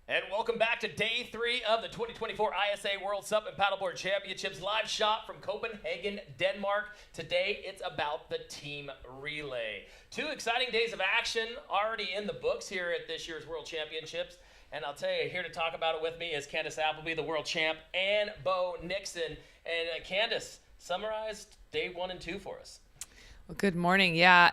And welcome back to day 3 of the 2024 ISA World SUP and Paddleboard Championships live shot from Copenhagen, Denmark. Today it's about the team relay. 2 exciting days of action already in the books here at this year's World Championships. And I'll tell you, here to talk about it with me is Candace Appleby, the world champ, and Bo Nixon. And Candace, summarized day 1 and 2 for us. Well, good morning. Yeah.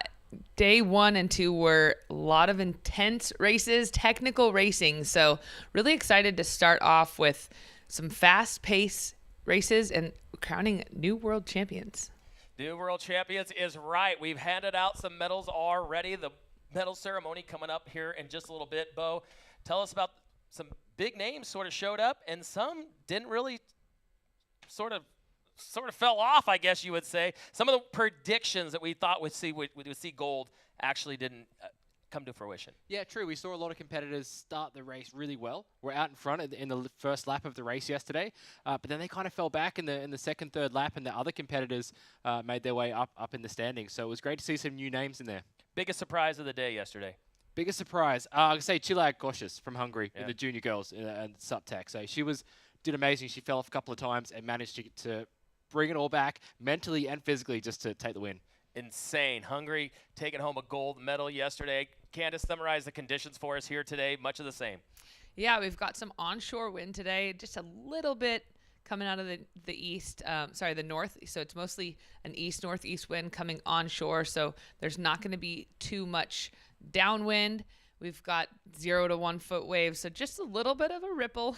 Day 1 and 2 were a lot of intense races, technical racing. So really excited to start off with some fast-paced races and crowning new world champions. New world champions is right. We've handed out some medals already. The medal ceremony coming up here in just a little bit. Bo, tell us about some big names sort of showed up and some didn't really sort of fell off, I guess you would say. Some of the predictions that we thought we'd see gold actually didn't come to fruition. Yeah, true. We saw a lot of competitors start the race really well. We're out in front in the first lap of the race yesterday, but then they kind of fell back in the second, third lap, and the other competitors made their way up in the standings. So it was great to see some new names in there. Biggest surprise of the day yesterday. Biggest surprise, I would say Chilag Goshis from Hungary in the junior girls and SUP Tech. So she did amazing. She fell off a couple of times and managed to bring it all back mentally and physically just to take the win. Insane. Hungary taking home a gold medal yesterday. Candace, summarize the conditions for us here today. Much of the same. Yeah, we've got some onshore wind today, just a little bit coming out of the north. So it's mostly an east-northeast wind coming onshore. So there's not going to be too much downwind. We've got 0 to 1 foot waves, so just a little bit of a ripple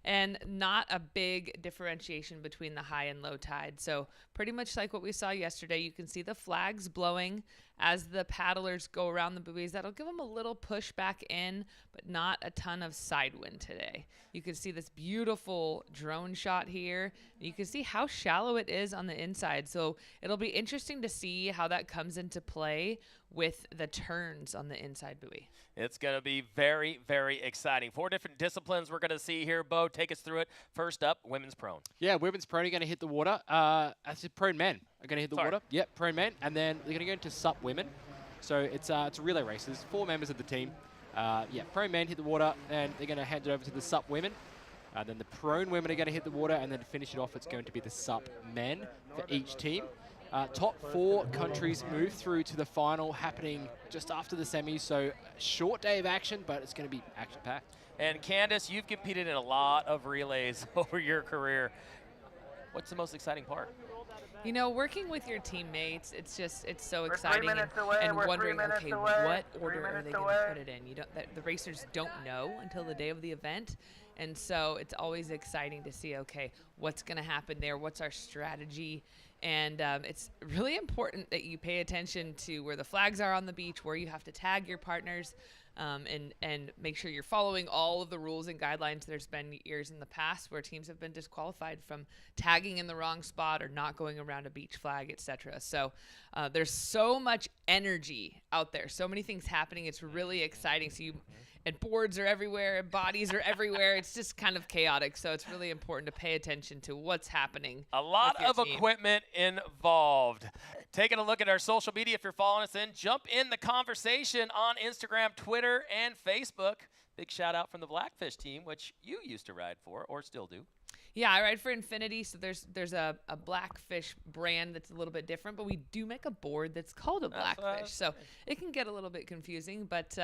and not a big differentiation between the high and low tide. So pretty much like what we saw yesterday, you can see the flags blowing as the paddlers go around the buoys. That'll give them a little push back in, but not a ton of side wind today. You can see this beautiful drone shot here. You can see how shallow it is on the inside. So it'll be interesting to see how that comes into play with the turns on the inside buoy. It's going to be very, very exciting. 4 different disciplines we're going to see here. Bo, take us through it. First up, women's prone. Yeah, women's prone are going to hit the water. Actually, prone men are going to hit the water. Yep, prone men. And then they're going to go into SUP women. So it's relay races. 4 members of the team. Prone men hit the water, and they're going to hand it over to the SUP women. Then the prone women are going to hit the water, and then to finish it off, it's going to be the SUP men for each team. Top 4 countries move through to the final, happening just after the semis. So short day of action, but it's going to be action-packed. And Candace, you've competed in a lot of relays over your career. What's the most exciting part? You know, working with your teammates, it's so exciting and wondering, okay, what order are they going to put it in? The racers don't know until the day of the event. And so it's always exciting to see, okay, what's going to happen there? What's our strategy? And it's really important that you pay attention to where the flags are on the beach, where you have to tag your partners, and make sure you're following all of the rules and guidelines. There's been years in the past where teams have been disqualified from tagging in the wrong spot or not going around a beach flag, etc. So there's so much energy out there, so many things happening. It's really exciting. And boards are everywhere, and bodies are everywhere. It's just kind of chaotic, so it's really important to pay attention to what's happening. A lot of equipment involved. Taking a look at our social media, if you're following us jump in the conversation on Instagram, Twitter, and Facebook. Big shout out from the Blackfish team, which you used to ride for, or still do. Yeah, I ride for Infinity, so there's a Blackfish brand that's a little bit different, but we do make a board that's called a Blackfish, so it can get a little bit confusing. But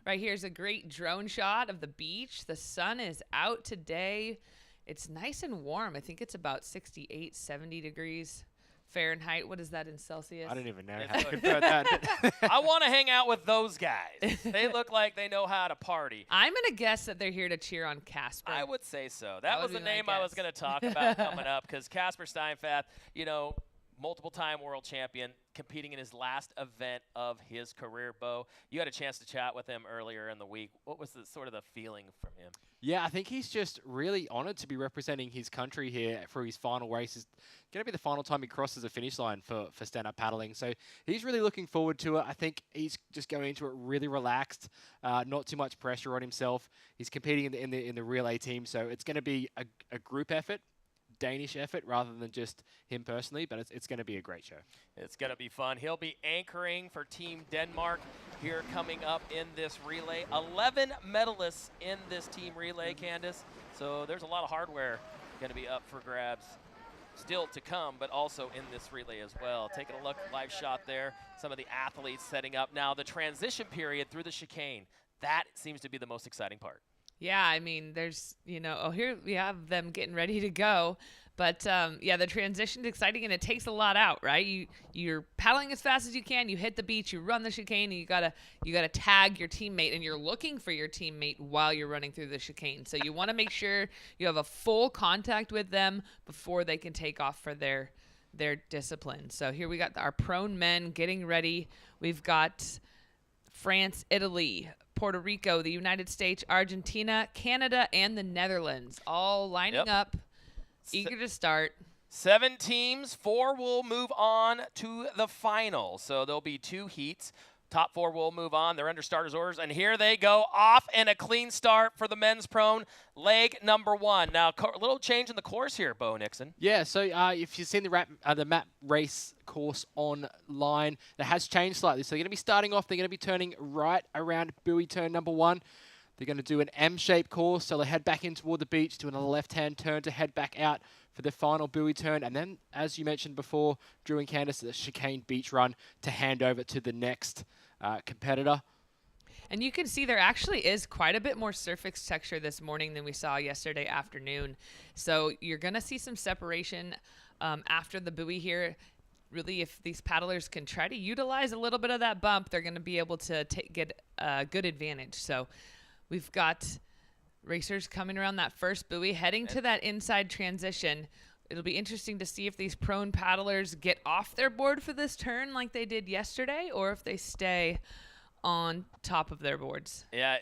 right here's a great drone shot of the beach. The sun is out today. It's nice and warm. I think it's about 68, 70 degrees Fahrenheit. What is that in Celsius? I don't even know how to convert that. I want to hang out with those guys. They look like they know how to party. I'm going to guess that they're here to cheer on Casper. I would say so. That was the name I was going to talk about coming up, because Casper Steinfath, multiple-time world champion, competing in his last event of his career. Bo, you had a chance to chat with him earlier in the week. What was the feeling from him? Yeah, I think he's just really honored to be representing his country here for his final race. It's going to be the final time he crosses the finish line for stand-up paddling. So he's really looking forward to it. I think he's just going into it really relaxed, not too much pressure on himself. He's competing in the relay team, so it's going to be a group effort. Danish effort rather than just him personally, but it's going to be a great show. It's going to be fun. He'll be anchoring for Team Denmark here coming up in this relay. 11 medalists in this team relay, Candace. So there's a lot of hardware going to be up for grabs still to come, but also in this relay as well. Taking a look, live shot there. Some of the athletes setting up. Now the transition period through the chicane, that seems to be the most exciting part. Yeah, I mean, there's, here we have them getting ready to go. But, yeah, the transition's exciting, and it takes a lot out, right? You're paddling as fast as you can. You hit the beach. You run the chicane. And you gotta tag your teammate, and you're looking for your teammate while you're running through the chicane. So you want to make sure you have a full contact with them before they can take off for their discipline. So here we got our prone men getting ready. We've got France, Italy, Puerto Rico, the United States, Argentina, Canada, and the Netherlands all lining up. Eager to start. 7 teams, 4 will move on to the final. So there'll be 2 heats. Top 4 will move on. They're under starters orders. And here they go off in a clean start for the men's prone, leg number 1. Now, a little change in the course here, Bo Nixon. Yeah, so if you've seen the map race course online, it has changed slightly. So they're going to be starting off. They're going to be turning right around buoy turn number 1. They're going to do an M-shaped course, so they head back in toward the beach, doing a left-hand turn to head back out for the final buoy turn. And then, as you mentioned before, Drew and Candace, the chicane beach run to hand over to the next competitor. And you can see there actually is quite a bit more surface texture this morning than we saw yesterday afternoon. So you're going to see some separation after the buoy here. Really, if these paddlers can try to utilize a little bit of that bump, they're going to be able to get a good advantage. So we've got racers coming around that first buoy, heading to that inside transition. It'll be interesting to see if these prone paddlers get off their board for this turn like they did yesterday, or if they stay on top of their boards. Yeah,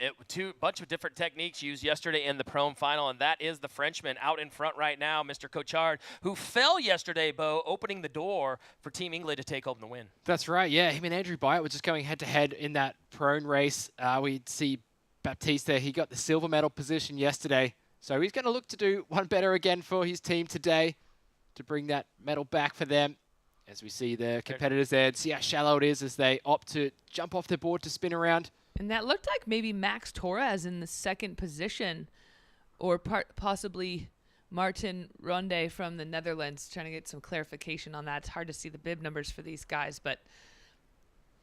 bunch of different techniques used yesterday in the prone final, and that is the Frenchman out in front right now, Mr. Cochard, who fell yesterday, Bo, opening the door for Team England to take home the win. That's right, yeah. Him and Andrew Byatt were just going head-to-head in that prone race. We'd see Baptiste there. He got the silver medal position yesterday. So he's going to look to do one better again for his team today to bring that medal back for them. As we see the competitors there and see how shallow it is as they opt to jump off their board to spin around. And that looked like maybe Max Torres in the second position, or possibly Martin Ronde from the Netherlands. Trying to get some clarification on that. It's hard to see the bib numbers for these guys, but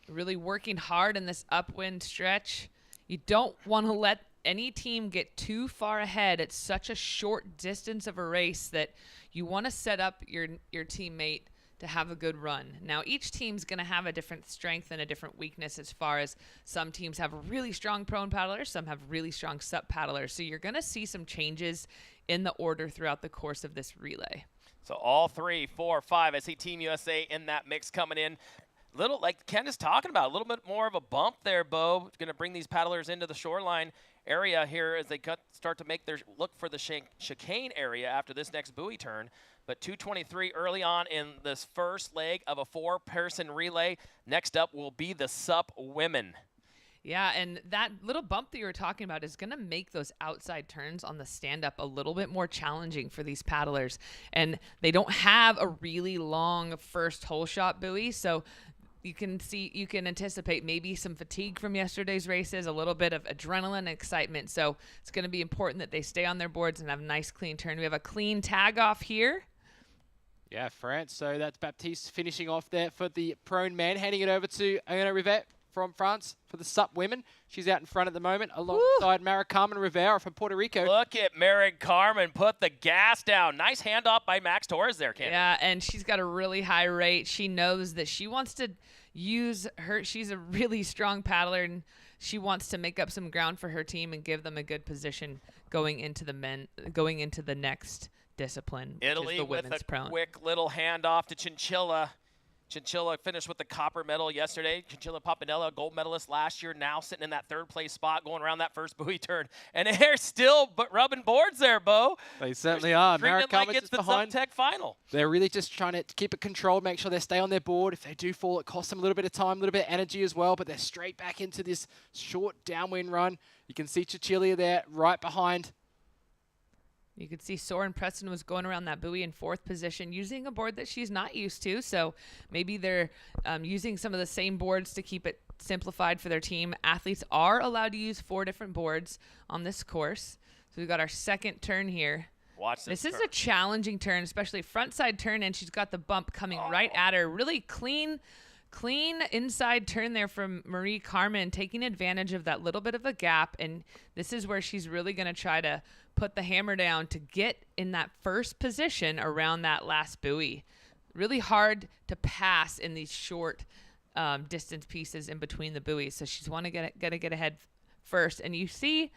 really working hard in this upwind stretch. You don't want to let any team get too far ahead at such a short distance of a race that you want to set up your teammate to have a good run. Now, each team's going to have a different strength and a different weakness, as far as some teams have really strong prone paddlers, some have really strong SUP paddlers. So you're going to see some changes in the order throughout the course of this relay. So all 3, 4, 5, I see Team USA in that mix coming in. Little, like Ken is talking about, a little bit more of a bump there, Bo. Going to bring these paddlers into the shoreline area here as they start to make their look for the chicane area after this next buoy turn. But 2:23 early on in this first leg of a 4-person relay. Next up will be the SUP women. Yeah, and that little bump that you were talking about is going to make those outside turns on the stand-up a little bit more challenging for these paddlers. And they don't have a really long first hole shot buoy, so you can anticipate maybe some fatigue from yesterday's races, a little bit of adrenaline and excitement. So it's going to be important that they stay on their boards and have a nice clean turn. We have a clean tag off here. Yeah, France. So that's Baptiste finishing off there for the prone man, handing it over to Iona Rivet from France for the SUP women. She's out in front at the moment alongside Mara Carmen Rivera from Puerto Rico. Look at Mara Carmen put the gas down. Nice handoff by Max Torres there, Ken. Yeah, and she's got a really high rate. She knows that she wants to use her. She's a really strong paddler, and she wants to make up some ground for her team and give them a good position going into the next discipline. Italy with a prone. Quick little handoff to Chinchilla. Chinchilla finished with the copper medal yesterday. Chinchilla Papinella, gold medalist last year, now sitting in that third-place spot, going around that first buoy turn. And they're still rubbing boards there, Bo. They certainly are. Treating it like it's the SUP final. They're really just trying to keep it controlled, make sure they stay on their board. If they do fall, it costs them a little bit of time, a little bit of energy as well, but they're straight back into this short downwind run. You can see Chinchilla there right behind. You could see Soren Preston was going around that buoy in 4th position using a board that she's not used to. So maybe they're using some of the same boards to keep it simplified for their team. Athletes are allowed to use 4 different boards on this course. So we've got our 2nd turn here. Watch this. This is a challenging turn, especially front side turn, and she's got the bump coming right at her. Really clean inside turn there from Marie Carmen, taking advantage of that little bit of a gap. And this is where she's really going to try to put the hammer down to get in that first position around that last buoy. Really hard to pass in these short distance pieces in between the buoys. So she's want to get ahead first. And you see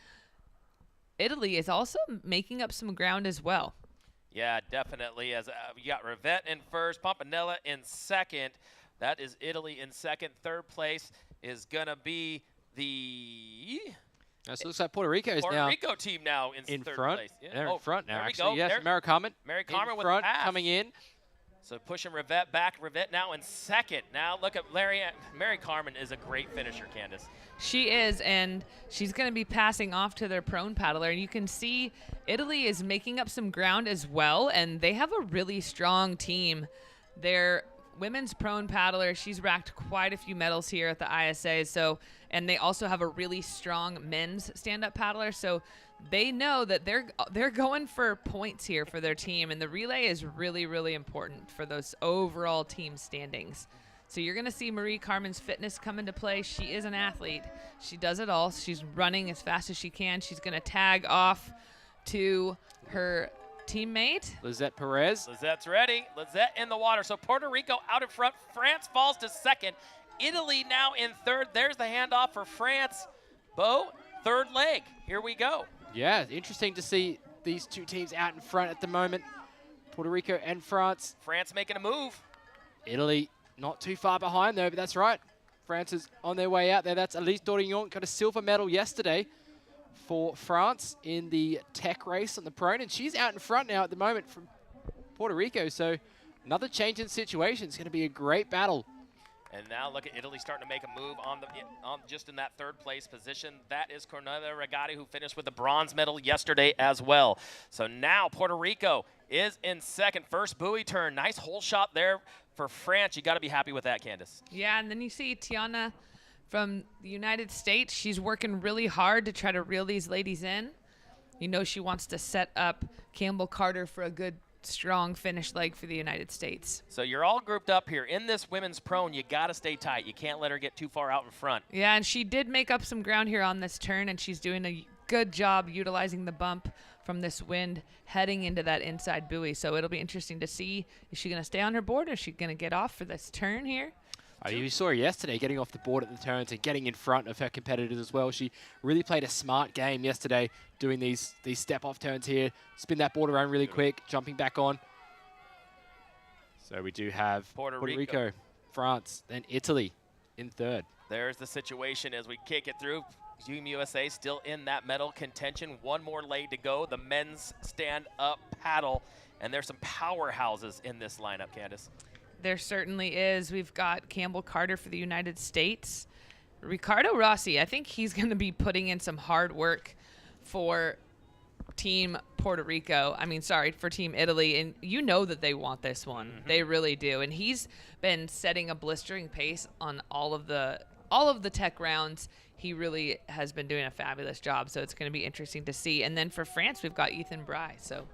Italy is also making up some ground as well. Yeah, definitely. As you got Rivette in first, Pompanella in second. That is Italy in second. 3rd place is going to be the So it looks like Puerto Rico is now Rico team now in third front. place. Yeah. They're in front now, there we actually. go. Yes, Mary Carmen. Mary Carmen with front, the pass. coming in. So pushing Rivette back. Rivette now in second. Now look at Mary Carmen is a great finisher, Candace. She is, and she's going to be passing off to their prone paddler. And you can see Italy is making up some ground as well, and they have a really strong team. Their women's prone paddler, she's racked quite a few medals here at the ISA. And they also have a really strong men's stand-up paddler. So they know that they're going for points here for their team, and the relay is really, really important for those overall team standings. So you're going to see Marie Carmen's fitness come into play. She is an athlete. She does it all. She's running as fast as she can. She's going to tag off to her teammate. Lizette Perez. Lizette's ready. Lizette in the water. So Puerto Rico out in front. France falls to second. Italy now in third. There's the handoff for France. Bo, 3rd leg. Here we go. Yeah, interesting to see these 2 teams out in front at the moment. Puerto Rico and France. France making a move. Italy not too far behind though, but that's right. France is on their way out there. That's Elise Dorignon, got a silver medal yesterday for France in the tech race on the prone, and she's out in front now at the moment from Puerto Rico. So another change in situation. It's going to be a great battle. And now look at Italy starting to make a move on just in that 3rd place position. That is Cornelia Regatti, who finished with the bronze medal yesterday as well. So now Puerto Rico is in second. First buoy turn. Nice hole shot there for France. You got to be happy with that, Candace. Yeah, and then you see Tiana from the United States. She's working really hard to try to reel these ladies in. You know she wants to set up Campbell Carter for a good strong finish leg for the United States. So you're all grouped up here. In this women's prone, you got to stay tight. You can't let her get too far out in front. Yeah, and she did make up some ground here on this turn, and she's doing a good job utilizing the bump from this wind heading into that inside buoy. So it'll be interesting to see, is she going to stay on her board, or is she going to get off for this turn here? You saw her yesterday getting off the board at the turns and getting in front of her competitors as well. She really played a smart game yesterday doing these step-off turns here. Spin that board around really quick, jumping back on. So we do have Puerto Rico, France, then Italy in 3rd. There's the situation as we kick it through. Team USA still in that medal contention. 1 more leg to go. The men's stand-up paddle. And there's some powerhouses in this lineup, Candace. There certainly is. We've got Campbell Carter for the United States. Ricardo Rossi, I think he's going to be putting in some hard work for Team Puerto Rico. For Team Italy. And you know that they want this one. Mm-hmm. They really do. And he's been setting a blistering pace on all of the tech rounds. He really has been doing a fabulous job. So it's going to be interesting to see. And then for France, we've got Ethan Bry. So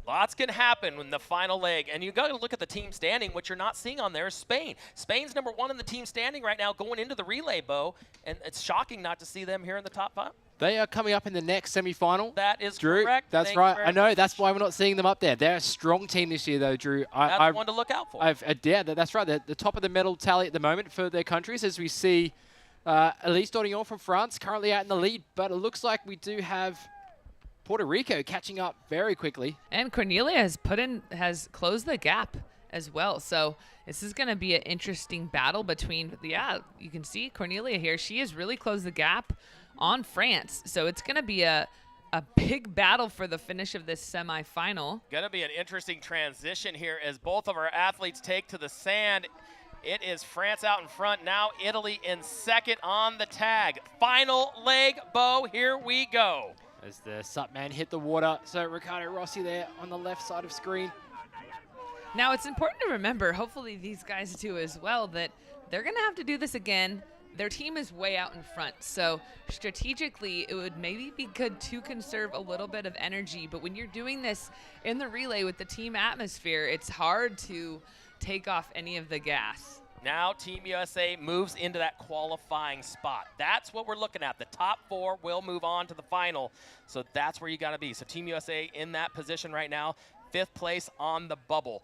Lots can happen in the final leg. And you got to look at the team standing. What you're not seeing on there is Spain. Spain's number 1 in the team standing right now going into the relay, Bo. And it's shocking not to see them here in the top 5. They are coming up in the next semifinal. That is Drew, correct. That's right. I know. That's why we're not seeing them up there. They're a strong team this year, though, Drew. That's one to look out for. That's right. They're the top of the medal tally at the moment for their countries, as we see Elise Dorignon from France currently out in the lead. But it looks like we do have Puerto Rico catching up very quickly. And Cornelia has closed the gap as well. So this is going to be an interesting battle between, you can see Cornelia here. She has really closed the gap on France. So it's going to be a big battle for the finish of this semifinal. Going to be an interesting transition here as both of our athletes take to the sand. It is France out in front. Now Italy in second on the tag. Final leg, Bo. Here we go. as the SUP man hit the water. So Riccardo Rossi there on the left side of screen. Now, it's important to remember, hopefully these guys do as well, that they're going to have to do this again. Their team is way out in front, so strategically it would maybe be good to conserve a little bit of energy, but when you're doing this in the relay with the team atmosphere, it's hard to take off any of the gas. Now Team USA moves into that qualifying spot. That's what we're looking at. The top 4 will move on to the final, so that's where you got to be. So Team USA in that position right now, 5th place on the bubble,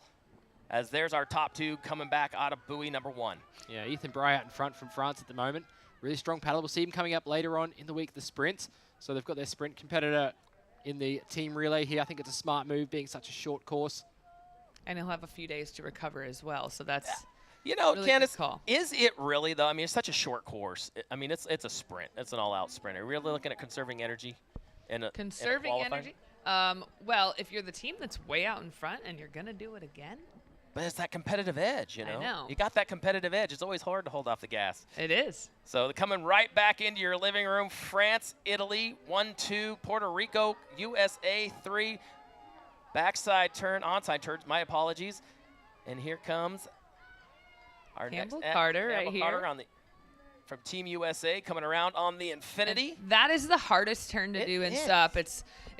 as there's our top 2 coming back out of buoy number 1. Yeah, Ethan Bray out in front from France at the moment. Really strong paddle. We'll see him coming up later on in the week, the sprints. So they've got their sprint competitor in the team relay here. I think it's a smart move, being such a short course. And he'll have a few days to recover as well, so that's you know, really Candace, good call. Is it really, though? I mean, it's such a short course. I mean, it's a sprint. It's an all-out sprint. Are you really looking at conserving energy? Conserving energy? Well, if you're the team that's way out in front and you're going to do it again. But it's that competitive edge, you know? I know. You got that competitive edge. It's always hard to hold off the gas. It is. So they're coming right back into your living room. France, Italy, 1-2. Puerto Rico, USA, 3. Backside turn, onside turn, my apologies. And here comes our Campbell next Carter Campbell right Carter here. on the, from Team USA coming around on the Infinity. And that is the hardest turn to do in SUP.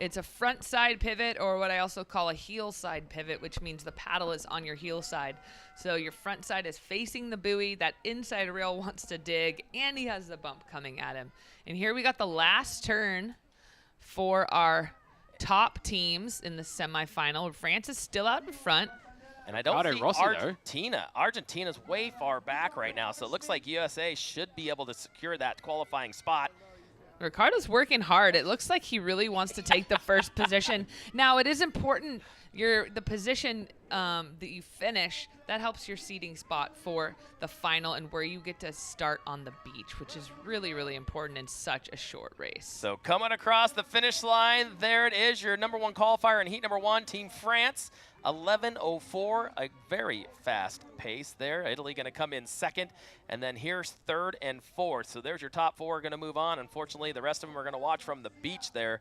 It's a front side pivot, or what I also call a heel side pivot, which means the paddle is on your heel side. So your front side is facing the buoy. That inside rail wants to dig, and he has the bump coming at him. And here we got the last turn for our top teams in the semifinal. France is still out in front. And I don't see Rossi, Argentina. Argentina's way far back right now, so it looks like USA should be able to secure that qualifying spot. Ricardo's working hard. It looks like he really wants to take the first position. Now, it is important the position that you finish, that helps your seating spot for the final and where you get to start on the beach, which is really, really important in such a short race. So coming across the finish line, there it is, your number 1 qualifier in heat number 1, Team France. 11:04, a very fast pace there. Italy going to come in 2nd, and then here's 3rd and 4th. So there's your top 4 going to move on. Unfortunately, the rest of them are going to watch from the beach there.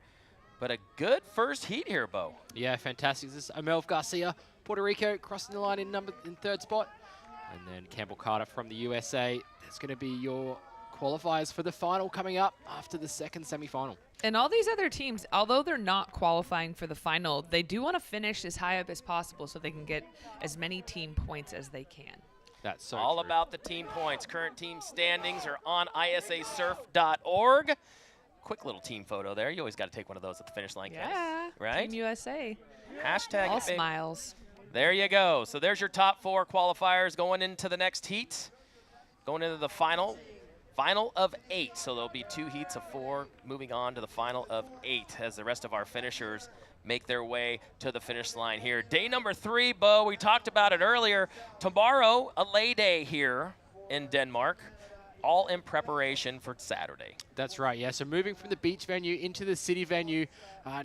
But a good first heat here, Bo. Yeah, fantastic. This is Amelv Garcia, Puerto Rico, crossing the line in 3rd spot. And then Campbell Carter from the USA. That's going to be your qualifiers for the final coming up after the 2nd semifinal. And all these other teams, although they're not qualifying for the final, they do want to finish as high up as possible so they can get as many team points as they can. That's so all true. About the team points. Current team standings are on ISAsurf.org. Quick little team photo there. You always got to take one of those at the finish line. Yeah, right? Team USA. Hashtag all smiles. There you go. So there's your top 4 qualifiers going into the next heat, going into the final of 8. So there'll be 2 heats of 4 moving on to the final of 8 as the rest of our finishers make their way to the finish line here. Day number 3, Bo, we talked about it earlier. Tomorrow, a lay day here in Denmark, all in preparation for Saturday. That's right, yeah. So moving from the beach venue into the city venue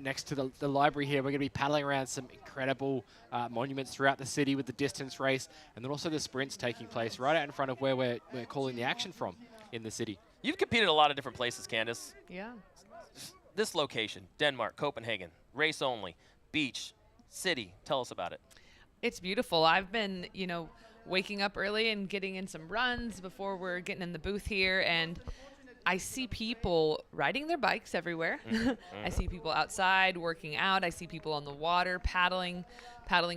next to the library here, we're going to be paddling around some incredible monuments throughout the city with the distance race, and then also the sprints taking place right out in front of where we're calling the action from in the city. You've competed in a lot of different places, Candace. Yeah. This location, Denmark, Copenhagen, race only, beach, city. Tell us about it. It's beautiful. I've been, waking up early and getting in some runs before we're getting in the booth here, and I see people riding their bikes everywhere. I see people outside working out. I see people on the water paddling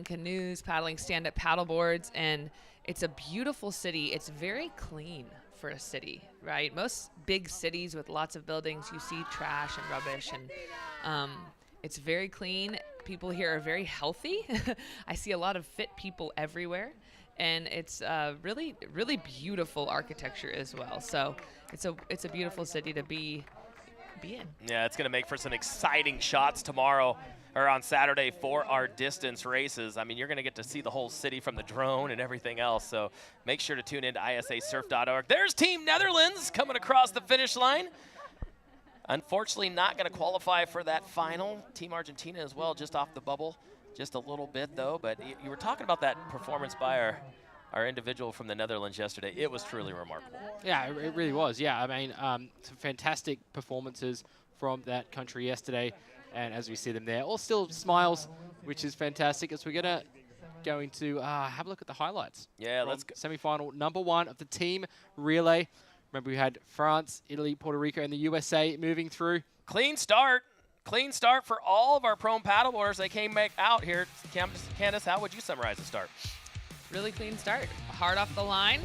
canoes, paddling stand-up paddleboards, and it's a beautiful city. It's very clean for a city, right? Most big cities with lots of buildings, you see trash and rubbish, and it's very clean. People here are very healthy. I see a lot of fit people everywhere. And it's really, really beautiful architecture as well. So it's a beautiful city to be in. Yeah, it's going to make for some exciting shots tomorrow or on Saturday for our distance races. I mean, you're going to get to see the whole city from the drone and everything else. So make sure to tune in to ISAsurf.org. There's Team Netherlands coming across the finish line. Unfortunately, not going to qualify for that final. Team Argentina as well, just off the bubble. Just a little bit, though. But you were talking about that performance by our individual from the Netherlands yesterday. It was truly remarkable. Yeah, it really was. Yeah, I mean, some fantastic performances from that country yesterday. And as we see them there, all still smiles, which is fantastic. As we're going to go into have a look at the highlights. Yeah, let's go. Semi-final number 1 of the team relay. Remember, we had France, Italy, Puerto Rico, and the USA moving through. Clean start. Clean start for all of our prone paddleboarders. They came back out here. Candace, how would you summarize the start? Really clean start. Hard off the line.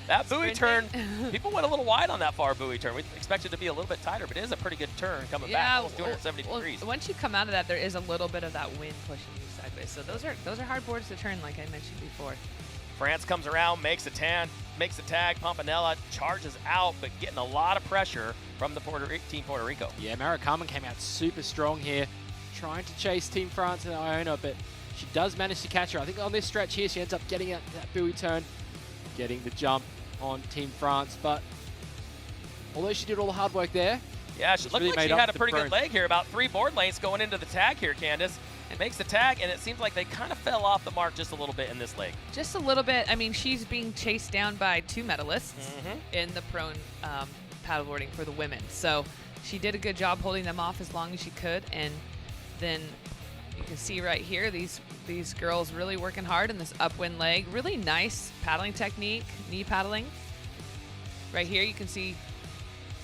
That buoy turn, people went a little wide on that far buoy turn. We expected it to be a little bit tighter, but it is a pretty good turn coming back, almost 270 degrees. Once you come out of that, there is a little bit of that wind pushing you sideways. So those are hard boards to turn, like I mentioned before. France comes around, makes a tag. Pompanella charges out, but getting a lot of pressure from the Team Puerto Rico. Yeah, Mara Carmen came out super strong here, trying to chase Team France and Iona, but she does manage to catch her. I think on this stretch here, she ends up getting that buoy turn, getting the jump on Team France. But although she did all the hard work there, yeah, she looked like she had a pretty good leg here. About 3 board lengths going into the tag here, Candace. Makes the tag, and it seems like they kind of fell off the mark just a little bit in this leg. Just a little bit. I mean, she's being chased down by 2 medalists in the prone paddleboarding for the women. So she did a good job holding them off as long as she could. And then you can see right here, these girls really working hard in this upwind leg. Really nice paddling technique, knee paddling. Right here, you can see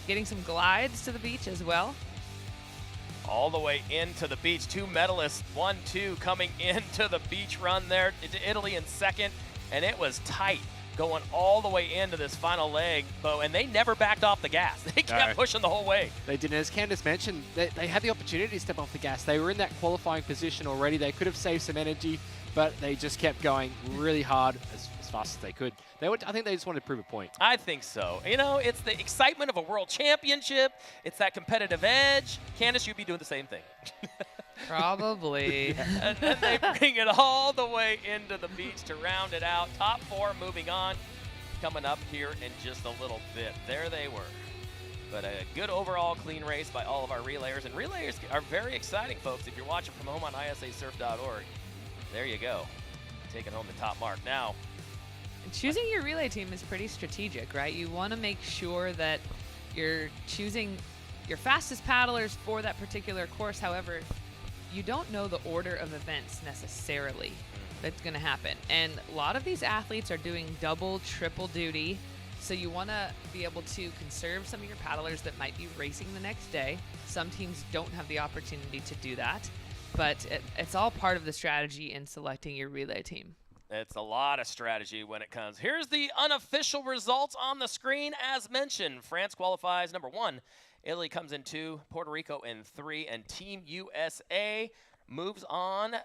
getting some glides to the beach as well. All the way into the beach. 2 medalists, 1, 2 coming into the beach run there. Into Italy in second, and it was tight going all the way into this final leg, Bo, and they never backed off the gas. They kept pushing the whole way. They didn't. As Candace mentioned, they had the opportunity to step off the gas. They were in that qualifying position already. They could have saved some energy, but they just kept going really hard as fast as they could. I think they just wanted to prove a point. I think so. You know, it's the excitement of a world championship. It's that competitive edge. Candace, you'd be doing the same thing. Probably. And then they bring it all the way into the beach to round it out. Top 4 moving on. Coming up here in just a little bit. There they were. But a good overall clean race by all of our relayers. And relayers are very exciting, folks. If you're watching from home on ISAsurf.org, there you go. Taking home the top mark. Now, choosing your relay team is pretty strategic, right? You want to make sure that you're choosing your fastest paddlers for that particular course. However, you don't know the order of events necessarily that's going to happen. And a lot of these athletes are doing double, triple duty. So you want to be able to conserve some of your paddlers that might be racing the next day. Some teams don't have the opportunity to do that, but it's all part of the strategy in selecting your relay team. It's a lot of strategy when it comes. Here's the unofficial results on the screen. As mentioned, France qualifies number 1. Italy comes in 2. Puerto Rico in 3. And Team USA moves on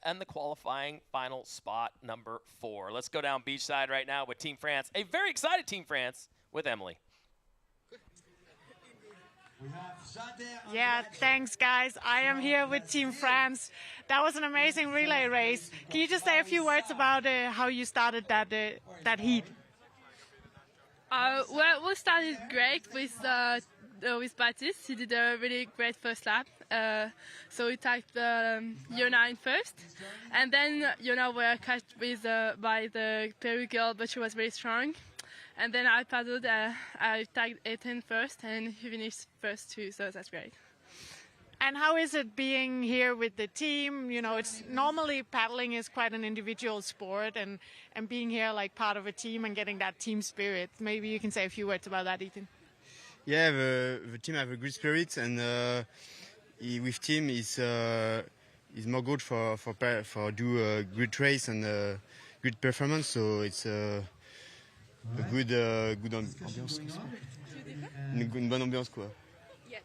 in the qualifying final spot number 4. Let's go down beachside right now with Team France. A very excited Team France with Emily. Yeah, thanks, guys. I am here with Team France. That was an amazing relay race. Can you just say a few words about how you started that heat? Well, we started great with Baptiste. He did a really great first lap. So we typed Yona in first. And then Yona were caught by the Peru girl, but she was very strong. And then I paddled, I tagged Ethan first, and he finished first too, so that's great. And how is it being here with the team? You know, it's normally paddling is quite an individual sport, and being here like part of a team and getting that team spirit. Maybe you can say a few words about that, Ethan. Yeah, the team have a good spirit, and with team is more good for do a good race and good performance. So it's a good ambiance. Une bonne ambiance, quoi. Yeah,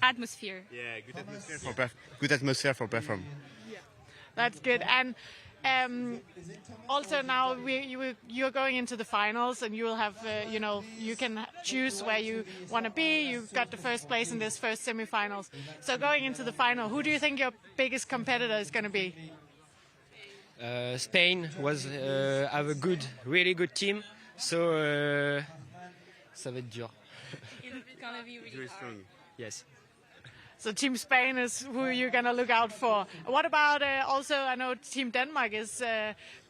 atmosphere. Yeah, good atmosphere for perform. Yeah, that's good. And also now you're going into the finals, and you will have you can choose where you want to be. You got the first place in this first semifinals. So going into the final, who do you think your biggest competitor is going to be? Spain have a really good team, so ça va être dur. It's gonna be really Very strong. Yes. So Team Spain is who you're going to look out for. What about also, I know Team Denmark is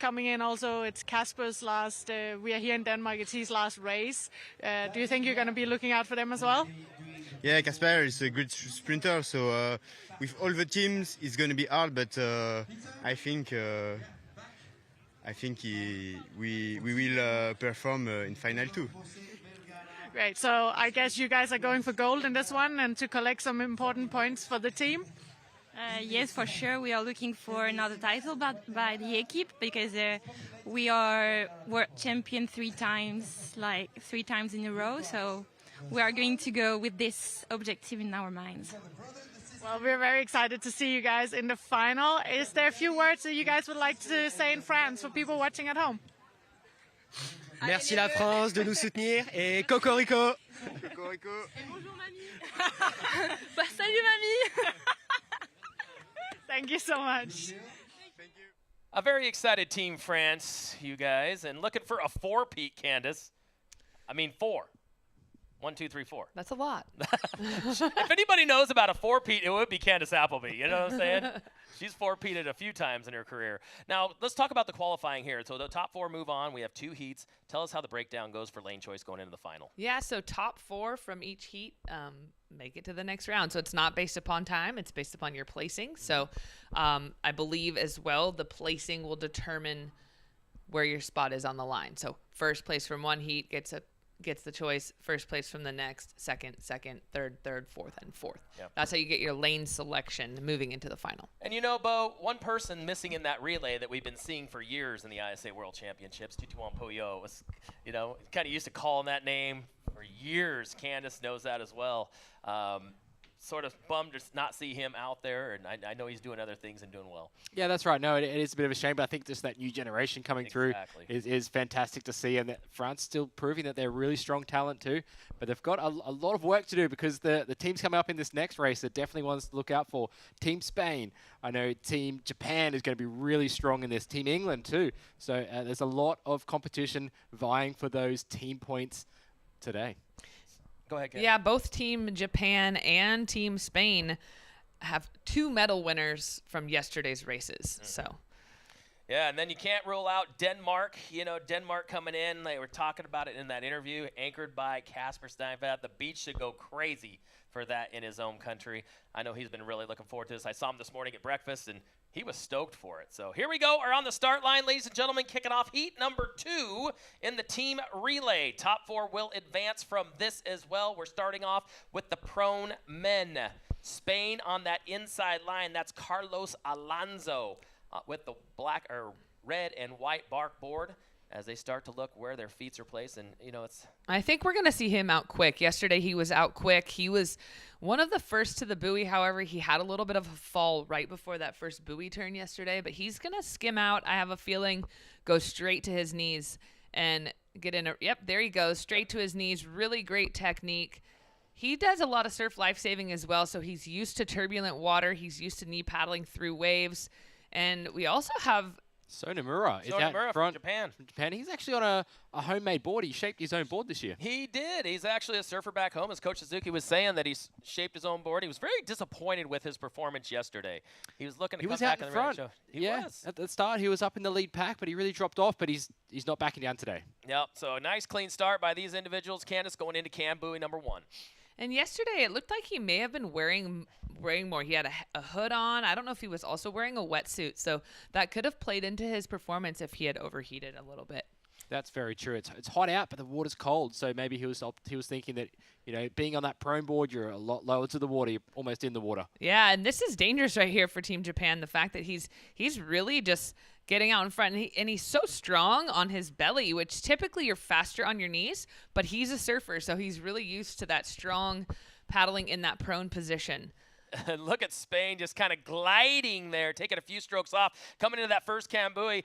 coming in also. It's Kasper's last, we are here in Denmark, it's his last race. Do you think you're going to be looking out for them as well? Yeah, Kasper is a good sprinter, so with all the teams, it's going to be hard, but I think we will perform in final 2. Great. So I guess you guys are going for gold in this one and to collect some important points for the team? Yes, for sure. We are looking for another title by the equipe because we are world champion 3 times, like 3 times in a row. So we are going to go with this objective in our minds. Well, we're very excited to see you guys in the final. Is there a few words that you guys would like to say in France for people watching at home? Merci la France de nous soutenir et cocorico. Cocorico. Et bonjour mamie. Bah salut mamie. Thank you so much. Thank you. A very excited Team France, you guys, and looking for a 4-peat, Candace. I mean 4. 1, 2, 3, 4. That's a lot. If anybody knows about a 4-peat, it would be Candace Appleby. You know what I'm saying? She's 4-peated a few times in her career. Now, let's talk about the qualifying here. So the top 4 move on. We have 2 heats. Tell us how the breakdown goes for lane choice going into the final. Yeah, so top 4 from each heat make it to the next round. So it's not based upon time. It's based upon your placing. So I believe as well the placing will determine where your spot is on the line. So first place from one heat gets the choice, first place from the next, second, third, fourth, and fourth. Yep. That's how you get your lane selection moving into the final. And you know, Bo, one person missing in that relay that we've been seeing for years in the ISA World Championships, Tutuan Poyo, was, you know, kind of used to calling that name for years. Candace knows that as well. Sort of bummed to not see him out there, and I know he's doing other things and doing well. Yeah, that's right. No, it is a bit of a shame, but I think just that new generation coming through is fantastic to see, and that France still proving that they're really strong talent too. But they've got a lot of work to do because the teams coming up in this next race are definitely ones to look out for. Team Spain, I know Team Japan is going to be really strong in this. Team England too. So there's a lot of competition vying for those team points today. Go ahead, Ken. Yeah, both Team Japan and Team Spain have 2 medal winners from yesterday's races. So, yeah, and then you can't rule out Denmark. You know, Denmark coming in. They were talking about it in that interview, anchored by Kasper Steinvad. The beach should go crazy for that in his own country. I know he's been really looking forward to this. I saw him this morning at breakfast, and he was stoked for it. So here we go. We're on the start line, ladies and gentlemen, kicking off heat number 2 in the team relay. Top 4 will advance from this as well. We're starting off with the prone men. Spain on that inside line. That's Carlos Alonso with the black or red and white bark board as they start to look where their feet are placed. And, you know, it's... I think we're going to see him out quick. Yesterday he was out quick. He was one of the first to the buoy. However, he had a little bit of a fall right before that first buoy turn yesterday. But he's going to skim out, I have a feeling, go straight to his knees and get in a... Yep, there he goes, straight to his knees. Really great technique. He does a lot of surf lifesaving as well, so he's used to turbulent water. He's used to knee paddling through waves. And we also have... Sonomura is out front from Japan. He's actually on a homemade board. He shaped his own board this year. He did. He's actually a surfer back home. As Coach Suzuki was saying that he's shaped his own board. He was very disappointed with his performance yesterday. He was looking to come back in the front. He was. At the start, he was up in the lead pack, but he really dropped off, but he's not backing down today. Yep, so a nice clean start by these individuals. Candace going into cam buoy number 1. And yesterday, it looked like he may have been wearing more. He had a hood on. I don't know if he was also wearing a wetsuit. So that could have played into his performance if he had overheated a little bit. That's very true. It's hot out, but the water's cold. So maybe he was thinking that, you know, being on that prone board, you're a lot lower to the water. You're almost in the water. Yeah, and this is dangerous right here for Team Japan. The fact that he's really just getting out in front. And he's so strong on his belly, which typically you're faster on your knees. But he's a surfer, so he's really used to that strong paddling in that prone position. And look at Spain just kind of gliding there, taking a few strokes off, coming into that first cam buoy.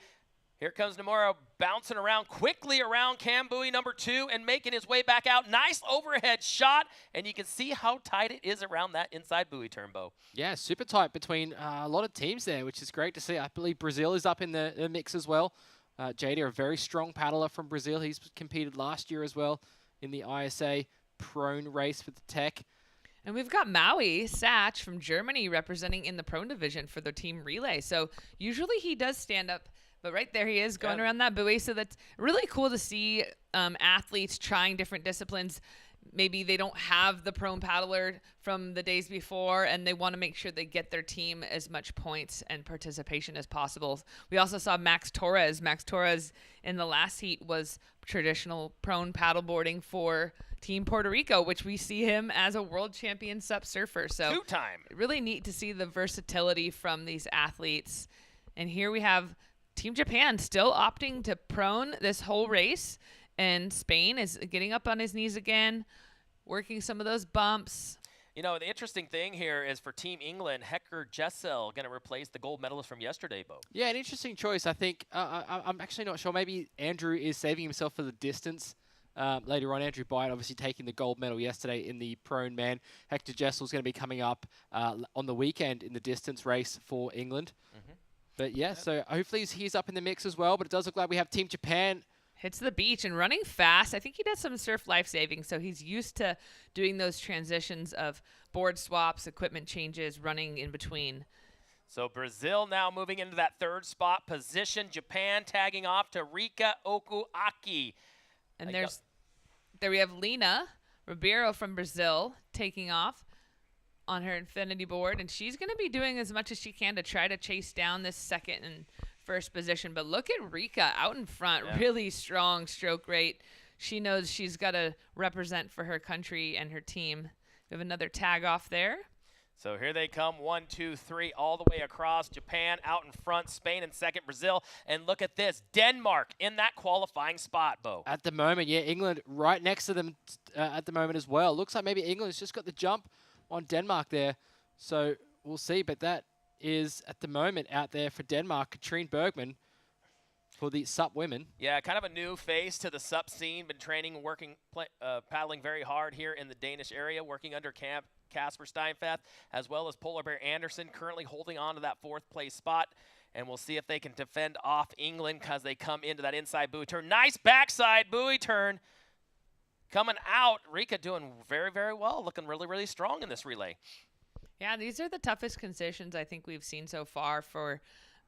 Here comes Nomura bouncing around quickly around cam buoy number 2 and making his way back out. Nice overhead shot, and you can see how tight it is around that inside buoy turn, Bo. Yeah, super tight between a lot of teams there, which is great to see. I believe Brazil is up in the mix as well. Jada, a very strong paddler from Brazil. He's competed last year as well in the ISA prone race with the tech. And we've got Maui Satch from Germany representing in the prone division for the team relay. So usually he does stand up, but right there he is going around that buoy. So that's really cool to see athletes trying different disciplines. Maybe they don't have the prone paddler from the days before, and they want to make sure they get their team as much points and participation as possible. We also saw Max Torres. Max Torres in the last heat was traditional prone paddleboarding for Team Puerto Rico, which we see him as a world champion SUP surfer. So Two-time. Really neat to see the versatility from these athletes. And here we have Team Japan still opting to prone this whole race. And Spain is getting up on his knees again, working some of those bumps. You know, the interesting thing here is for Team England, Hector Jessel going to replace the gold medalist from yesterday, Bo. Yeah, an interesting choice. I think I'm actually not sure. Maybe Andrew is saving himself for the distance later on. Andrew Byatt obviously taking the gold medal yesterday in the prone man. Hector Jessel is going to be coming up on the weekend in the distance race for England. But yeah, so hopefully he's up in the mix as well. But it does look like we have Team Japan. Hits the beach and running fast. I think he does some surf life saving, so he's used to doing those transitions of board swaps, equipment changes, running in between. So Brazil now moving into that third spot position. Japan tagging off to Rika Okuaki. And there we have Lina Ribeiro from Brazil taking off on her infinity board, and she's going to be doing as much as she can to try to chase down this second and first position. But look at Rika out in front, really strong stroke rate. She knows she's got to represent for her country and her team. We have another tag off there. So here they come, 1, 2, 3, all the way across. Japan out in front, Spain in second, Brazil. And look at this, Denmark in that qualifying spot, Bo. At the moment, yeah, England right next to them at the moment as well. Looks like maybe England's just got the jump on Denmark there. So we'll see, but that is at the moment out there for Denmark, Katrine Bergman for the SUP women. Yeah, kind of a new face to the SUP scene. Been training, working, paddling very hard here in the Danish area, working under Casper Steinfath, as well as Polar Bear Anderson, currently holding on to that fourth place spot. And we'll see if they can defend off England because they come into that inside buoy turn. Nice backside buoy turn coming out. Rika doing very, very well, looking really, really strong in this relay. Yeah, these are the toughest conditions I think we've seen so far for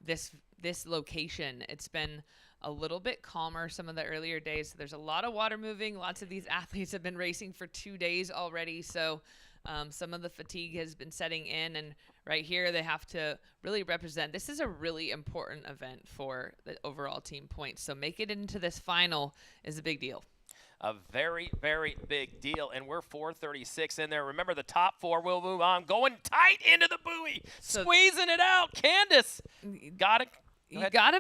this location. It's been a little bit calmer some of the earlier days. So there's a lot of water moving. Lots of these athletes have been racing for 2 days already. So some of the fatigue has been setting in. And right here, they have to really represent. This is a really important event for the overall team points. So make it into this final is a big deal. A very, very big deal, and we're 4:36 in there. Remember, the top four will move on, going tight into the buoy, so squeezing it out. Candace, you gotta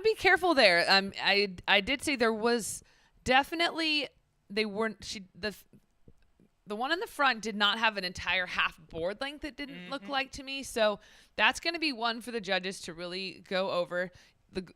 be careful there. I did say there was definitely the one in the front did not have an entire half board length. It didn't look like to me. So that's going to be one for the judges to really go over.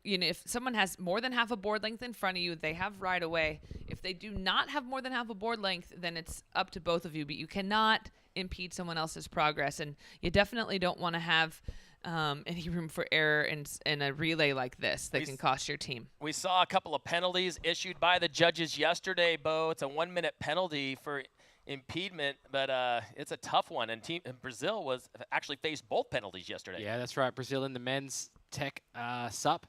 If someone has more than half a board length in front of you, they have right away. If they do not have more than half a board length, then it's up to both of you. But you cannot impede someone else's progress, and you definitely don't want to have any room for error in a relay like this that can cost your team. We saw a couple of penalties issued by the judges yesterday, Bo. It's a 1-minute penalty for impediment, but it's a tough one. And Brazil actually faced both penalties yesterday. Yeah, that's right. Brazil in the men's tech SUP,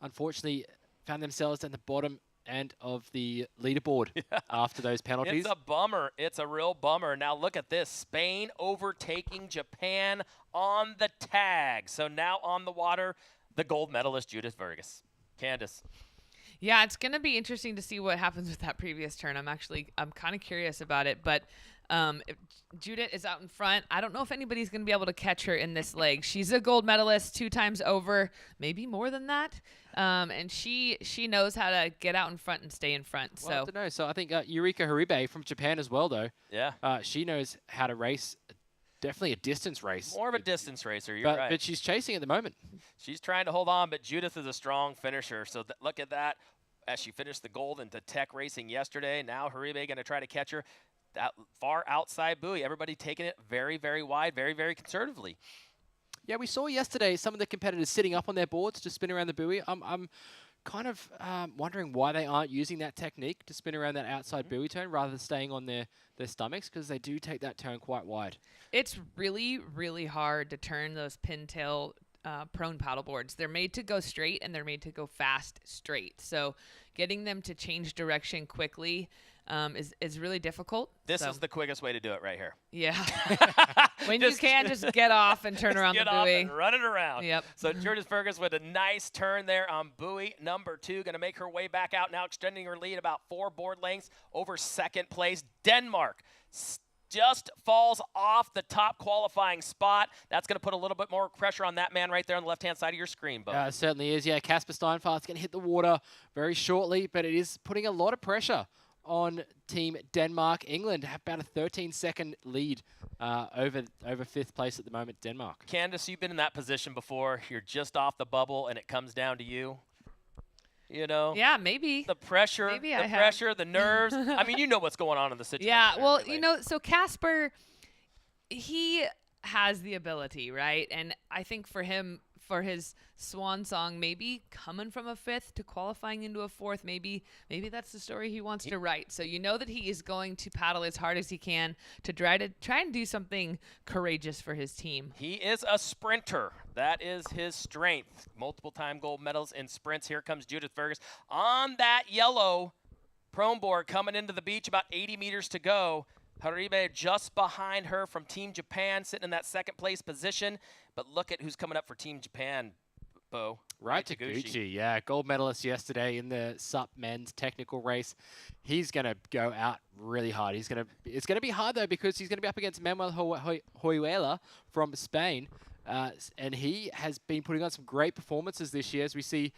unfortunately, found themselves at the bottom end of the leaderboard after those penalties. It's a bummer. It's a real bummer. Now look at this. Spain overtaking Japan on the tag. So now on the water, the gold medalist Judith Vergas. Candace. Yeah, it's going to be interesting to see what happens with that previous turn. I'm kind of curious about it, but if Judith is out in front, I don't know if anybody's going to be able to catch her in this leg. She's a gold medalist 2 times over, maybe more than that. And she knows how to get out in front and stay in front. Well, I don't know. So I think Eureka Haribe from Japan as well, though. Yeah. She knows how to race. Definitely a distance race. More of a distance racer, you're right. But she's chasing at the moment. She's trying to hold on, but Judith is a strong finisher. So look at that. As she finished the gold into tech racing yesterday, now Haribe going to try to catch her. That far outside buoy. Everybody taking it very, very wide, very, very conservatively. Yeah, we saw yesterday some of the competitors sitting up on their boards to spin around the buoy. I'm kind of wondering why they aren't using that technique to spin around that outside buoy turn rather than staying on their stomachs, because they do take that turn quite wide. It's really, really hard to turn those pintail prone paddleboards. They're made to go straight and they're made to go fast straight. So getting them to change direction quickly is really difficult. This is the quickest way to do it right here. Yeah. When you can, just get off and turn around the buoy. And run it around. Yep. So Judith Fergus with a nice turn there on buoy number 2. Going to make her way back out now, extending her lead about 4 board lengths over second place. Denmark just falls off the top qualifying spot. That's going to put a little bit more pressure on that man right there on the left-hand side of your screen, Bo. It certainly is. Yeah, Casper Steinfart's going to hit the water very shortly, but it is putting a lot of pressure on Team Denmark. England have about a 13-second lead over 5th place at the moment, Denmark. Candace, you've been in that position before. You're just off the bubble, and it comes down to you. You know? Yeah, maybe. The pressure, the nerves. I mean, you know what's going on in the situation. Yeah, well, you know, so Casper, he has the ability, right? And I think for him, for his swan song, maybe coming from a 5th to qualifying into a 4th, maybe that's the story he wants to write. So you know that he is going to paddle as hard as he can to try and do something courageous for his team. He is a sprinter. That is his strength. Multiple-time gold medals in sprints. Here comes Judith Fergus on that yellow prone board coming into the beach, about 80 meters to go. Haribe just behind her from Team Japan, sitting in that 2nd place position. But look at who's coming up for Team Japan, Bo. Right to Gucci, yeah. Gold medalist yesterday in the SUP men's technical race. He's going to go out really hard. It's going to be hard, though, because he's going to be up against Manuel Hoyuela from Spain. And he has been putting on some great performances this year, as we see.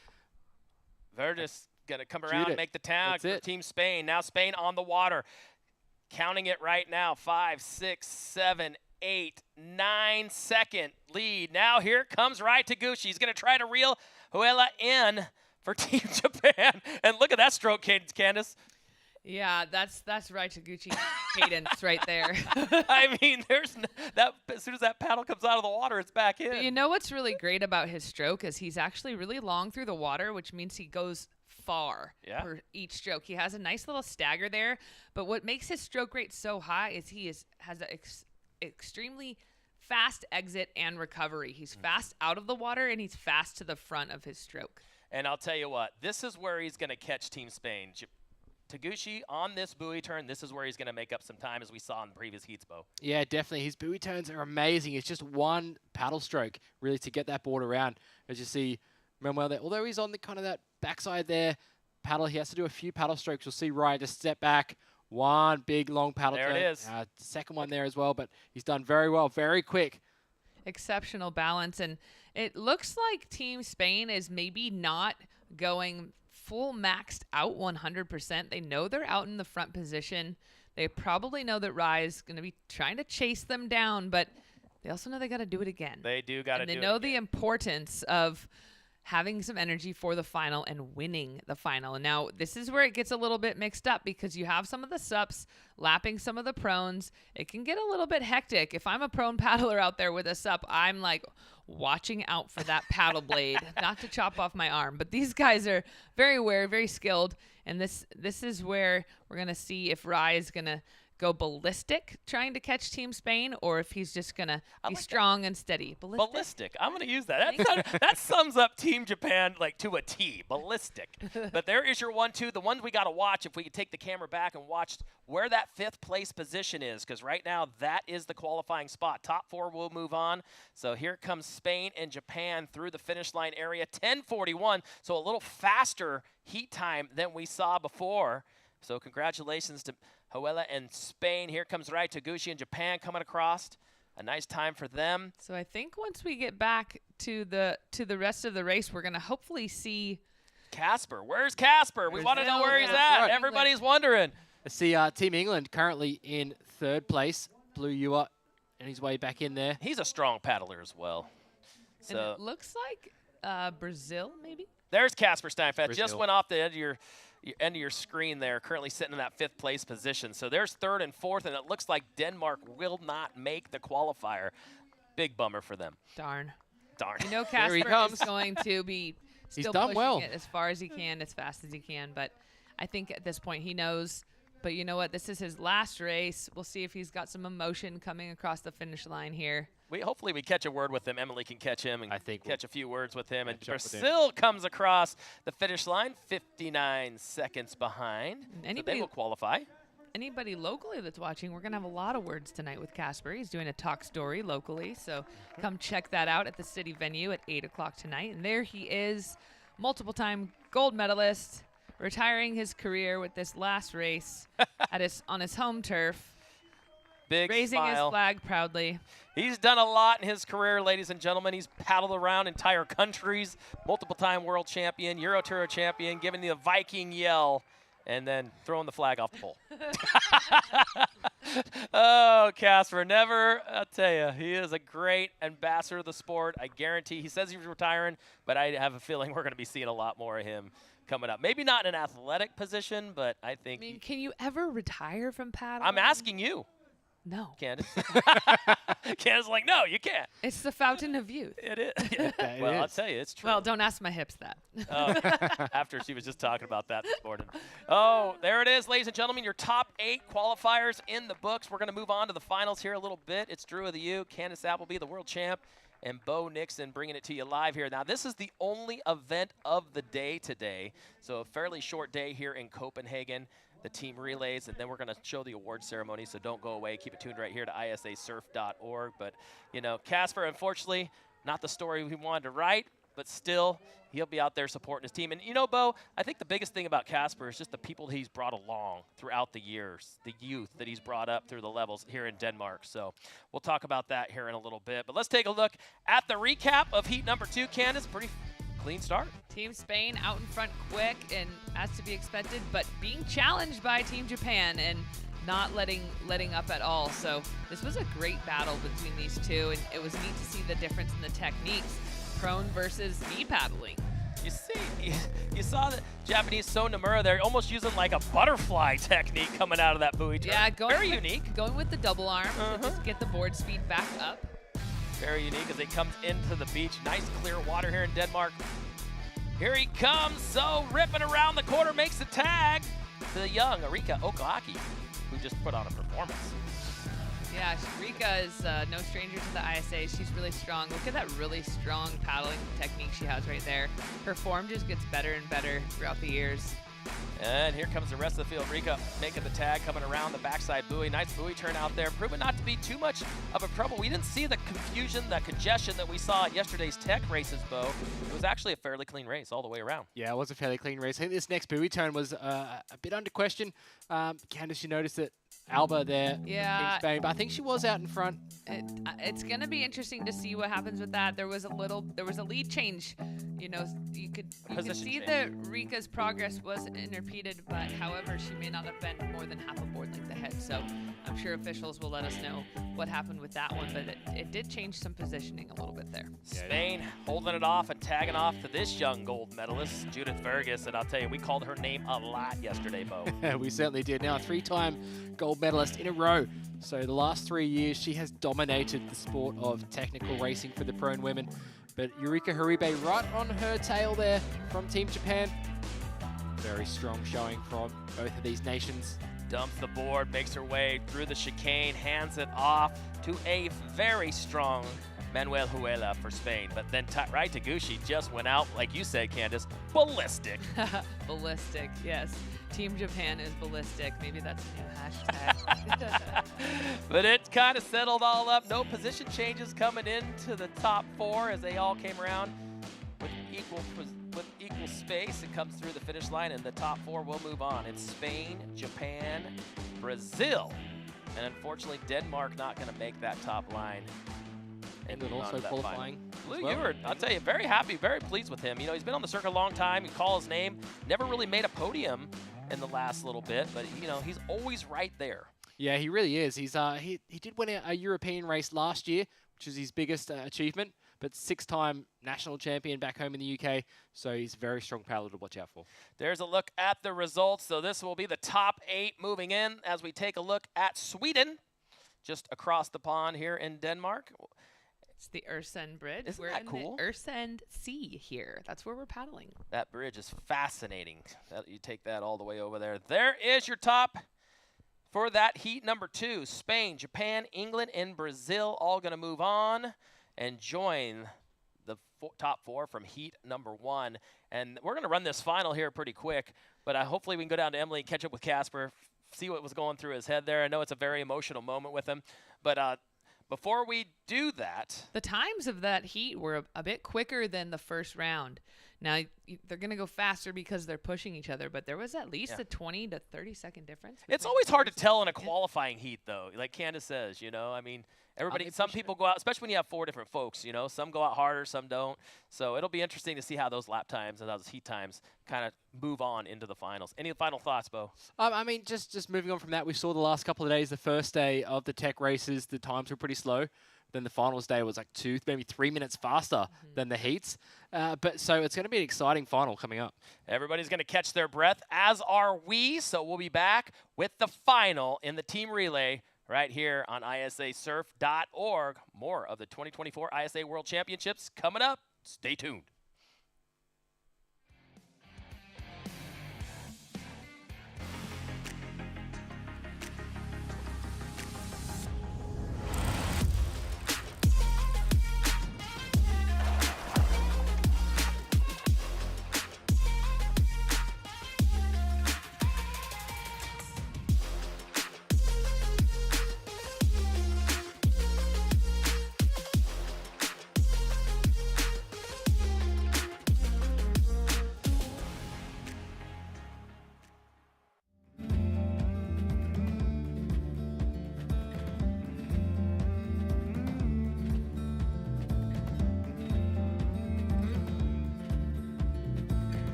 Verdes going to come around and make the tag for Team Spain. Now Spain on the water. Counting it right now, 5, 6, 7, 8, 9 second lead. Now here comes Rai Taguchi. He's going to try to reel Huela in for Team Japan. And look at that stroke cadence, Candace. Yeah, that's Rai Taguchi cadence right there. I mean, there's that. As soon as that paddle comes out of the water, it's back in. But you know what's really great about his stroke is he's actually really long through the water, which means he goes far for each stroke. He has a nice little stagger there, but what makes his stroke rate so high is he has an extremely fast exit and recovery. He's fast out of the water, and he's fast to the front of his stroke. And I'll tell you what, this is where he's going to catch Team Spain. Taguchi on this buoy turn, this is where he's going to make up some time, as we saw in the previous heats, Bo. Yeah, definitely. His buoy turns are amazing. It's just one paddle stroke, really, to get that board around. As you see Manuel there, although he's on the kind of that backside there, paddle, he has to do a few paddle strokes. You'll see Ryan just step back, one big long paddle turn. There it is. Second one there as well, but he's done very well, very quick. Exceptional balance, and it looks like Team Spain is maybe not going full maxed out 100%. They know they're out in the front position. They probably know that Rai is going to be trying to chase them down, but they also know they got to do it again. They do got to do it. And they know the importance of having some energy for the final and winning the final. And now this is where it gets a little bit mixed up, because you have some of the SUPs lapping some of the prones. It can get a little bit hectic. If I'm a prone paddler out there with a SUP, I'm like watching out for that paddle blade, not to chop off my arm. But these guys are very aware, very skilled. And this is where we're going to see if Rai is going to go ballistic trying to catch Team Spain, or if he's just going to be strong and steady. Ballistic. I'm going to use that. That sums up Team Japan like to a T. Ballistic. But there is your 1-2. The ones we got to watch, if we could take the camera back and watch where that 5th place position is, because right now that is the qualifying spot. Top 4 will move on. So here comes Spain and Japan through the finish line area. 10:41, so a little faster heat time than we saw before. So congratulations to Hoela and Spain. Here comes Rai Taguchi in Japan coming across. A nice time for them. So I think once we get back to the rest of the race, we're going to hopefully see Casper. Where's Casper? We want to know where he's at. Right. Everybody's wondering. I see Team England currently in 3rd place. Blue Ewa and his way back in there. He's a strong paddler as well. So and it looks like Brazil, maybe? There's Casper Steinfeld. Just went off the end of your screen there, currently sitting in that 5th place position. So there's 3rd and 4th, and it looks like Denmark will not make the qualifier. Big bummer for them. Darn. Darn. You know Casper is going to be still done pushing well. it as far as he can, as fast as he can. But I think at this point he knows. But you know what? This is his last race. We'll see if he's got some emotion coming across the finish line here. Hopefully we catch a word with him. Emily can catch him and I think catch a few words with him. And catch up with him. Brazil comes across the finish line, 59 seconds behind. So Anybody- they will qualify. Anybody locally that's watching, we're going to have a lot of words tonight with Casper. He's doing a talk story locally, so come check that out at the city venue at 8 o'clock tonight. And there he is, multiple-time gold medalist, retiring his career with this last race on his home turf, Big raising smile. his flag proudly. He's done a lot in his career, ladies and gentlemen. He's paddled around entire countries, multiple-time world champion, Euro-Tour champion, giving the Viking yell, and then throwing the flag off the pole. Oh, Casper, I'll tell you, he is a great ambassador of the sport. I guarantee, he says he's retiring, but I have a feeling we're going to be seeing a lot more of him coming up. Maybe not in an athletic position, but I think. I mean, can you ever retire from paddling? I'm asking you. No. Candace. Candace's like, no, you can't. It's the fountain of youth. It is. It Well, I'll is. tell you, it's true. Well, don't ask my hips that. After she was just talking about that this morning. Oh, there it is, ladies and gentlemen. Your top 8 qualifiers in the books. We're going to move on to the finals here a little bit. It's Drew of the U, Candace Appleby, the world champ, and Bo Nixon bringing it to you live here. Now, this is the only event of the day today, so a fairly short day here in Copenhagen. The team relays, and then we're going to show the award ceremony, so don't go away. Keep it tuned right here to ISAsurf.org. But, you know, Casper, unfortunately, not the story we wanted to write, but still, he'll be out there supporting his team. And, you know, Bo, I think the biggest thing about Casper is just the people he's brought along throughout the years, the youth that he's brought up through the levels here in Denmark. So we'll talk about that here in a little bit. But let's take a look at the recap of heat number 2, Candace. Pretty clean start. Team Spain out in front quick and as to be expected, but being challenged by Team Japan and not letting up at all. So this was a great battle between these two, and it was neat to see the difference in the techniques, prone versus knee paddling. You saw the Japanese So Nomura there, almost using like a butterfly technique coming out of that buoy turn. Yeah, very unique. Going with the double arm to just get the board speed back up. Very unique as he comes into the beach. Nice clear water here in Denmark. Here he comes, so ripping around the corner, makes the tag to the young Arika Okaaki, who just put on a performance. Yeah, Rika is no stranger to the ISA. She's really strong. Look at that really strong paddling technique she has right there. Her form just gets better and better throughout the years. And here comes the rest of the field. Rika making the tag, coming around the backside buoy. Nice buoy turn out there. Proven not to be too much of a trouble. We didn't see the confusion, the congestion that we saw at yesterday's tech races, Bo. It was actually a fairly clean race all the way around. Yeah, it was a fairly clean race. I think this next buoy turn was a bit under question. Candace, you noticed that Alba there Yeah. in Spain, but I think she was out in front. It's going to be interesting to see what happens with that. There was a lead change. You know, you could see that Rika's progress was impeded, but however, she may not have been more than half a board length ahead. So I'm sure officials will let us know what happened with that one, but it did change some positioning a little bit there. Spain holding it off and tagging off to this young gold medalist, Judith Fergus, and I'll tell you, we called her name a lot yesterday, Bo. We certainly did. Now, a 3-time gold medalist in a row. So the last 3 years, she has dominated the sport of technical racing for the prone women. But Yurika Haribe right on her tail there from Team Japan. Very strong showing from both of these nations. Dumps the board, makes her way through the chicane, hands it off to a very strong Manuel Huela for Spain. But then Rai Taguchi just went out, like you said, Candace, ballistic. Ballistic, yes. Team Japan is ballistic. Maybe that's a new hashtag. But it kind of settled all up. No position changes coming into the top 4 as they all came around with equal space. It comes through the finish line, and the top 4 will move on. It's Spain, Japan, Brazil, and unfortunately Denmark not going to make that top line. And England also qualifying. Blue Ewart, I'll tell you, very happy, very pleased with him. You know, he's been on the circuit a long time. You call his name. Never really made a podium in the last little bit, but, you know, he's always right there. Yeah, he really is. He's he did win a European race last year, which is his biggest achievement, but 6-time national champion back home in the UK, so he's a very strong paddler to watch out for. There's a look at the results. So this will be the top 8 moving in as we take a look at Sweden, just across the pond here in Denmark. It's the Ursend Bridge. Isn't we're that in cool? the Ursend Sea here. That's where we're paddling. That bridge is fascinating. You take that all the way over there. There is your top for that heat number 2. Spain, Japan, England, and Brazil all going to move on and join the top 4 from heat number 1. And we're going to run this final here pretty quick, but hopefully we can go down to Emily, catch up with Casper, see what was going through his head there. I know it's a very emotional moment with him, but before we do that, the times of that heat were a bit quicker than the first round. Now, they're going to go faster because they're pushing each other, but there was at least a 20 to 30-second difference. It's always hard to tell in a qualifying heat, though. Like Candace says, you know, I mean, some people go out, especially when you have 4 different folks, you know, some go out harder, some don't. So it'll be interesting to see how those lap times and those heat times kind of move on into the finals. Any final thoughts, Bo? I mean, just moving on from that, we saw the last couple of days, the first day of the tech races, the times were pretty slow. Then the finals day was like 2, maybe 3 minutes faster than the heats. But so it's going to be an exciting final coming up. Everybody's going to catch their breath, as are we. So we'll be back with the final in the team relay right here on ISAsurf.org. More of the 2024 ISA World Championships coming up. Stay tuned.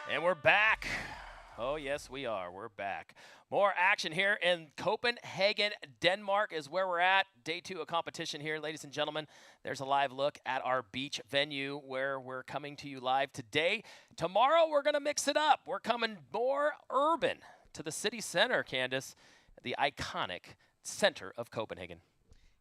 And we're back. Oh, yes, we are. We're back. More action here in Copenhagen, Denmark is where we're at. Day 2 of competition here, ladies and gentlemen. There's a live look at our beach venue where we're coming to you live today. Tomorrow, we're going to mix it up. We're coming more urban to the city center, Candace, the iconic center of Copenhagen.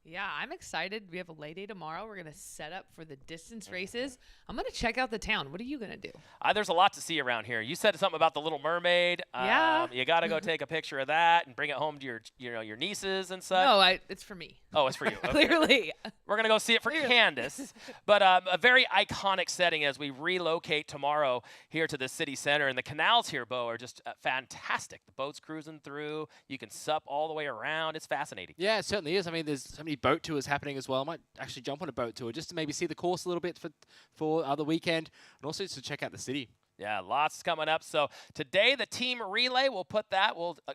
Yeah, I'm excited. We have a lay day tomorrow. We're going to set up for the distance races. I'm going to check out the town. What are you going to do? There's a lot to see around here. You said something about the Little Mermaid. Yeah. You got to go take a picture of that and bring it home to your nieces and such. No, it's for me. Oh, it's for you. Okay. Clearly. We're going to go see it for Candace. But a very iconic setting as we relocate tomorrow here to the city center. And the canals here, Bo, are just fantastic. The boats cruising through. You can sup all the way around. It's fascinating. Yeah, it certainly is. I mean, there's so many boat tours happening as well. I might actually jump on a boat tour just to maybe see the course a little bit for the weekend and also to check out the city. Yeah, lots coming up. So today, the team relay, we'll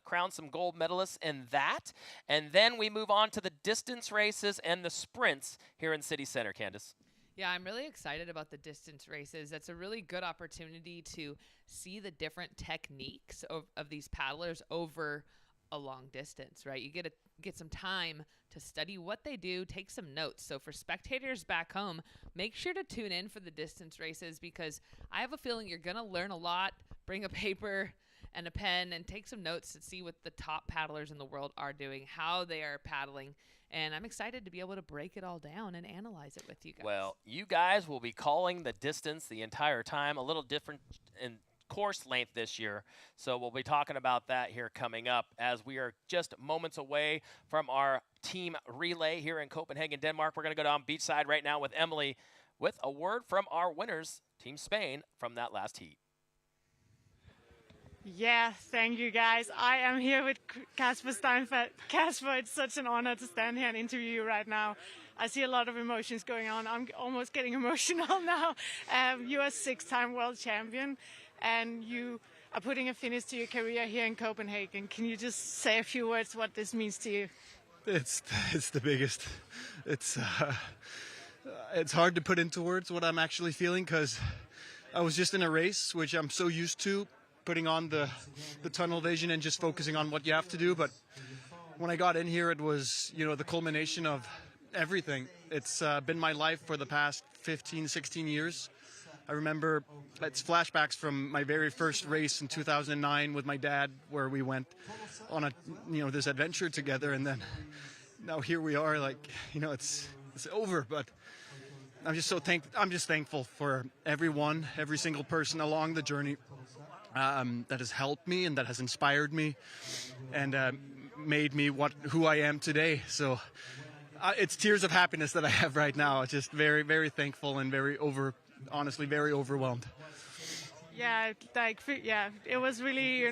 crown some gold medalists in that. And then we move on to the distance races and the sprints here in City Center, Candace. Yeah, I'm really excited about the distance races. That's a really good opportunity to see the different techniques of these paddlers over a long distance, right? You get some time to study what they do, take some notes. So for spectators back home, make sure to tune in for the distance races because I have a feeling you're going to learn a lot. Bring a paper and a pen and take some notes to see what the top paddlers in the world are doing, how they are paddling. And I'm excited to be able to break it all down and analyze it with you guys. Well, you guys will be calling the distance the entire time, a little different in course length this year. So we'll be talking about that here coming up as we are just moments away from our team relay here in Copenhagen, Denmark. We're going to go down beachside right now with Emily with a word from our winners, Team Spain, from that last heat. Yeah, thank you guys. I am here with Kasper Steinfeld. Kasper, it's such an honor to stand here and interview you right now. I see a lot of emotions going on. I'm almost getting emotional now. You're a 6-time world champion, and you are putting a finish to your career here in Copenhagen. Can you just say a few words what this means to you? It's the biggest. It's hard to put into words what I'm actually feeling, because I was just in a race, which I'm so used to, putting on the tunnel vision and just focusing on what you have to do. But when I got in here, it was, the culmination of everything. It's been my life for the past 15, 16 years. I remember it's flashbacks from my very first race in 2009 with my dad, where we went on this adventure together, and then now here we are. It's over, but I'm just thankful for everyone, every single person along the journey that has helped me and that has inspired me and made me who I am today. So it's tears of happiness that I have right now. Just very, very thankful and honestly very overwhelmed. Yeah, it was really,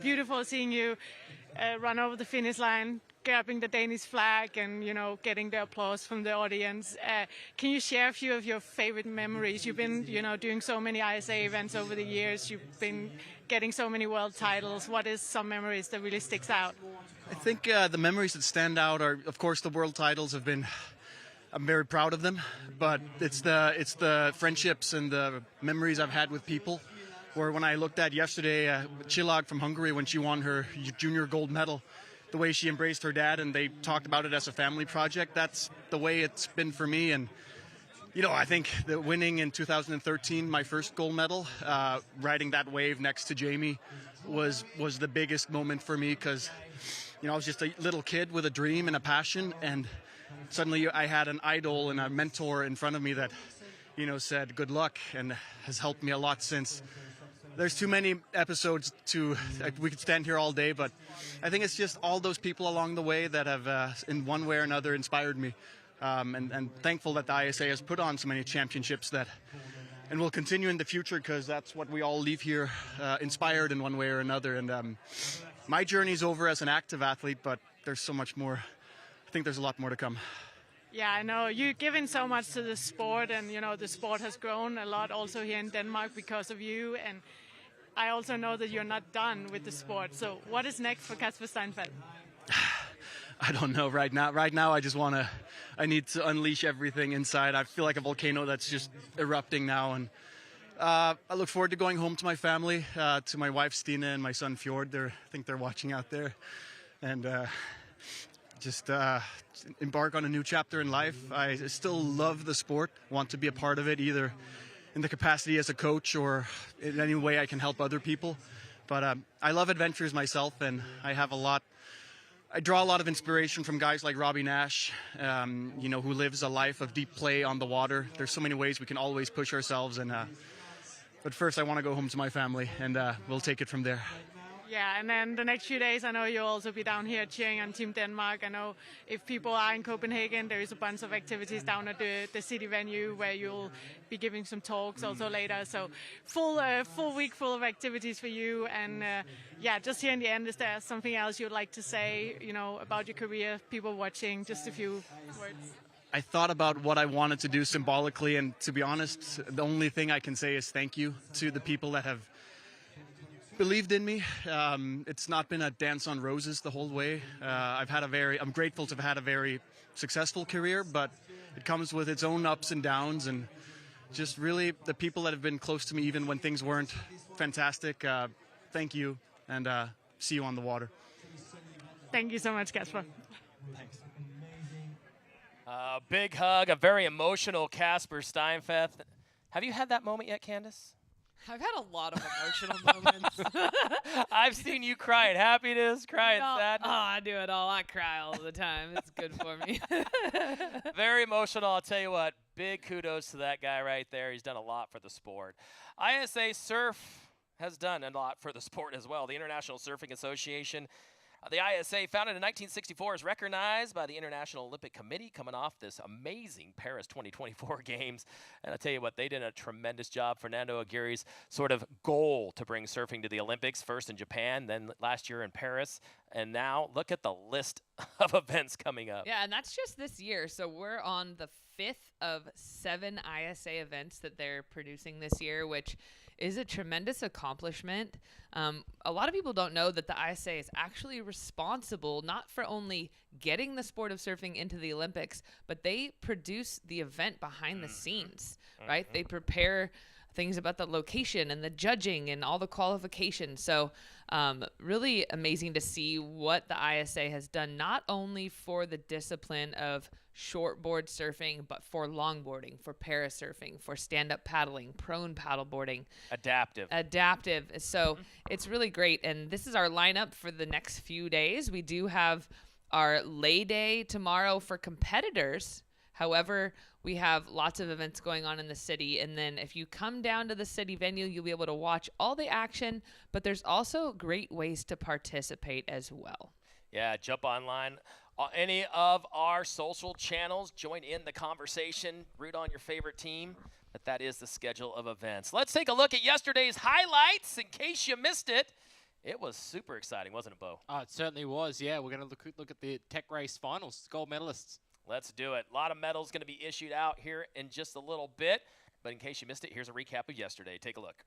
beautiful seeing you run over the finish line, grabbing the Danish flag and, getting the applause from the audience. Can you share a few of your favorite memories? You've been, doing so many ISA events over the years. You've been getting so many world titles. What is some memories that really sticks out? I think the memories that stand out are, of course, the world titles have been. I'm very proud of them, but it's the friendships and the memories I've had with people. Where when I looked at yesterday, Chillag from Hungary, when she won her junior gold medal, the way she embraced her dad and they talked about it as a family project, that's the way it's been for me. And, I think the winning in 2013, my first gold medal, riding that wave next to Jamie was the biggest moment for me, because, I was just a little kid with a dream and a passion, and suddenly I had an idol and a mentor in front of me that, said good luck, and has helped me a lot since. There's too many episodes we could stand here all day, but I think it's just all those people along the way that have, in one way or another, inspired me. And thankful that the ISA has put on so many championships and will continue in the future, because that's what we all leave here, inspired in one way or another. And my journey's over as an active athlete, but there's so much more. I think there's a lot more to come. Yeah, I know. You've given so much to the sport, and, the sport has grown a lot also here in Denmark because of you. And I also know that you're not done with the sport. So what is next for Kasper Steinfeld? I don't know right now. Right now, I need to unleash everything inside. I feel like a volcano that's just erupting now. And I look forward to going home to my family, to my wife, Stina, and my son, Fjord. I think they're watching out there. And just embark on a new chapter in life. I still love the sport, want to be a part of it, either in the capacity as a coach or in any way I can help other people. But I love adventures myself, and I draw a lot of inspiration from guys like Robbie Nash, who lives a life of deep play on the water. There's so many ways we can always push ourselves, but first I want to go home to my family, and we'll take it from there. Yeah, and then the next few days, I know you'll also be down here cheering on Team Denmark. I know if people are in Copenhagen, there is a bunch of activities down at the city venue where you'll be giving some talks also later. So full week full of activities for you. And just here in the end, is there something else you'd like to say, about your career, people watching, just a few words? I thought about what I wanted to do symbolically, and to be honest, the only thing I can say is thank you to the people that have believed in me. It's not been a dance on roses the whole way. I'm grateful to have had a very successful career, but it comes with its own ups and downs, and just really the people that have been close to me even when things weren't fantastic. Thank you, and see you on the water. Thank you so much, Kasper. Thanks. Big hug, a very emotional Kasper Steinfeld. Have you had that moment yet, Candace? I've had a lot of emotional moments. I've seen you cry at happiness, cry at sadness. Oh, I do it all. I cry all the time. It's good for me. Very emotional. I'll tell you what, big kudos to that guy right there. He's done a lot for the sport. ISA Surf has done a lot for the sport as well. The International Surfing Association, the ISA, founded in 1964, is recognized by the International Olympic Committee coming off this amazing Paris 2024 games. And I'll tell you what, they did a tremendous job. Fernando Aguirre's sort of goal to bring surfing to the Olympics, first in Japan, then last year in Paris. And now look at the list of events coming up. Yeah, and that's just this year. So we're on the 5th of 7 ISA events that they're producing this year, which is a tremendous accomplishment. A lot of people don't know that the ISA is actually responsible not for only getting the sport of surfing into the Olympics, but they produce the event behind the scenes, right? They prepare things about the location and the judging and all the qualifications. So really amazing to see what the ISA has done, not only for the discipline of shortboard surfing, but for longboarding, for parasurfing, for stand-up paddling, prone paddleboarding. Adaptive. So it's really great. And this is our lineup for the next few days. We do have our lay day tomorrow for competitors. However, we have lots of events going on in the city. And then if you come down to the city venue, you'll be able to watch all the action. But there's also great ways to participate as well. Yeah, jump online. Any of our social channels, join in the conversation, root on your favorite team. But that is the schedule of events. Let's take a look at yesterday's highlights in case you missed it. It was super exciting, wasn't it, Bo? Oh, it certainly was, yeah. We're going to look at the tech race finals, gold medalists. Let's do it. A lot of medals going to be issued out here in just a little bit. But in case you missed it, here's a recap of yesterday. Take a look.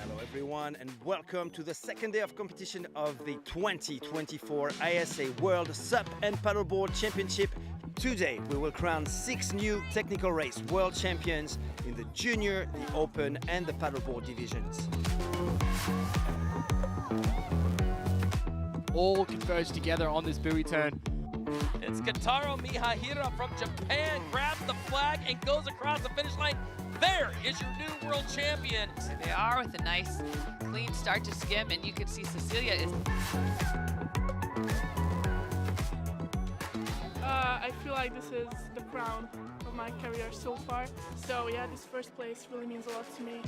Hello everyone and welcome to the second day of competition of the 2024 ISA World SUP and Paddleboard Championship. Today we will crown 6 new technical race world champions in the junior, the open and the paddleboard divisions. All converge together on this buoy turn. It's Kentaro Miyahira from Japan, grabs the flag and goes across the finish line. There is your new world champion. There they are with a nice clean start to skim, and you can see Cecilia is... I feel like this is the crown of my career so far. So yeah, this first place really means a lot to me.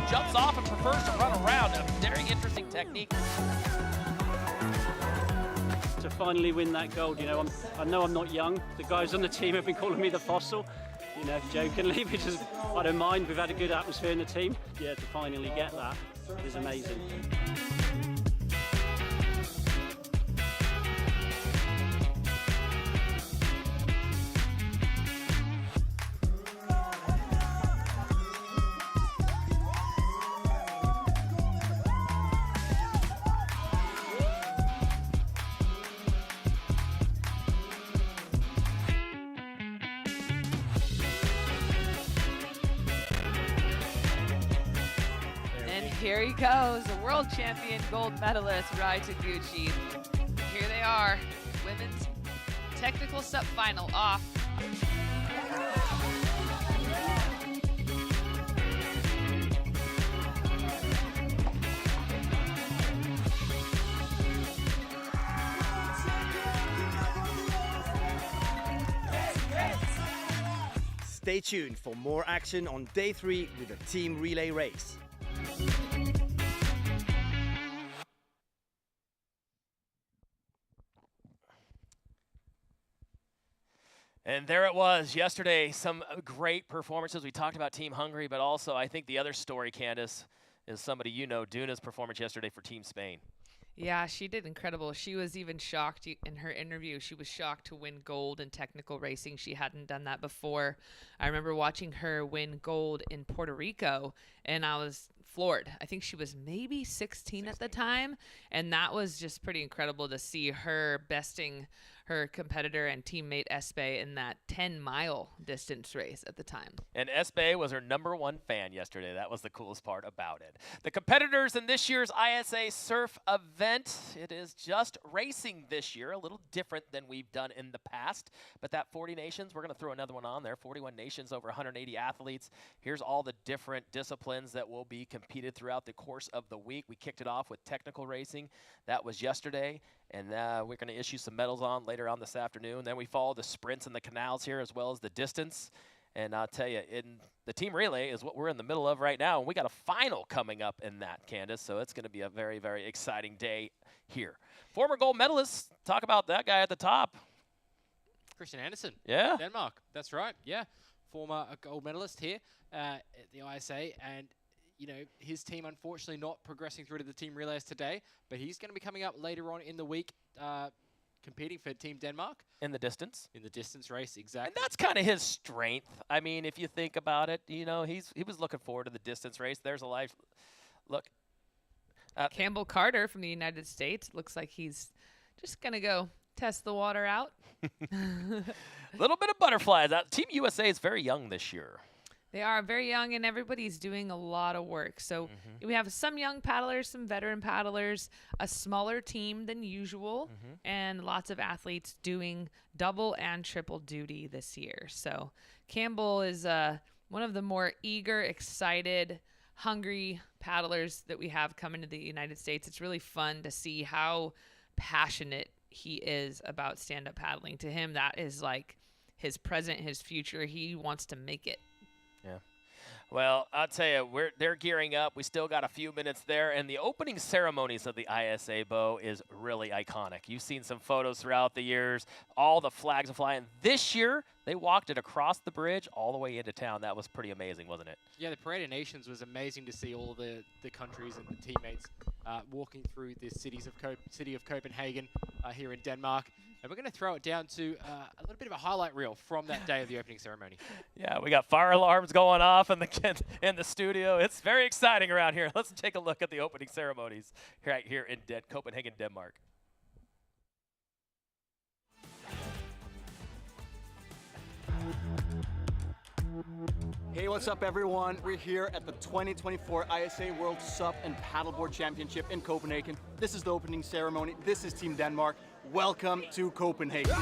Jumps off and prefers to run around. A very interesting technique. To finally win that gold, you know, I know I'm not young. The guys on the team have been calling me the fossil, you know, jokingly, which is, I don't mind. We've had a good atmosphere in the team. Yeah, to finally get that is amazing. Here he goes, the world champion gold medalist, Rai Taguchi. Here they are, women's technical SUP final off. Stay tuned for more action on day 3 with a team relay race. And there it was yesterday. Some great performances. We talked about Team Hungary, but also I think the other story, Candace, is somebody you know, Duna's performance yesterday for Team Spain. Yeah, she did incredible. She was even shocked in her interview. She was shocked to win gold in technical racing. She hadn't done that before. I remember watching her win gold in Puerto Rico, and I was floored. I think she was maybe 16 at the time, and that was just pretty incredible to see her besting her competitor and teammate Espe in that 10-mile distance race at the time. And Espe was her #1 fan yesterday. That was the coolest part about it. The competitors in this year's ISA Surf event, it is just racing this year, a little different than we've done in the past. But that 40 nations, we're going to throw another one on there, 41 nations, over 180 athletes. Here's all the different disciplines that will be competed throughout the course of the week. We kicked it off with technical racing. That was yesterday. And we're going to issue some medals on later on this afternoon. Then we follow the sprints and the canals here, as well as the distance. And I'll tell you, in the team relay is what we're in the middle of right now. And we got a final coming up in that, Candace. So it's going to be a very, very exciting day here. Former gold medalists, talk about that guy at the top. Christian Andersen. Yeah. Denmark. That's right. Yeah. Former gold medalist here at the ISA. And you know, his team unfortunately not progressing through to the team relays today, but he's going to be coming up later on in the week, competing for Team Denmark. In the distance. In the distance race, exactly. And that's kind of his strength. I mean, if you think about it, you know, he was looking forward to the distance race. There's a life. Look. Campbell Carter from the United States. Looks like he's just going to go test the water out. A little bit of butterflies. Team USA is very young this year. They are very young, and everybody's doing a lot of work. So we have some young paddlers, some veteran paddlers, a smaller team than usual, and lots of athletes doing double and triple duty this year. So Campbell is one of the more eager, excited, hungry paddlers that we have coming to the United States. It's really fun to see how passionate he is about stand-up paddling. To him, that is like his present, his future. He wants to make it. Yeah. Well, I'll tell you, they're gearing up. We still got a few minutes there, and the opening ceremonies of the ISA Bow is really iconic. You've seen some photos throughout the years. All the flags are flying. This year, they walked it across the bridge all the way into town. That was pretty amazing, wasn't it? Yeah, the Parade of Nations was amazing to see all the countries and the teammates walking through the city of Copenhagen here in Denmark. And we're going to throw it down to a little bit of a highlight reel from that day of the opening ceremony. Yeah, we got fire alarms going off in the studio. It's very exciting around here. Let's take a look at the opening ceremonies right here in Copenhagen, Denmark. Hey, what's up everyone? We're here at the 2024 ISA World SUP and Paddleboard Championship in Copenhagen. This is the opening ceremony. This is Team Denmark. Welcome to Copenhagen.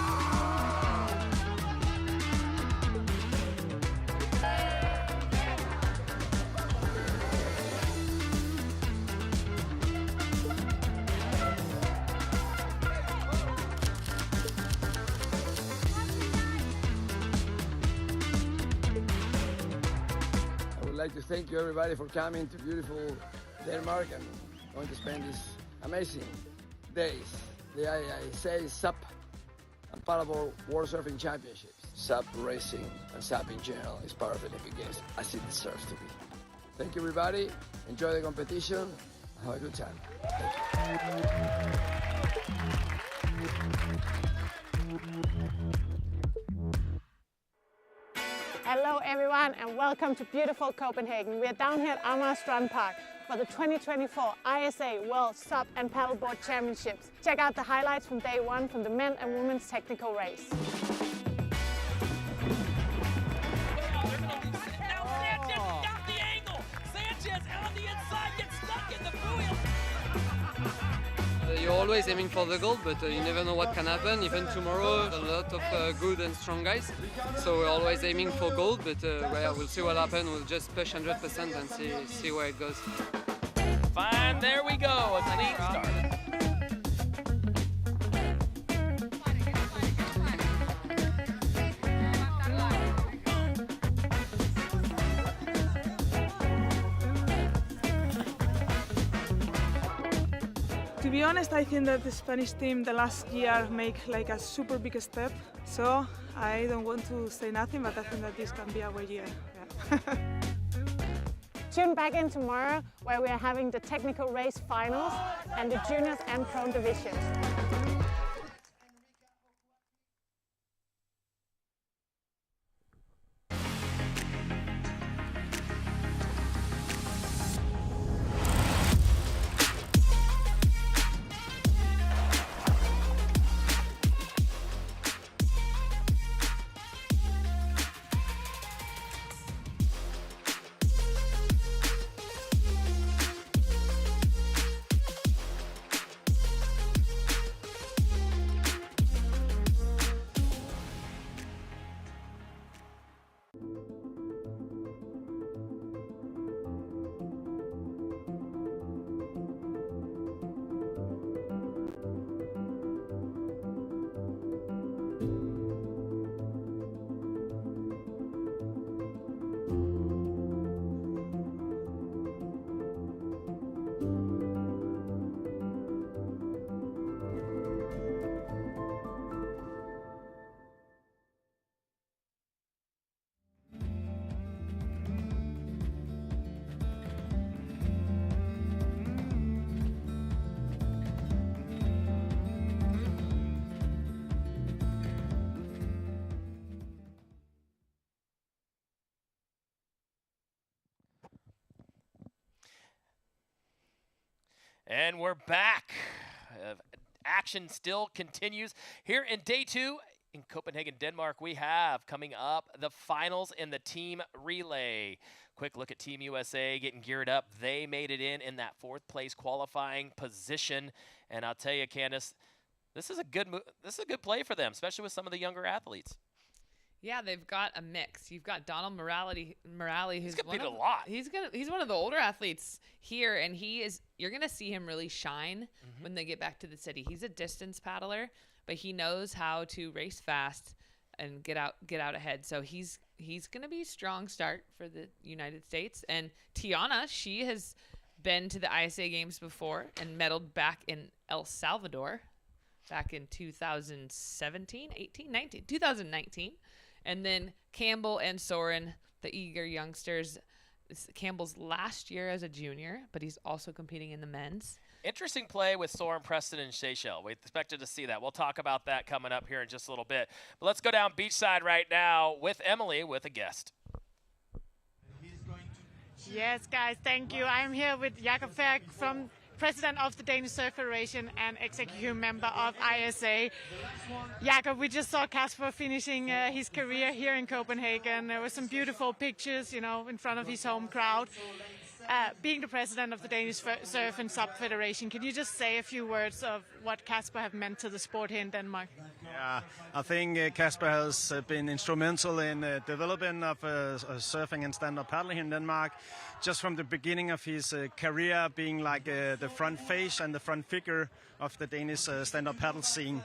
I'd like to thank you everybody for coming to beautiful Denmark and going to spend these amazing days. The ISA SUP and Paddleboard World Surfing Championships. SUP racing and SUP in general is part of the Olympic Games as it deserves to be. Thank you everybody, enjoy the competition, have a good time. Hello everyone and welcome to beautiful Copenhagen. We are down here at Amager Strand Park for the 2024 ISA World SUP and Paddleboard Championships. Check out the highlights from day one from the men and women's technical race. You're always aiming for the gold, but you never know what can happen. Even tomorrow, a lot of good and strong guys. So we're always aiming for gold, but we'll see what happens. We'll just push 100% and see where it goes. Fine, there we go. A clean start. To be honest, I think that the Spanish team the last year make like a super big step. So I don't want to say nothing, but I think that this can be our year. Yeah. Tune back in tomorrow where we are having the technical race finals and the juniors and prone divisions. And we're back. Action still continues here in day 2 in Copenhagen, Denmark. We have coming up the finals in the team relay. Quick look at Team USA getting geared up. They made it in that 4th place qualifying position. And I'll tell you, Candace, this is a good play for them, especially with some of the younger athletes. Yeah, they've got a mix. You've got Donald Morale, who's he's one of the older athletes here, and you're gonna see him really shine when they get back to the city. He's a distance paddler, but he knows how to race fast and get out ahead. So he's gonna be a strong start for the United States. And Tiana, she has been to the ISA Games before and medaled back in El Salvador back in 2017, 18, 19, 2019. And then Campbell and Soren, the eager youngsters. Campbell's last year as a junior, but he's also competing in the men's. Interesting play with Soren, Preston, and Seychelles. We expected to see that. We'll talk about that coming up here in just a little bit. But let's go down beachside right now with Emily with a guest. Yes, guys, thank you. I'm here with Jakob Ferg, President of the Danish Surf Federation and executive member of ISA. Jakob, we just saw Kasper finishing his career here in Copenhagen. There were some beautiful pictures, in front of his home crowd. Being the president of the Danish Surf and SUP Federation, can you just say a few words of what Kasper have meant to the sport here in Denmark? Yeah, I think Kasper has been instrumental in development of surfing and stand-up paddling in Denmark. Just from the beginning of his career, being like the front face and the front figure of the Danish stand-up paddle scene.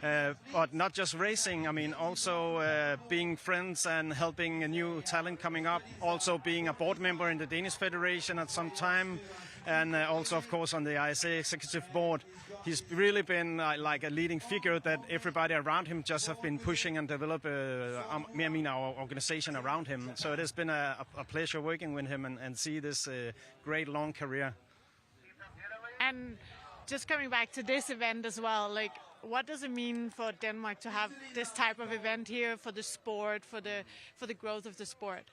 But not just racing, also being friends and helping a new talent coming up, also being a board member in the Danish Federation at some time, and also, of course, on the ISA Executive Board. He's really been like a leading figure that everybody around him just have been pushing and develop our organization around him. So it has been a pleasure working with him and see this great long career. And just coming back to this event as well, what does it mean for Denmark to have this type of event here for the sport, for the growth of the sport?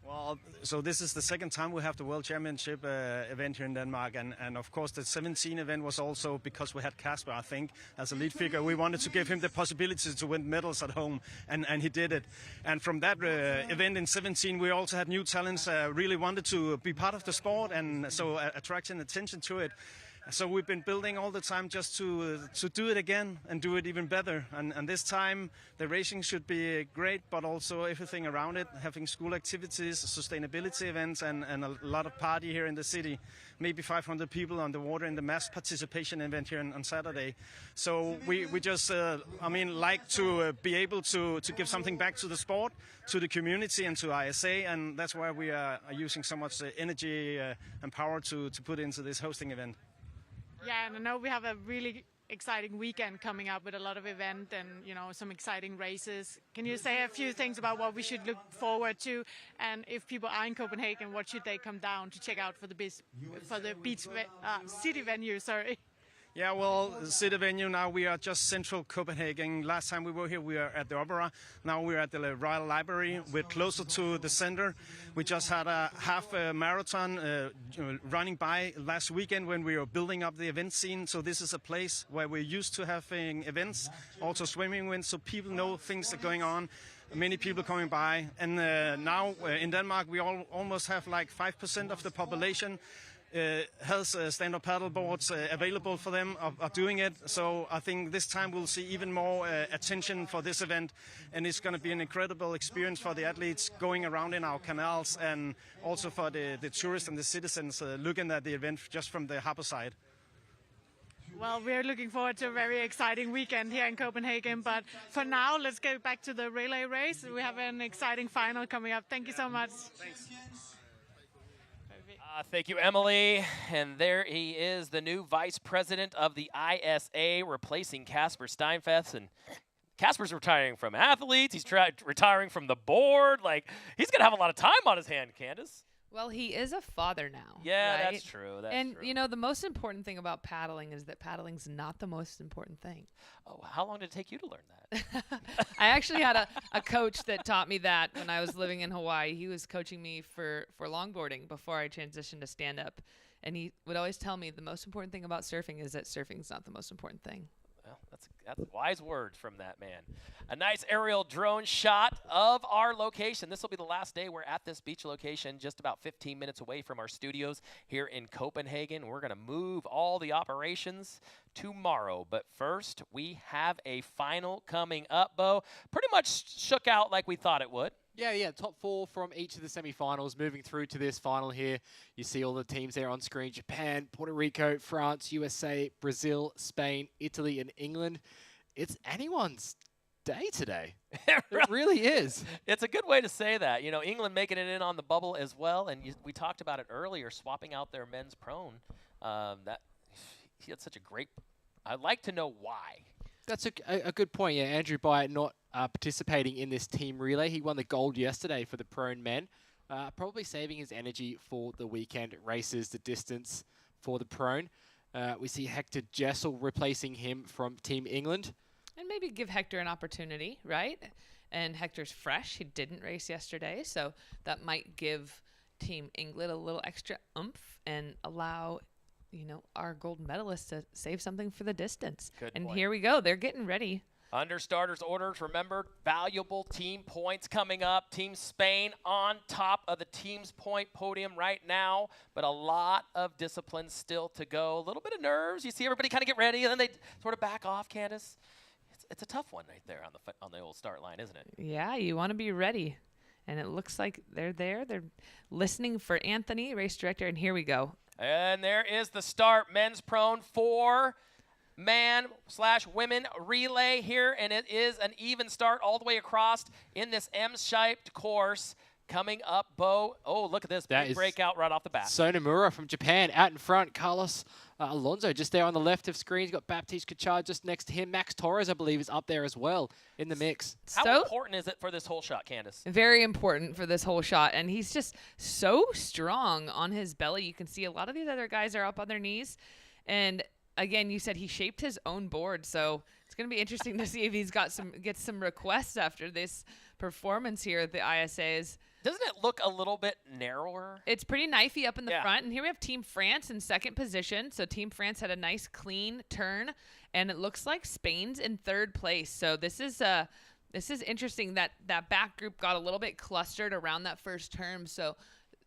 Well, so this is the second time we have the World Championship event here in Denmark, and of course the 17 event was also because we had Kasper, I think, as a lead figure. We wanted to give him the possibility to win medals at home, and he did it. And from that event in 17, we also had new talents really wanted to be part of the sport, and so attracting attention to it. So we've been building all the time just to do it again and do it even better. And this time the racing should be great, but also everything around it, having school activities, sustainability events, and a lot of party here in the city. Maybe 500 people on the water in the mass participation event here on Saturday. So we just, like to be able to give something back to the sport, to the community and to ISA, and that's why we are using so much energy and power to put into this hosting event. Yeah, and I know we have a really exciting weekend coming up with a lot of events and some exciting races. Can you say a few things about what we should look forward to, and if people are in Copenhagen, what should they come down to check out for the city venue? Sorry. Yeah, well, the city venue now, we are just central Copenhagen. Last time we were here, we were at the Opera. Now we're at the Royal Library. We're closer to the center. We just had a half marathon running by last weekend when we were building up the event scene. So this is a place where we're used to having events, also swimming events, so people know things are going on. Many people coming by. And now in Denmark, we almost have like 5% of the population has stand-up paddle boards available for them, are doing it. So I think this time we'll see even more attention for this event, and it's going to be an incredible experience for the athletes going around in our canals, and also for the tourists and the citizens looking at the event just from the harbor side. Well, we're looking forward to a very exciting weekend here in Copenhagen, but for now, let's go back to the relay race. We have an exciting final coming up. Thank you so much. Thanks. Thank you, Emily. And there he is, the new vice president of the ISA, replacing Kasper Steinfest. And Kasper's retiring from athletes. He's retiring from the board. He's going to have a lot of time on his hand, Candace. Well, he is a father now. Yeah, right? that's true. That's and, true. you know, the most important thing about paddling is that paddling's not the most important thing. Oh, how long did it take you to learn that? I actually had a coach that taught me that when I was living in Hawaii. He was coaching me for longboarding before I transitioned to stand-up. And he would always tell me the most important thing about surfing is that surfing's not the most important thing. Well, that's wise words from that man. A nice aerial drone shot of our location. This will be the last day we're at this beach location, just about 15 minutes away from our studios here in Copenhagen. We're going to move all the operations tomorrow. But first, we have a final coming up, Bo. Pretty much shook out like we thought it would. Yeah, top 4 from each of the semifinals moving through to this final here. You see all the teams there on screen: Japan, Puerto Rico, France, USA, Brazil, Spain, Italy, and England. It's anyone's day today. It really is. It's a good way to say that. You know, England making it in on the bubble as well, and we talked about it earlier, swapping out their men's prone. He had such a great. I'd like to know why. That's a good point. Yeah, Andrew Byatt not participating in this team relay. He won the gold yesterday for the prone men. Probably saving his energy for the weekend races, the distance for the prone. We see Hector Jessel replacing him from Team England. And maybe give Hector an opportunity, right? And Hector's fresh. He didn't race yesterday, so that might give Team England a little extra oomph and allow, you know, our gold medalists to save something for the distance. Good and point. Here we go. They're getting ready. Under starters orders, remember, valuable team points coming up. Team Spain on top of the team's point podium right now, but a lot of discipline still to go. A little bit of nerves. You see everybody kind of get ready, and then they sort of back off, Candace. It's a tough one right there on the old start line, isn't it? Yeah, you want to be ready. And it looks like they're there. They're listening for Anthony, race director, and here we go. And there is the start. Men's prone 4. Man/women relay here, and it is an even start all the way across in this M-shaped course. Coming up, Bo. Oh, look at this big breakout right off the bat. So Nomura from Japan out in front. Carlos Alonso just there on the left of screen. He's got Baptiste Cachard just next to him. Max Torres, I believe, is up there as well in the mix. How important is it for this whole shot, Candace? Very important for this whole shot. And he's just so strong on his belly. You can see a lot of these other guys are up on their knees. And again, you said he shaped his own board, so it's going to be interesting to see if he's gets some requests after this performance here at the ISAs. Doesn't it look a little bit narrower? It's pretty knifey up in the front, and here we have Team France in second position. So Team France had a nice clean turn, and it looks like Spain's in third place. So this is interesting that back group got a little bit clustered around that first turn. So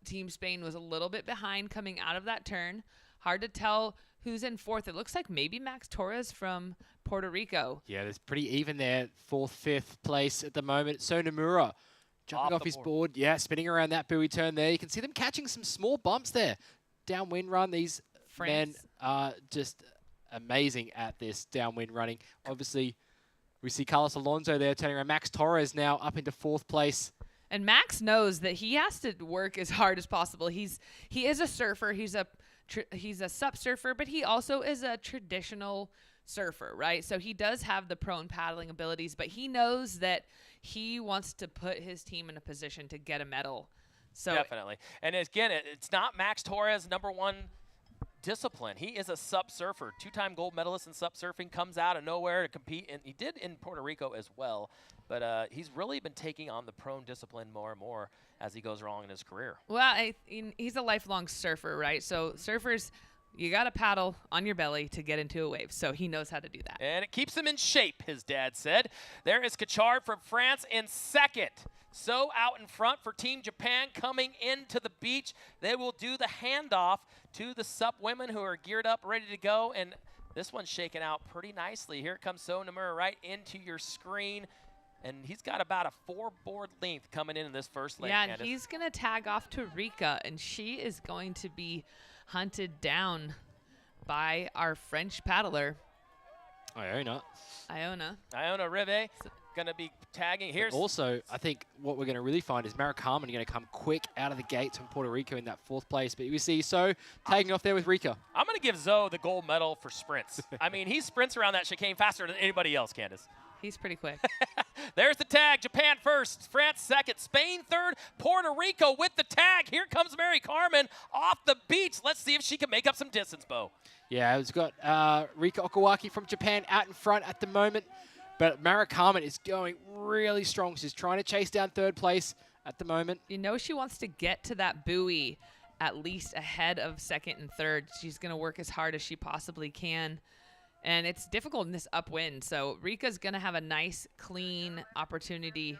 Team Spain was a little bit behind coming out of that turn. Hard to tell who's in fourth. It looks like maybe Max Torres from Puerto Rico. Yeah, there's pretty even there. 4th, 5th place at the moment. So Nomura jumping off his board. Yeah, spinning around that buoy turn there. You can see them catching some small bumps there. Downwind run. These men are just amazing at this downwind running. Obviously, we see Carlos Alonso there turning around. Max Torres now up into 4th place. And Max knows that he has to work as hard as possible. He is a surfer. He's a SUP surfer, but he also is a traditional surfer, right? So he does have the prone paddling abilities, but he knows that he wants to put his team in a position to get a medal. So definitely. And again, it's not Max Torres' #1 discipline. He is a SUP surfer, 2-time gold medalist in SUP surfing, comes out of nowhere to compete, and he did in Puerto Rico as well. But he's really been taking on the prone discipline more and more as he goes along in his career. Well, he's a lifelong surfer, right? So surfers, you got to paddle on your belly to get into a wave. So he knows how to do that. And it keeps him in shape, his dad said. There is Cachard from France in second. So out in front for Team Japan coming into the beach. They will do the handoff to the SUP women who are geared up, ready to go. And this one's shaken out pretty nicely. Here comes So Nomura right into your screen. And he's got about a 4-board length coming in this first leg. Yeah, and he's going to tag off to Rika, and she is going to be hunted down by our French paddler. Iona Rive going to be tagging. Here's also, I think what we're going to really find is Maricama going to come quick out of the gates from Puerto Rico in that 4th place. But you see So tagging off there with Rika. I'm going to give Zoe the gold medal for sprints. I mean, he sprints around that chicane faster than anybody else, Candace. He's pretty quick. There's the tag. Japan first, France second, Spain third, Puerto Rico with the tag. Here comes Mary Carmen off the beach. Let's see if she can make up some distance, Bo. Yeah, it's got Rika Okawaki from Japan out in front at the moment. But Mara Carmen is going really strong. She's trying to chase down third place at the moment. You know she wants to get to that buoy at least ahead of second and third. She's going to work as hard as she possibly can. And it's difficult in this upwind. So Rika's going to have a nice, clean opportunity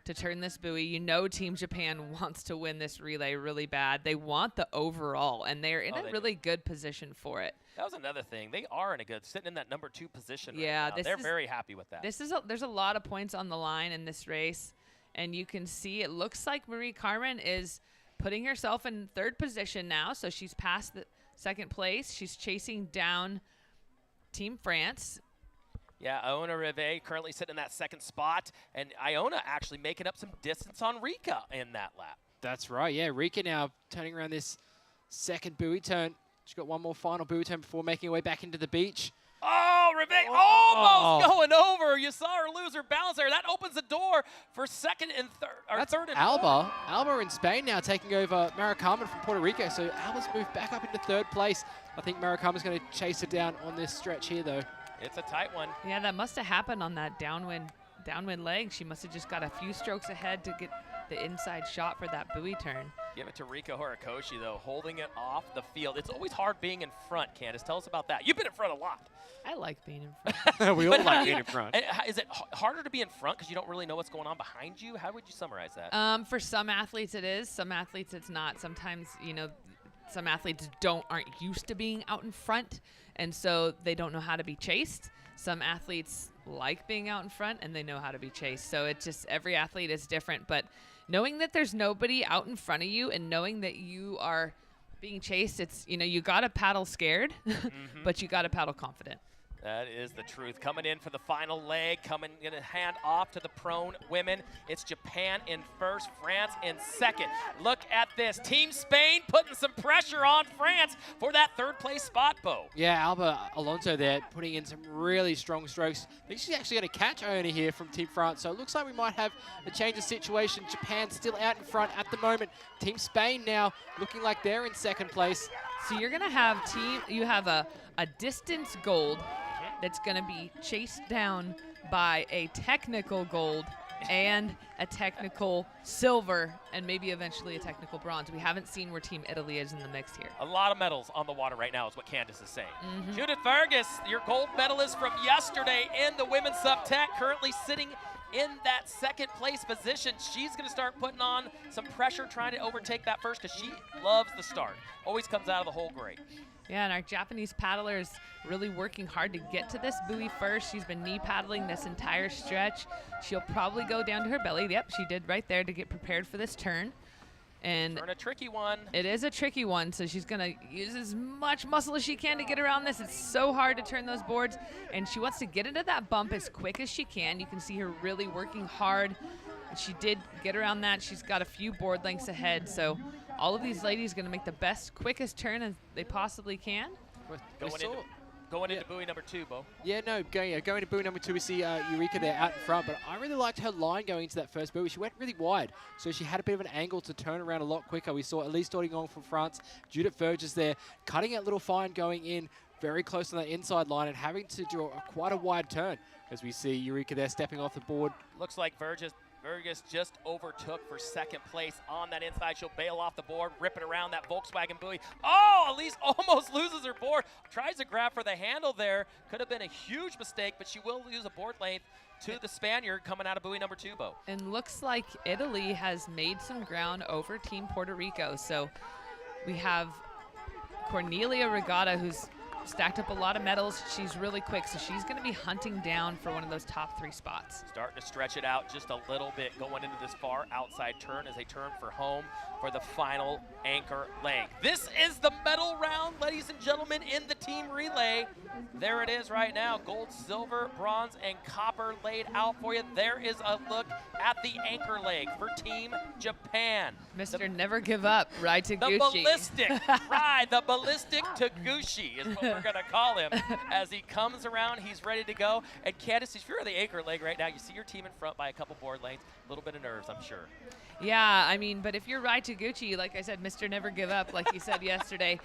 to turn this buoy. You know Team Japan wants to win this relay really bad. They want the overall, and they're in a really good position for it. That was another thing. They are in a good, sitting in that number 2 position right Yeah, now. They're very happy with that. There's a lot of points on the line in this race, and you can see it looks like Marie Carmen is putting herself in third position now. So she's past the second place. She's chasing down Team France. Yeah, Iona Rive currently sitting in that second spot, and Iona actually making up some distance on Rika in that lap. That's right, yeah. Rika now turning around this second buoy turn. She's got one more final buoy turn before making her way back into the beach. Oh, Rive almost going over. You saw her lose her balance there. That opens the door for second and third. That's third and Alba. Alba in Spain now taking over Mara Carmen from Puerto Rico. So Alba's moved back up into third place. I think Mara Carmen's going to chase her down on this stretch here, though. It's a tight one. Yeah, that must have happened on that downwind leg. She must have just got a few strokes ahead to get the inside shot for that buoy turn. Give it to Rika Horikoshi, though, holding it off the field. It's always hard being in front, Candace. Tell us about that. You've been in front a lot. I like being in front. We all like being in front. Is it harder to be in front because you don't really know what's going on behind you? How would you summarize that? For some athletes it is. Some athletes it's not. Sometimes, you know, some athletes aren't used to being out in front, and so they don't know how to be chased. Some athletes like being out in front, and they know how to be chased. So it's just every athlete is different. But knowing that there's nobody out in front of you and knowing that you are being chased, it's, you know, you got to paddle scared, but you got to paddle confident. That is the truth. Coming in for the final leg, going to hand off to the prone women. It's Japan in first, France in second. Look at this. Team Spain putting some pressure on France for that third place spot, Bo. Yeah, Alba Alonso there putting in some really strong strokes. I think she's actually going to catch Iona here from Team France. So it looks like we might have a change of situation. Japan still out in front at the moment. Team Spain now looking like they're in second place. So you're going to have you have a distance gold that's going to be chased down by a technical gold and a technical silver and maybe eventually a technical bronze. We haven't seen where Team Italy is in the mix here. A lot of medals on the water right now is what Candace is saying. Judith Vargas, your gold medalist from yesterday in the women's sub-tech, currently sitting in that second place position. She's going to start putting on some pressure, trying to overtake that first because she loves the start. Always comes out of the hole great. Yeah, and our Japanese paddler is really working hard to get to this buoy first. She's been knee paddling this entire stretch. She'll probably go down to her belly. Yep, she did right there to get prepared for this turn. And turn a tricky one. It is a tricky one, so she's going to use as much muscle as she can to get around this. It's so hard to turn those boards, and she wants to get into that bump as quick as she can. You can see her really working hard. She did get around that. She's got a few board lengths ahead, so all of these ladies are going to make the best, quickest turn as they possibly can. Going into buoy number 2, Bo. Yeah, no, going to buoy number 2, we see Eureka there out in front, but I really liked her line going into that first buoy. She went really wide, so she had a bit of an angle to turn around a lot quicker. We saw Elise Dordignon from France, Judith Verges there, cutting out little fine going in very close to the inside line and having to do quite a wide turn, as we see Eureka there stepping off the board. Looks like Verges just overtook for second place on that inside. She'll bail off the board, rip it around that Volkswagen buoy. Oh, Elise almost loses her board. Tries to grab for the handle there. Could have been a huge mistake, but she will lose a board length to the Spaniard coming out of buoy number 2, Bo. And looks like Italy has made some ground over Team Puerto Rico. So we have Cornelia Regatta, who's stacked up a lot of medals. She's really quick, so she's going to be hunting down for one of those top 3 spots. Starting to stretch it out just a little bit, going into this far outside turn as they turn for home for the final anchor leg. This is the medal round, ladies and gentlemen, in the team relay. There it is right now. Gold, silver, bronze, and copper laid out for you. There is a look at the anchor leg for Team Japan. Mr. Never Give Up, Rai Taguchi. The ballistic ride, the ballistic Taguchi is what we're going to call him. As he comes around, he's ready to go. And Candace, if you're on the anchor leg right now, you see your team in front by a couple board lengths, a little bit of nerves, I'm sure. Yeah, I mean, but if you're Rai Taguchi, like I said, Mr. Never Give Up, like you said yesterday,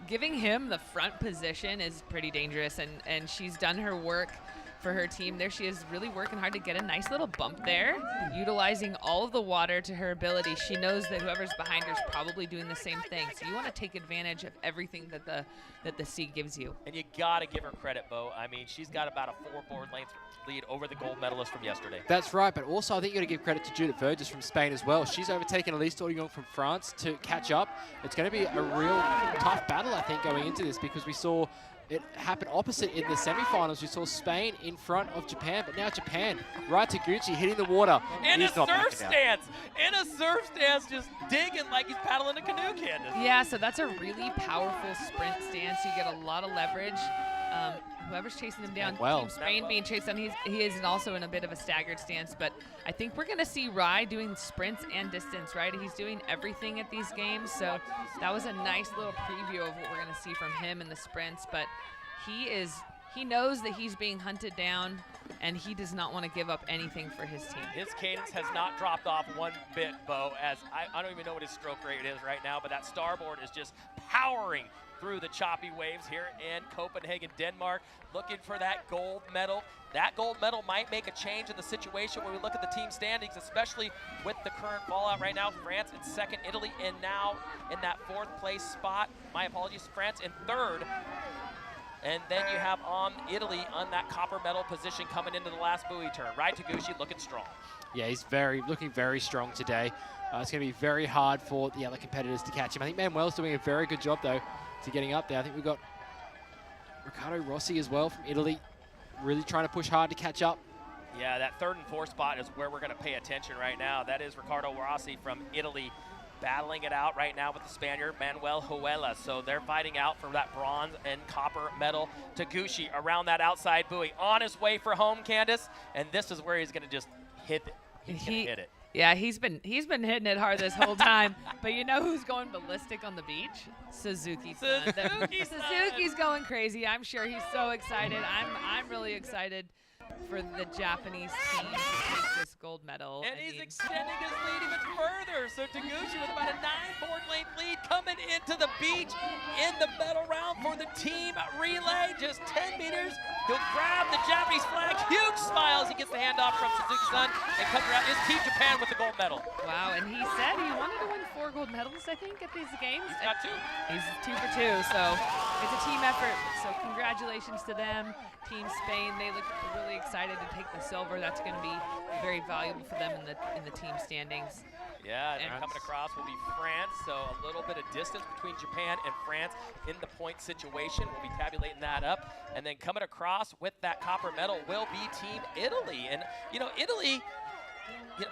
giving him the front position is pretty dangerous, and she's done her work for her team there. She is really working hard to get a nice little bump there, utilizing all of the water to her ability. She knows that whoever's behind her is probably doing the same thing, so you want to take advantage of everything that the sea gives you. And you got to give her credit, Bo. I mean, she's got about a 4 board length lead over the gold medalist from yesterday. That's right, but also I think you got to give credit to Judith Verges from Spain as well. She's overtaken Elise Torillon from France to catch up. It's going to be a real tough battle, I think, going into this, because we saw it happen opposite in the semifinals. We saw Spain in front of Japan, but now Japan, Rai Taguchi hitting the water. In a surf stance. In a surf stance, just digging like he's paddling a canoe, Candace. Yeah, so that's a really powerful sprint stance. You get a lot of leverage. Whoever's chasing him down, Team Spain being chased down, he is also in a bit of a staggered stance, but I think we're going to see Rai doing sprints and distance, right? He's doing everything at these games, so that was a nice little preview of what we're going to see from him in the sprints, but he knows that he's being hunted down, and he does not want to give up anything for his team. His cadence has not dropped off one bit, Bo, as I don't even know what his stroke rate is right now, but that starboard is just powering through the choppy waves here in Copenhagen, Denmark, looking for that gold medal. That gold medal might make a change in the situation when we look at the team standings, especially with the current fallout right now. France in second, Italy and now in that 4th place spot. My apologies, France in 3rd. And then you have Italy on that copper medal position coming into the last buoy turn. Rai Taguchi looking strong. Yeah, he's looking very strong today. It's going to be very hard for the other competitors to catch him. I think Manuel's doing a very good job, though, to getting up there. I think we've got Riccardo Rossi as well from Italy, really trying to push hard to catch up. Yeah, that 3rd and 4th spot is where we're going to pay attention right now. That is Riccardo Rossi from Italy, battling it out right now with the Spaniard Manuel Huela. So they're fighting out for that bronze and copper medal. Taguchi around that outside buoy, on his way for home, Candace, and this is where he's going to just hit it. He's going to hit it. Yeah, he's been hitting it hard this whole time. But you know who's going ballistic on the beach? Suzuki-san. Suzuki's going crazy. I'm sure he's so excited. I'm really excited for the Japanese team to take this gold medal. And he's extending his lead even further. So Taguchi with about a 9 board length lead coming into the beach in the medal round for the team relay. Just 10 meters. He'll grab the Japanese flag. Huge smile as he gets the handoff from Suzuki-san and comes around. Is Team Japan with the gold medal. Wow, and he said he wanted to win 4 gold medals, I think, at these games. He's got 2. He's 2 for 2, so it's a team effort. So congratulations to them. Team Spain, they look really excited to take the silver. That's going to be very valuable for them in the team standings. Yeah, and coming across will be France, so a little bit of distance between Japan and France in the point situation. We'll be tabulating that up. And then coming across with that copper medal will be Team Italy. And, you know, Italy,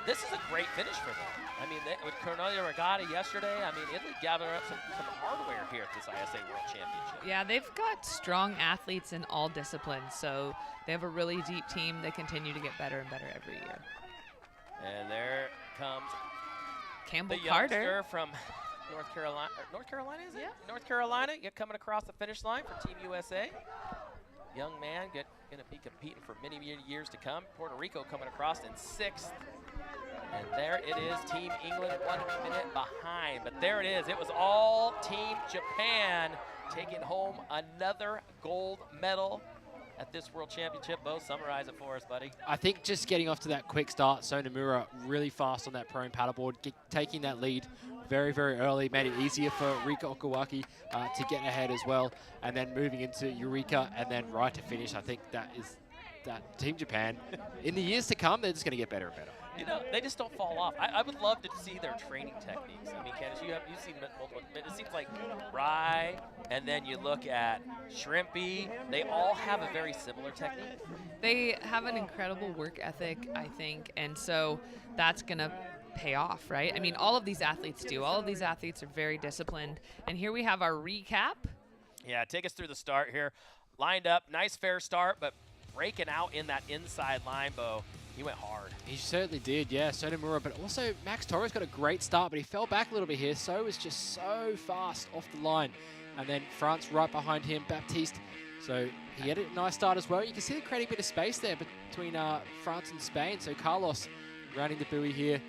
this is a great finish for them. I mean, with Cornelia Regatta yesterday, I mean, Italy gathered up some hardware here at this ISA World Championship. Yeah, they've got strong athletes in all disciplines, so they have a really deep team. They continue to get better and better every year. And there comes Campbell the Carter youngster from North Carolina. North Carolina, is it? Yeah. North Carolina, coming across the finish line for Team USA. Young man, going to be competing for many years to come. Puerto Rico coming across in 6th. And there it is, Team England 1 minute behind. But there it is. It was all Team Japan taking home another gold medal at this World Championship. Bo, summarize it for us, buddy. I think just getting off to that quick start, So Nomura really fast on that prone paddleboard, taking that lead very, very early, made it easier for Rika Okawaki to get ahead as well, and then moving into Eureka and then right to finish. I think that Team Japan, in the years to come, they're just going to get better and better. You know, they just don't fall off. I would love to see their training techniques. I mean, Candace, you've seen multiple. It seems like Rai, and then you look at Shrimpy. They all have a very similar technique. They have an incredible work ethic, I think, and so that's going to pay off, right? I mean, all of these athletes do. All of these athletes are very disciplined. And here we have our recap. Yeah, take us through the start here. Lined up, nice fair start, but breaking out in that inside line, Bo. He went hard. He certainly did, yeah, Sonomura. But also, Max Torres got a great start, but he fell back a little bit here. So was just so fast off the line. And then France right behind him, Baptiste. So he had a nice start as well. You can see they're creating a bit of space there between France and Spain. So Carlos rounding the buoy here.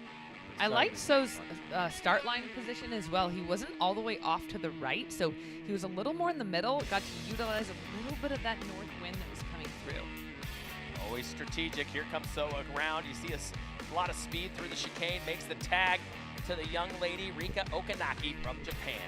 I liked So's start line position as well. He wasn't all the way off to the right, so he was a little more in the middle. Got to utilize a little bit of that north wind that was coming through. Always strategic. Here comes So around. You see a lot of speed through the chicane. Makes the tag to the young lady, Rika Okanaki from Japan.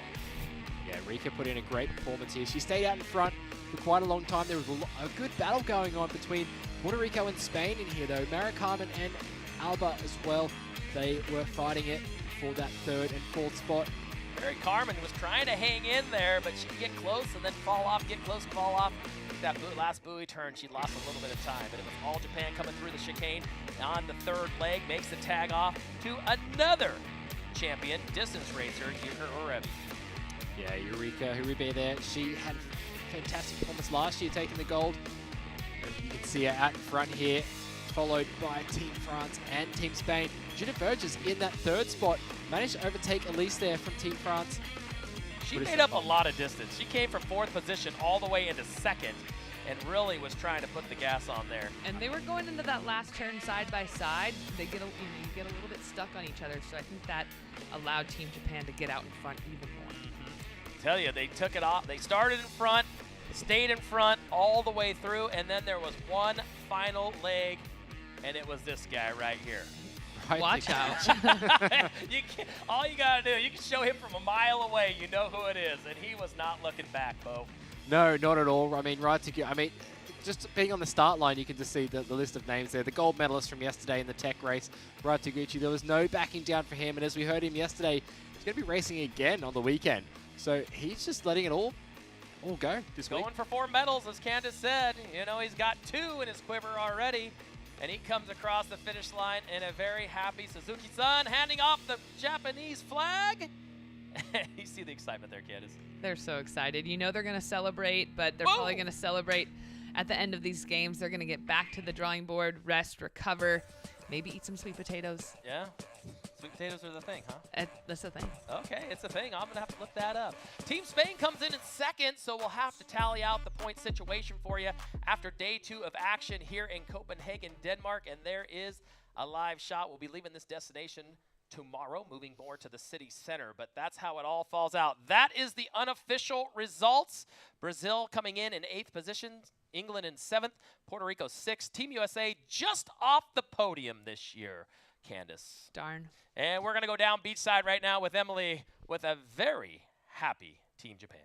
Yeah, Rika put in a great performance here. She stayed out in front for quite a long time. There was a good battle going on between Puerto Rico and Spain in here, though. Mara Carmen and Alba as well. They were fighting it for that third and fourth spot. Mary Carmen was trying to hang in there, but she'd get close and then fall off, get close, fall off. That last buoy turn, she lost a little bit of time, but it was all Japan coming through the chicane on the third leg, makes the tag off to another champion, distance racer, Yurika Urebi. Yeah, Eureka Uribe there. She had a fantastic performance last year, taking the gold. You can see her out in front here, followed by Team France and Team Spain. Judith Verges in that third spot, managed to overtake Elise there from Team France. She made up a lot of distance. She came from fourth position all the way into second and really was trying to put the gas on there. And they were going into that last turn side by side. They get you get a little bit stuck on each other, so I think that allowed Team Japan to get out in front even more. Tell you, they took it off. They started in front, stayed in front all the way through, and then there was one final leg, and it was this guy right here. Watch out. All you got to do, you can show him from a mile away. You know who it is, and he was not looking back, Bo. No, not at all. I mean, just being on the start line, you can just see the list of names there. The gold medalist from yesterday in the tech race, Rai Taguchi. There was no backing down for him, and as we heard him yesterday, he's going to be racing again on the weekend. So he's just letting it all go this week. Going for 4 medals, as Candace said. You know, he's got 2 in his quiver already. And he comes across the finish line in a very happy Suzuki-san, handing off the Japanese flag. You see the excitement there, Candace. They're so excited. You know they're going to celebrate, but they're probably going to celebrate at the end of these games. They're going to get back to the drawing board, rest, recover, maybe eat some sweet potatoes. Yeah. Sweet potatoes are the thing, huh? That's the thing. Okay, it's a thing. I'm going to have to look that up. Team Spain comes in second, so we'll have to tally out the point situation for you after day 2 of action here in Copenhagen, Denmark. And there is a live shot. We'll be leaving this destination tomorrow, moving more to the city center. But that's how it all falls out. That is the unofficial results. Brazil coming in 8th position. England in 7th. Puerto Rico 6th. Team USA just off the podium this year. Candace. Darn. And we're going to go down beachside right now with Emily with a very happy Team Japan.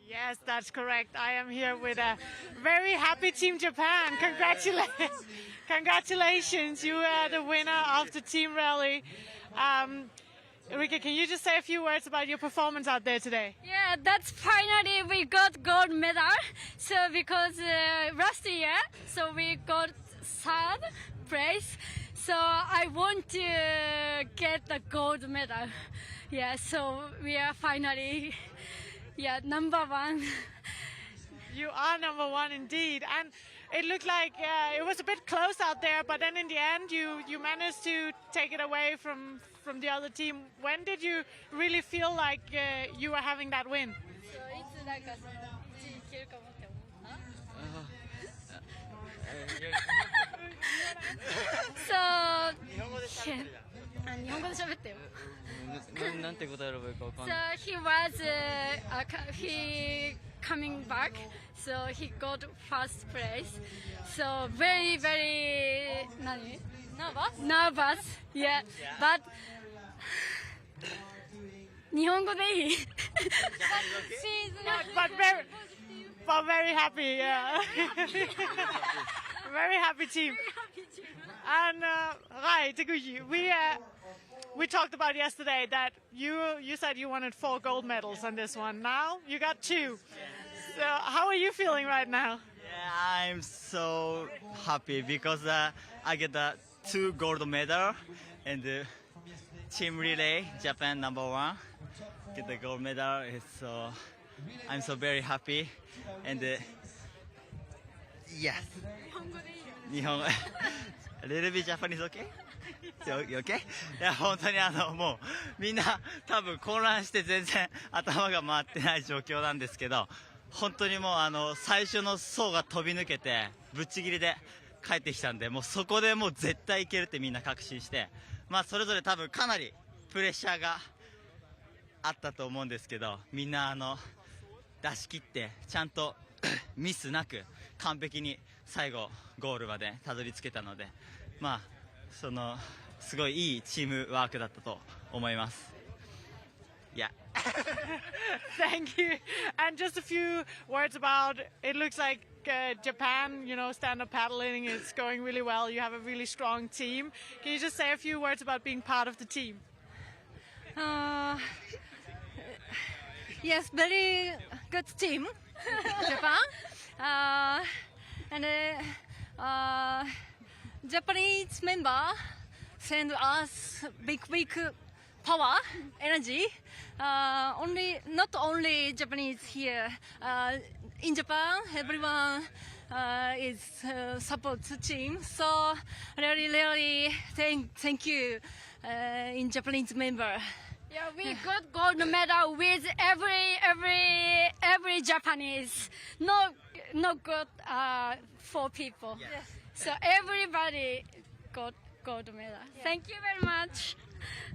Yes, that's correct. I am here with a very happy Team Japan. Congratulations. Congratulations. You are the winner of the team rally. Rika, can you just say a few words about your performance out there today? Yeah, that's finally we got gold medal. So because last year, so we got 3rd place. So I want to get the gold medal. Yeah, so we are finally, number 1. You are number 1 indeed. And it looked like it was a bit close out there, but then in the end you managed to take it away from the other team. When did you really feel like you were having that win? So it's like a So, 日本語で喋ってよ。なんて答えればいいかわかんない。So he was he coming back, so he got 1st place. So very nervous, yeah. But 日本語でいい。but very happy, yeah. Very happy team. And Rai Taguchi, we talked about yesterday that you said you wanted 4 gold medals on this one. Now you got 2. So how are you feeling right now? Yeah, I'm so happy because I get 2 gold medal, and team relay Japan #1 get the gold medal. So I'm so very happy, and yes, Nihongo, a little bit Japanese, okay? You okay? いや本当にもうみんな多分混乱して全然頭が回ってない状況なんですけど、本当にもう最初の層が飛び抜けてぶっちぎりで帰ってきたんで、もうそこでもう絶対いけるってみんな確信して、まあそれぞれ多分かなりプレッシャーがあったと思うんですけど、みんな出し切ってちゃんとミスなく完璧に最後ゴールまでたどり着けたので、まあすごいいいチームワークだったと思います。Yeah. Thank you. And just a few words about, it looks like Japan, stand-up paddling is going really well. You have a really strong team. Can you just say a few words about being part of the team? Yes, very good team, Japan. And Japanese member send us big power, energy. Not only Japanese here. In Japan, everyone is support team. So really thank you in Japanese member. Yeah, we got gold medal with every Japanese. Not good for people. Yes. So everybody got gold medal. Yeah. Thank you very much.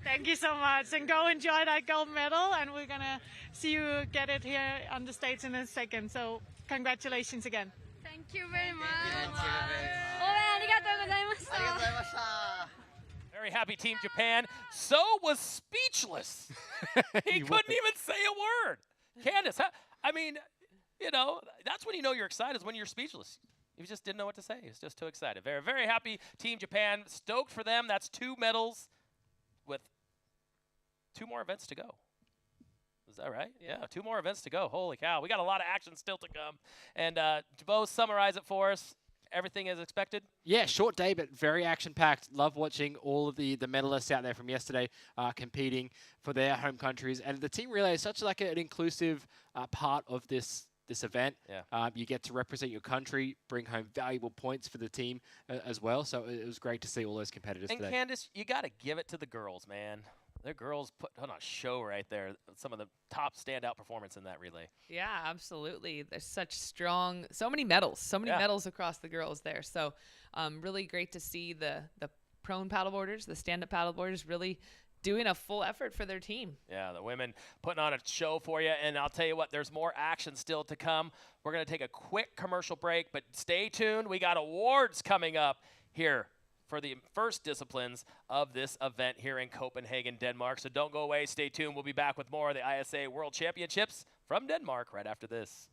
Thank you so much, and go enjoy that gold medal, and we're gonna see you get it here on the States in a second. So congratulations again. Thank you very much. Very happy Team Japan. So was speechless. He couldn't even say a word. Candace, I mean, that's when you know you're excited, is when you're speechless. You just didn't know what to say. He was just too excited. Very, very happy Team Japan. Stoked for them. That's 2 medals with 2 more events to go. Is that right? Yeah, 2 more events to go. Holy cow. We got a lot of action still to come. And Bo, summarize it for us. Everything as expected? Yeah, short day, but very action-packed. Love watching all of the medalists out there from yesterday competing for their home countries. And the team relay is such like an inclusive part of this event. Yeah. You get to represent your country, bring home valuable points for the team as well. So it was great to see all those competitors today. And Candace, you got to give it to the girls, man. Their girls put on a show right there. Some of the top standout performance in that relay. Yeah, absolutely. There's so many medals medals across the girls there. So really great to see the prone paddleboarders, the stand-up paddleboarders really doing a full effort for their team. Yeah, the women putting on a show for you. And I'll tell you what, there's more action still to come. We're going to take a quick commercial break, but stay tuned. We got awards coming up here for the first disciplines of this event here in Copenhagen, Denmark. So don't go away. Stay tuned. We'll be back with more of the ISA World Championships from Denmark right after this.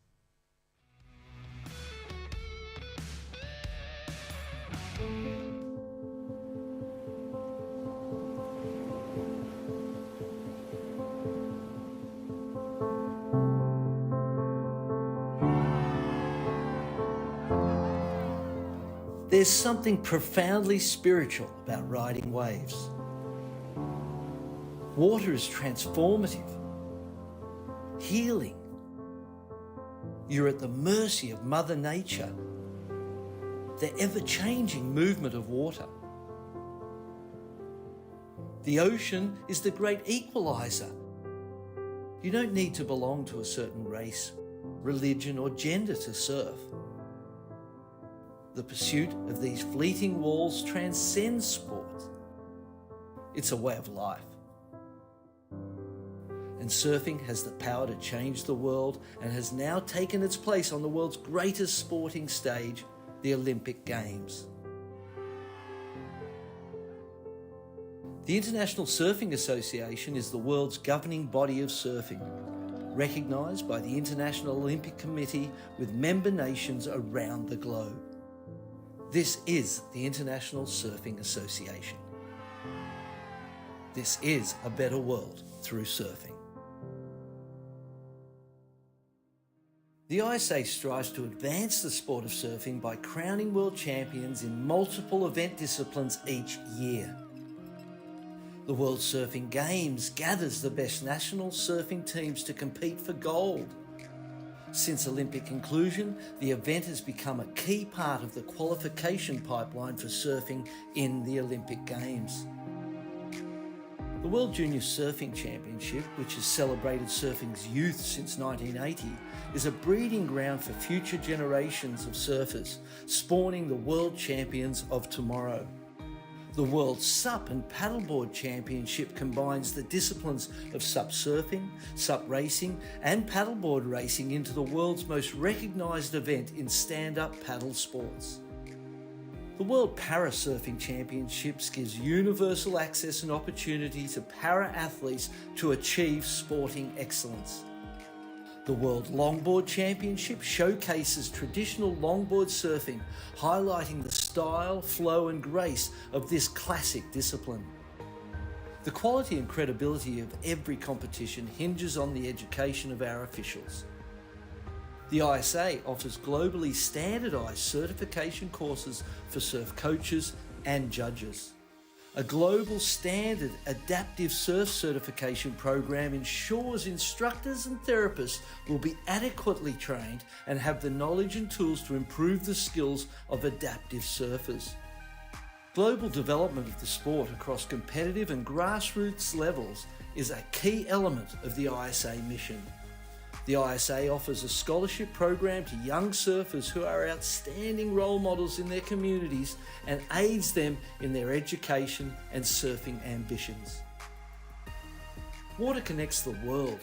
There's something profoundly spiritual about riding waves. Water is transformative, healing. You're at the mercy of Mother Nature, the ever-changing movement of water. The ocean is the great equalizer. You don't need to belong to a certain race, religion, or gender to surf. The pursuit of these fleeting walls transcends sport. It's a way of life. And surfing has the power to change the world and has now taken its place on the world's greatest sporting stage, the Olympic Games. The International Surfing Association is the world's governing body of surfing, recognised by the International Olympic Committee with member nations around the globe. This is the International Surfing Association. This is a better world through surfing. The ISA strives to advance the sport of surfing by crowning world champions in multiple event disciplines each year. The World Surfing Games gathers the best national surfing teams to compete for gold. Since Olympic inclusion, the event has become a key part of the qualification pipeline for surfing in the Olympic Games. The World Junior Surfing Championship, which has celebrated surfing's youth since 1980, is a breeding ground for future generations of surfers, spawning the world champions of tomorrow. The World SUP and Paddleboard Championship combines the disciplines of SUP surfing, SUP racing and paddleboard racing into the world's most recognised event in stand-up paddle sports. The World Para-Surfing Championships gives universal access and opportunity to para-athletes to achieve sporting excellence. The World Longboard Championship showcases traditional longboard surfing, highlighting the style, flow and grace of this classic discipline. The quality and credibility of every competition hinges on the education of our officials. The ISA offers globally standardised certification courses for surf coaches and judges. A global standard adaptive surf certification program ensures instructors and therapists will be adequately trained and have the knowledge and tools to improve the skills of adaptive surfers. Global development of the sport across competitive and grassroots levels is a key element of the ISA mission. The ISA offers a scholarship program to young surfers who are outstanding role models in their communities and aids them in their education and surfing ambitions. Water connects the world,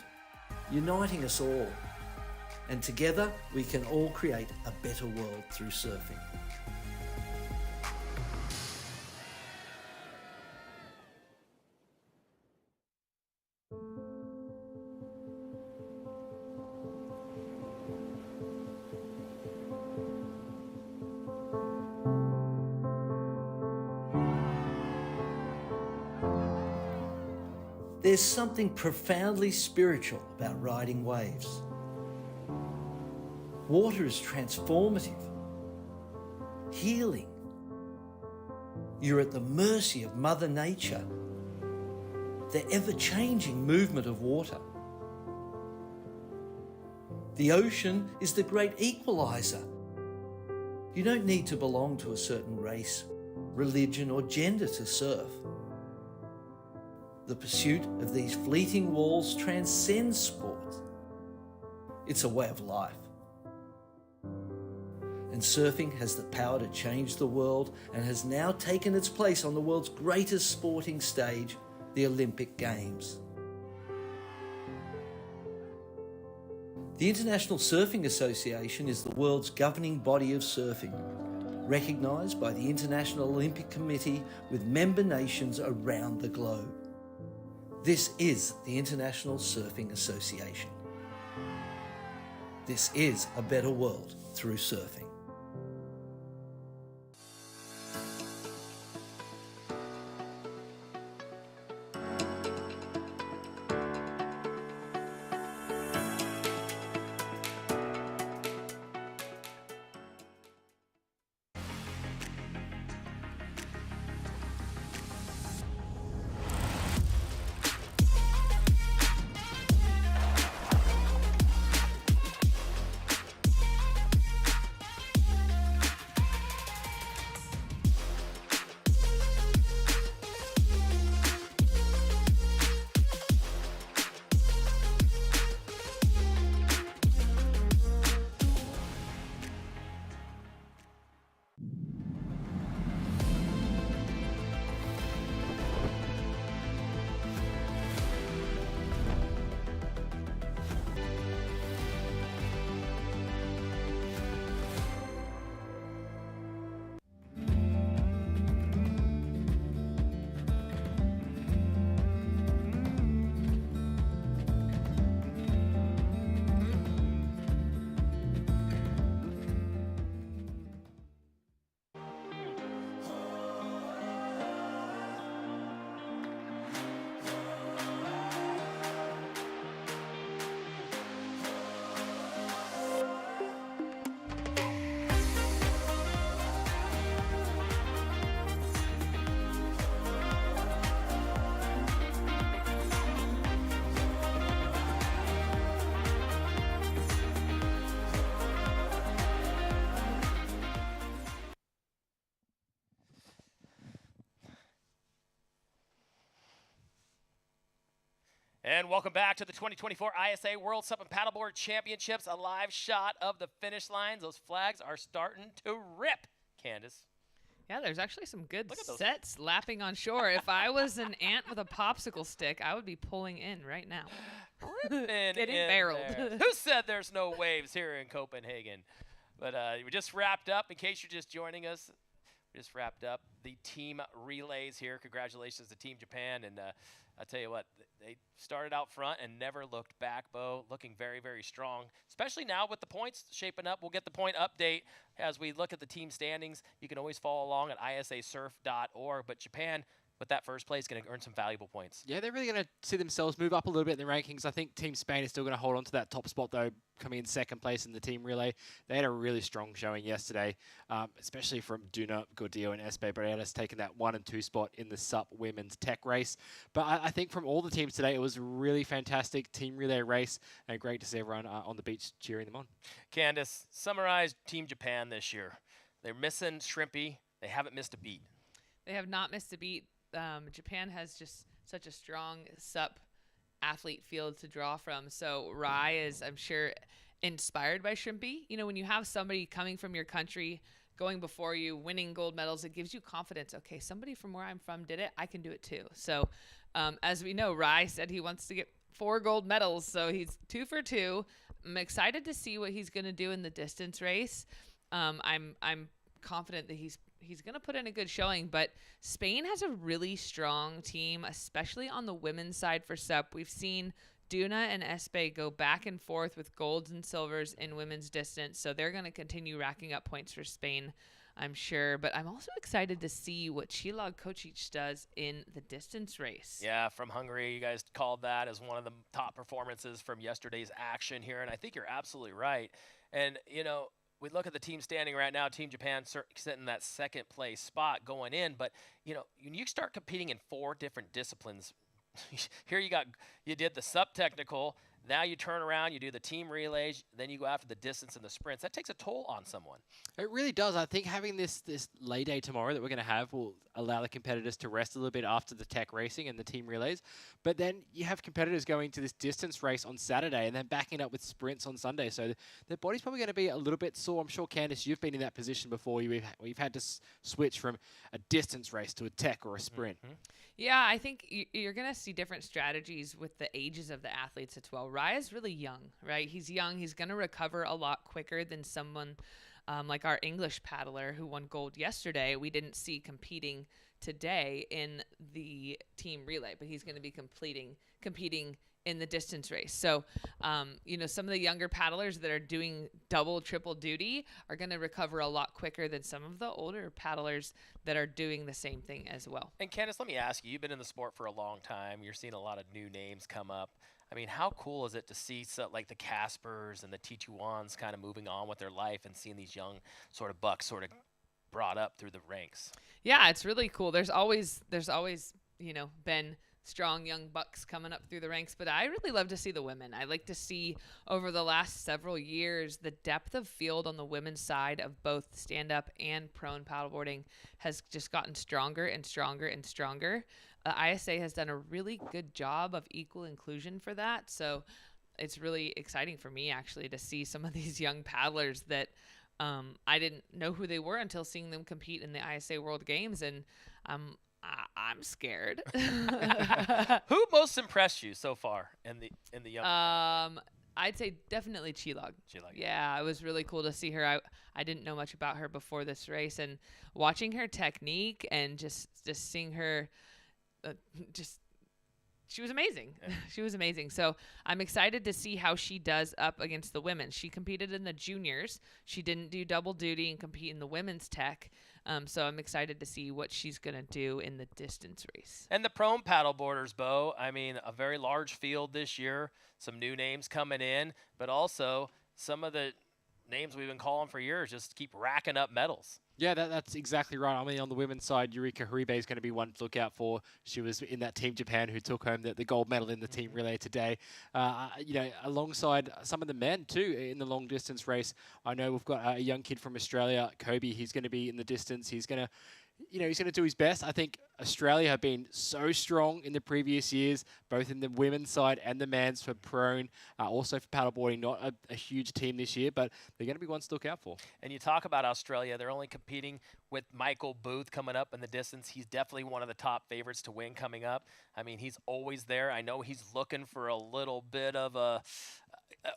uniting us all, and together we can all create a better world through surfing. There's something profoundly spiritual about riding waves. Water is transformative, healing. You're at the mercy of Mother Nature, the ever-changing movement of water. The ocean is the great equalizer. You don't need to belong to a certain race, religion, or gender to surf. The pursuit of these fleeting walls transcends sport. It's a way of life. And surfing has the power to change the world and has now taken its place on the world's greatest sporting stage, the Olympic Games. The International Surfing Association is the world's governing body of surfing, recognised by the International Olympic Committee with member nations around the globe. This is the International Surfing Association. This is a better world through surfing. And welcome back to the 2024 ISA World SUP and Paddleboard Championships. A live shot of the finish lines. Those flags are starting to rip, Candace. Yeah, there's actually some good sets lapping on shore. If I was an ant with a popsicle stick, I would be pulling in right now. Getting barreled. Who said there's no waves here in Copenhagen? But we just wrapped up. In case you're just joining us, we just wrapped up the team relays here. Congratulations to Team Japan. And I'll tell you what, they started out front and never looked back, Bo. Looking very, very strong, especially now with the points shaping up. We'll get the point update as we look at the team standings. You can always follow along at isasurf.org. But Japan, with that first place, going to earn some valuable points. Yeah, they're really going to see themselves move up a little bit in the rankings. I think Team Spain is still going to hold on to that top spot, though, coming in second place in the team relay. They had a really strong showing yesterday, especially from Duna, Gordillo, and Espe Barreras taking that 1 and 2 spot in the SUP women's tech race. But I think from all the teams today, it was a really fantastic team relay race, and great to see everyone on the beach cheering them on. Candace, summarize Team Japan this year. They're missing Shrimpy. They haven't missed a beat. They have not missed a beat. Japan has just such a strong SUP athlete field to draw from. So Rai is, I'm sure, inspired by Shrimpy. You know, when you have somebody coming from your country, going before you, winning gold medals, it gives you confidence. Okay, somebody from where I'm from did it. I can do it too. So as we know, Rai said he wants to get 4 gold medals. So he's 2 for 2. I'm excited to see what he's going to do in the distance race. I'm confident that he's going to put in a good showing, but Spain has a really strong team, especially on the women's side for SUP. We've seen Duna and Espe go back and forth with golds and silvers in women's distance, so they're going to continue racking up points for Spain, I'm sure. But I'm also excited to see what Csillag Kocic does in the distance race. Yeah, from Hungary, you guys called that as one of the top performances from yesterday's action here, and I think you're absolutely right. And, you know, we look at the team standing right now, Team Japan sitting in that second place spot going in. But, you know, when you start competing in 4 different disciplines, here you did the SUP technical. Now you turn around, you do the team relays, then you go after the distance and the sprints. That takes a toll on someone. It really does. I think having this lay day tomorrow that we're going to have will allow the competitors to rest a little bit after the tech racing and the team relays. But then you have competitors going to this distance race on Saturday and then backing up with sprints on Sunday. So their body's probably going to be a little bit sore. I'm sure, Candace, you've been in that position before. We've had to switch from a distance race to a tech or a sprint. Mm-hmm. Yeah, I think you're going to see different strategies with the ages of the athletes as well. Raya's really young, right? He's young. He's going to recover a lot quicker than someone like our English paddler who won gold yesterday. We didn't see competing today in the team relay, but he's going to be competing in the distance race. So, you know, some of the younger paddlers that are doing double, triple duty are going to recover a lot quicker than some of the older paddlers that are doing the same thing as well. And Candace, let me ask you, you've been in the sport for a long time. You're seeing a lot of new names come up. I mean, how cool is it to see like the Caspers and the Tichuans kind of moving on with their life and seeing these young sort of bucks sort of brought up through the ranks? Yeah, it's really cool. There's always, you know, been strong young bucks coming up through the ranks, but I really love to see the women. I like to see over the last several years the depth of field on the women's side of both stand-up and prone paddleboarding has just gotten stronger and stronger and stronger. ISA has done a really good job of equal inclusion for that, so it's really exciting for me actually to see some of these young paddlers that I didn't know who they were until seeing them compete in the ISA World Games, and I'm scared. Who most impressed you so far in the young? I'd say definitely Csillag. Yeah, it was really cool to see her. I didn't know much about her before this race, and watching her technique and just seeing her, she was amazing. Yeah. She was amazing. So I'm excited to see how she does up against the women. She competed in the juniors. She didn't do double duty and compete in the women's tech. So I'm excited to see what she's going to do in the distance race. And the prone paddleboarders, Bo, I mean, a very large field this year, some new names coming in, but also some of the names we've been calling for years just keep racking up medals. Yeah, that's exactly right. I mean, on the women's side, Eureka Haribe is going to be one to look out for. She was in that Team Japan who took home the gold medal in the team relay today. You know, alongside some of the men too in the long distance race. I know we've got a young kid from Australia, Kobe. He's going to be in the distance. He's going to you know, he's going to do his best. I think Australia have been so strong in the previous years, both in the women's side and the men's for prone, also for paddleboarding. Not a huge team this year, but they're going to be ones to look out for. And you talk about Australia, they're only competing with Michael Booth coming up in the distance. He's definitely one of the top favorites to win coming up. I mean, he's always there. I know he's looking for a little bit of a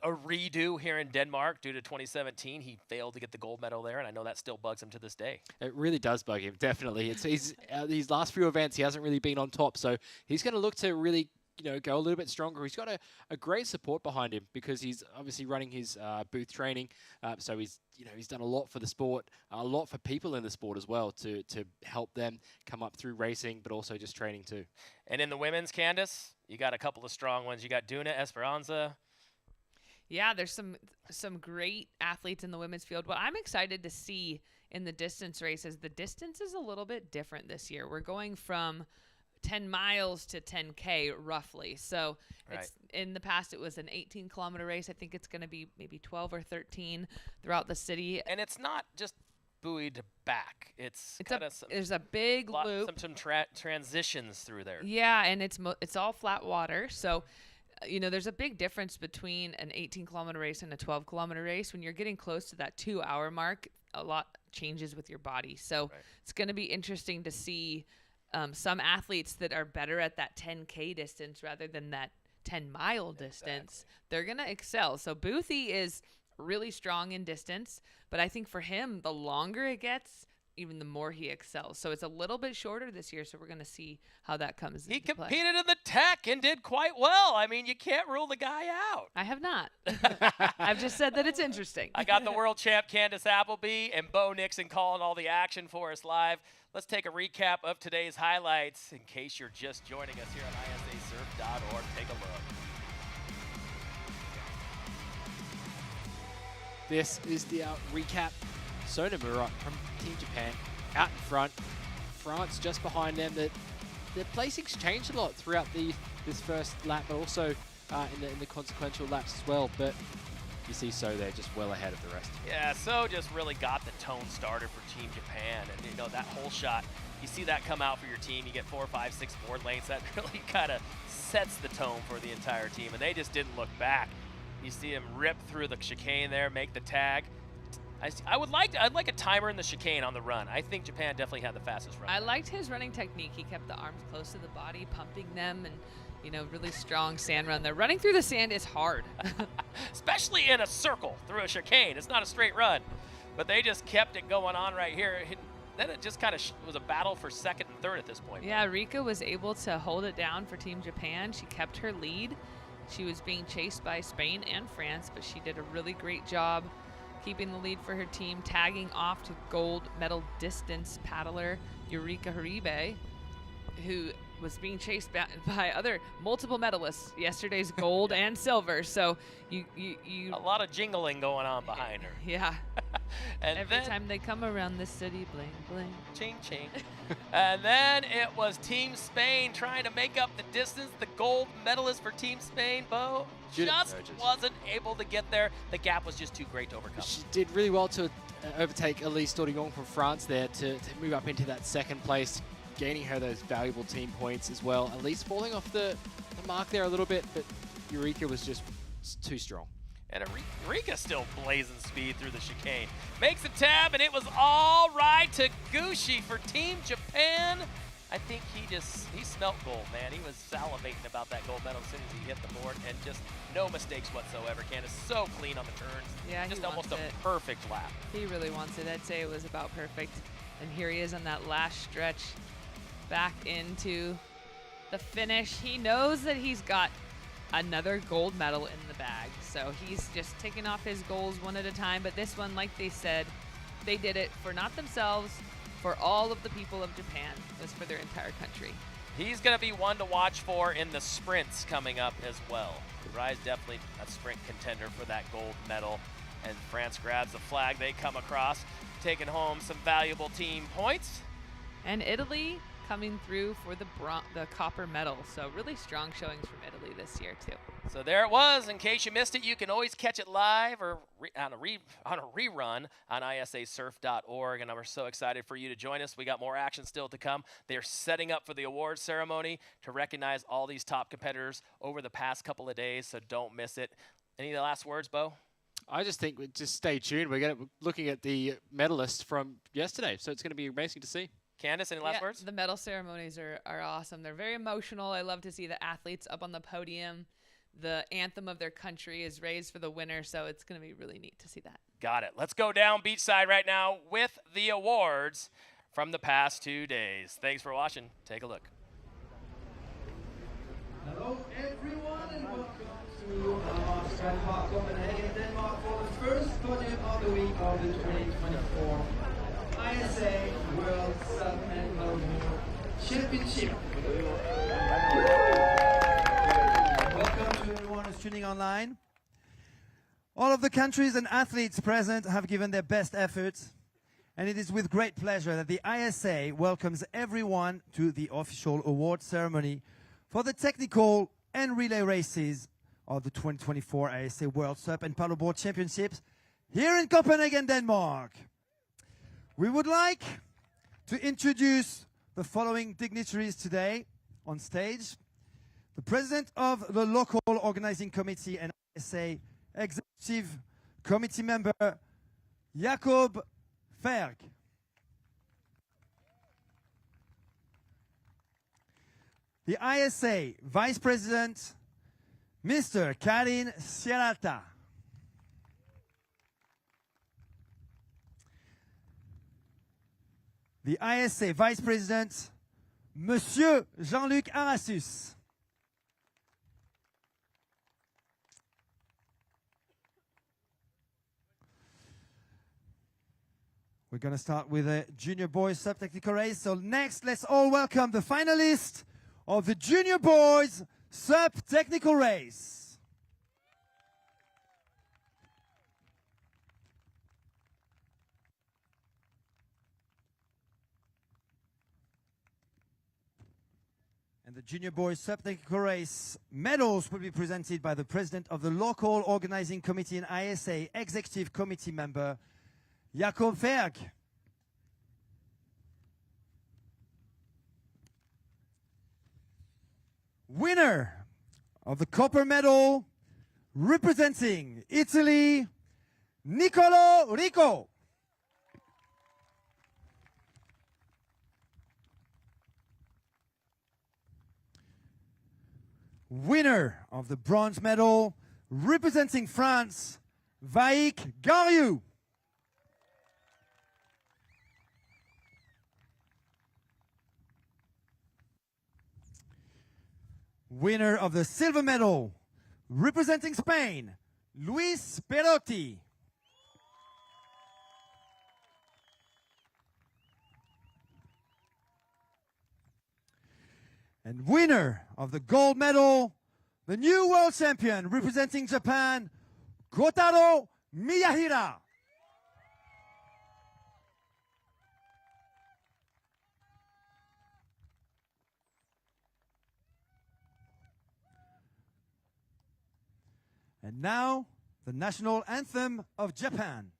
redo here in Denmark due to 2017. He failed to get the gold medal there, and I know that still bugs him to this day. It really does bug him, definitely. He's these last few events, he hasn't really been on top, so he's going to look to really, you know, go a little bit stronger. He's got a great support behind him because he's obviously running his booth training, so he's done a lot for the sport, a lot for people in the sport as well to help them come up through racing, but also just training too. And in the women's, Candace, you got a couple of strong ones. You got Duna Esperanza. Yeah, there's some great athletes in the women's field. What I'm excited to see in the distance races, the distance is a little bit different this year. We're going from 10 miles to 10K roughly. So it's in the past, it was an 18-kilometer race. I think it's going to be maybe 12 or 13 throughout the city. And it's not just buoyed back. It's there's a big loop. Some transitions through there. Yeah, and it's all flat water. So you know, there's a big difference between an 18-kilometer race and a 12-kilometer race. When you're getting close to that 2-hour mark, a lot changes with your body. So it's going to be interesting to see some athletes that are better at that 10K distance rather than that 10-mile distance. They're going to excel. So Boothie is really strong in distance, but I think for him, the longer it gets, even the more he excels. So it's a little bit shorter this year, so we're going to see how that comes into play. He competed in the tech and did quite well. I mean, you can't rule the guy out. I have not. I've just said that it's interesting. I got the world champ Candace Appleby and Bo Nixon calling all the action for us live. Let's take a recap of today's highlights in case you're just joining us here on ISAsurf.org. Take a look. This is the recap. Sonomura from Team Japan out in front. France just behind them. Their placings changed a lot throughout this first lap, but also in the consequential laps as well. But you see So there just well ahead of the rest. Yeah, So just really got the tone started for Team Japan. And, you know, that whole shot, you see that come out for your team. You get 4, 5, 6 board lanes. That really kind of sets the tone for the entire team. And they just didn't look back. You see him rip through the chicane there, make the tag. I'd like a timer in the chicane on the run. I think Japan definitely had the fastest run. I liked his running technique. He kept the arms close to the body, pumping them, and, you know, really strong sand run there. Running through the sand is hard. Especially in a circle through a chicane. It's not a straight run. But they just kept it going on right here. Then it just kind of was a battle for second and third at this point. Yeah, Rika was able to hold it down for Team Japan. She kept her lead. She was being chased by Spain and France, but she did a really great job keeping the lead for her team, tagging off to gold medal distance paddler Eureka Haribe, who was being chased by other multiple medalists, yesterday's gold and silver. So you a lot of jingling going on behind her. Yeah. And every time they come around this city, bling, bling. Ching, ching. And then it was Team Spain trying to make up the distance. The gold medalist for Team Spain, Bo, just wasn't able to get there. The gap was just too great to overcome. She did really well to overtake Elise Dorillon from France there to move up into that second place, gaining her those valuable team points as well. Elise falling off the mark there a little bit, but Eureka was just too strong. And Eureka still blazing speed through the chicane. Makes the tab, and it was all right to Gushi for Team Japan. I think he smelt gold, man. He was salivating about that gold medal as soon as he hit the board, and just no mistakes whatsoever. Candace so clean on the turns. Yeah, just almost a perfect lap. He really wants it. I'd say it was about perfect. And here he is on that last stretch back into the finish. He knows that he's got another gold medal in the bag, so he's just taking off his goals one at a time. But this one, like they said, they did it for not themselves, for all of the people of Japan. It was for their entire country. He's going to be one to watch for in the sprints coming up as well. Rise definitely a sprint contender for that gold medal, and France grabs the flag. They come across, taking home some valuable team points. And Italy coming through for the copper medal. So really strong showings from Italy this year too. So there it was. In case you missed it, you can always catch it live or on a rerun on ISAsurf.org. And we're so excited for you to join us. We got more action still to come. They're setting up for the awards ceremony to recognize all these top competitors over the past couple of days, so don't miss it. Any last words, Bo? I just think just stay tuned. We're looking at the medalists from yesterday, so it's going to be amazing to see. Candace, any last words? The medal ceremonies are awesome. They're very emotional. I love to see the athletes up on the podium. The anthem of their country is raised for the winner, so it's going to be really neat to see that. Got it. Let's go down beachside right now with the awards from the past 2 days. Thanks for watching. Take a look. Hello everyone and welcome to Copenhagen, Denmark for the first podium of the week of the 2024 ISA World SUP and Paddleboard Championship. Welcome to everyone who's tuning online. All of the countries and athletes present have given their best efforts, and it is with great pleasure that the ISA welcomes everyone to the official award ceremony for the technical and relay races of the 2024 ISA World SUP and Paddleboard Championships here in Copenhagen, Denmark. We would like to introduce the following dignitaries today on stage. The President of the local organizing committee and ISA Executive Committee member, Jacob Ferg. The ISA Vice President, Mr. Karin Sierralta. The ISA Vice President, Monsieur Jean-Luc Arassus. We're going to start with a junior boys sub-technical race. So next, let's all welcome the finalists of the junior boys sub-technical race. And the junior boys sub-technical race medals will be presented by the president of the local organizing committee and ISA executive committee member, Jacob Ferg. Winner of the copper medal, representing Italy, Nicolo Rico. Winner of the bronze medal, representing France, Vaik Gariou. Winner of the silver medal, representing Spain, Luis Perotti. And winner of the gold medal, the new world champion, representing Japan, Kotaro Miyahira. And now, the national anthem of Japan.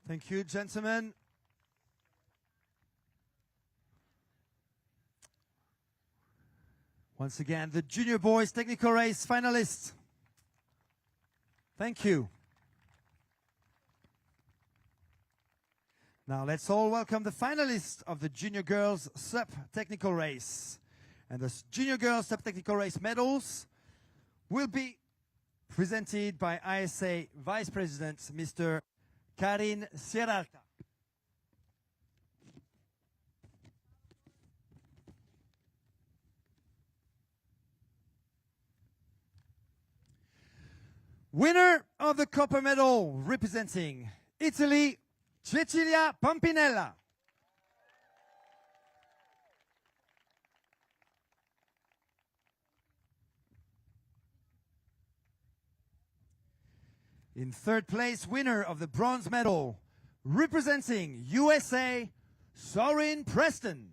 Thank you, gentlemen. Once again, the junior boys technical race finalists. Thank you. Now let's all welcome the finalists of the junior girls SUP technical race. And the junior girls SUP technical race medals will be presented by ISA Vice President Mr. Karin Sierralta. Winner of the copper medal representing Italy, Cecilia Pampinella. In third place, winner of the bronze medal representing USA, Sorin Preston.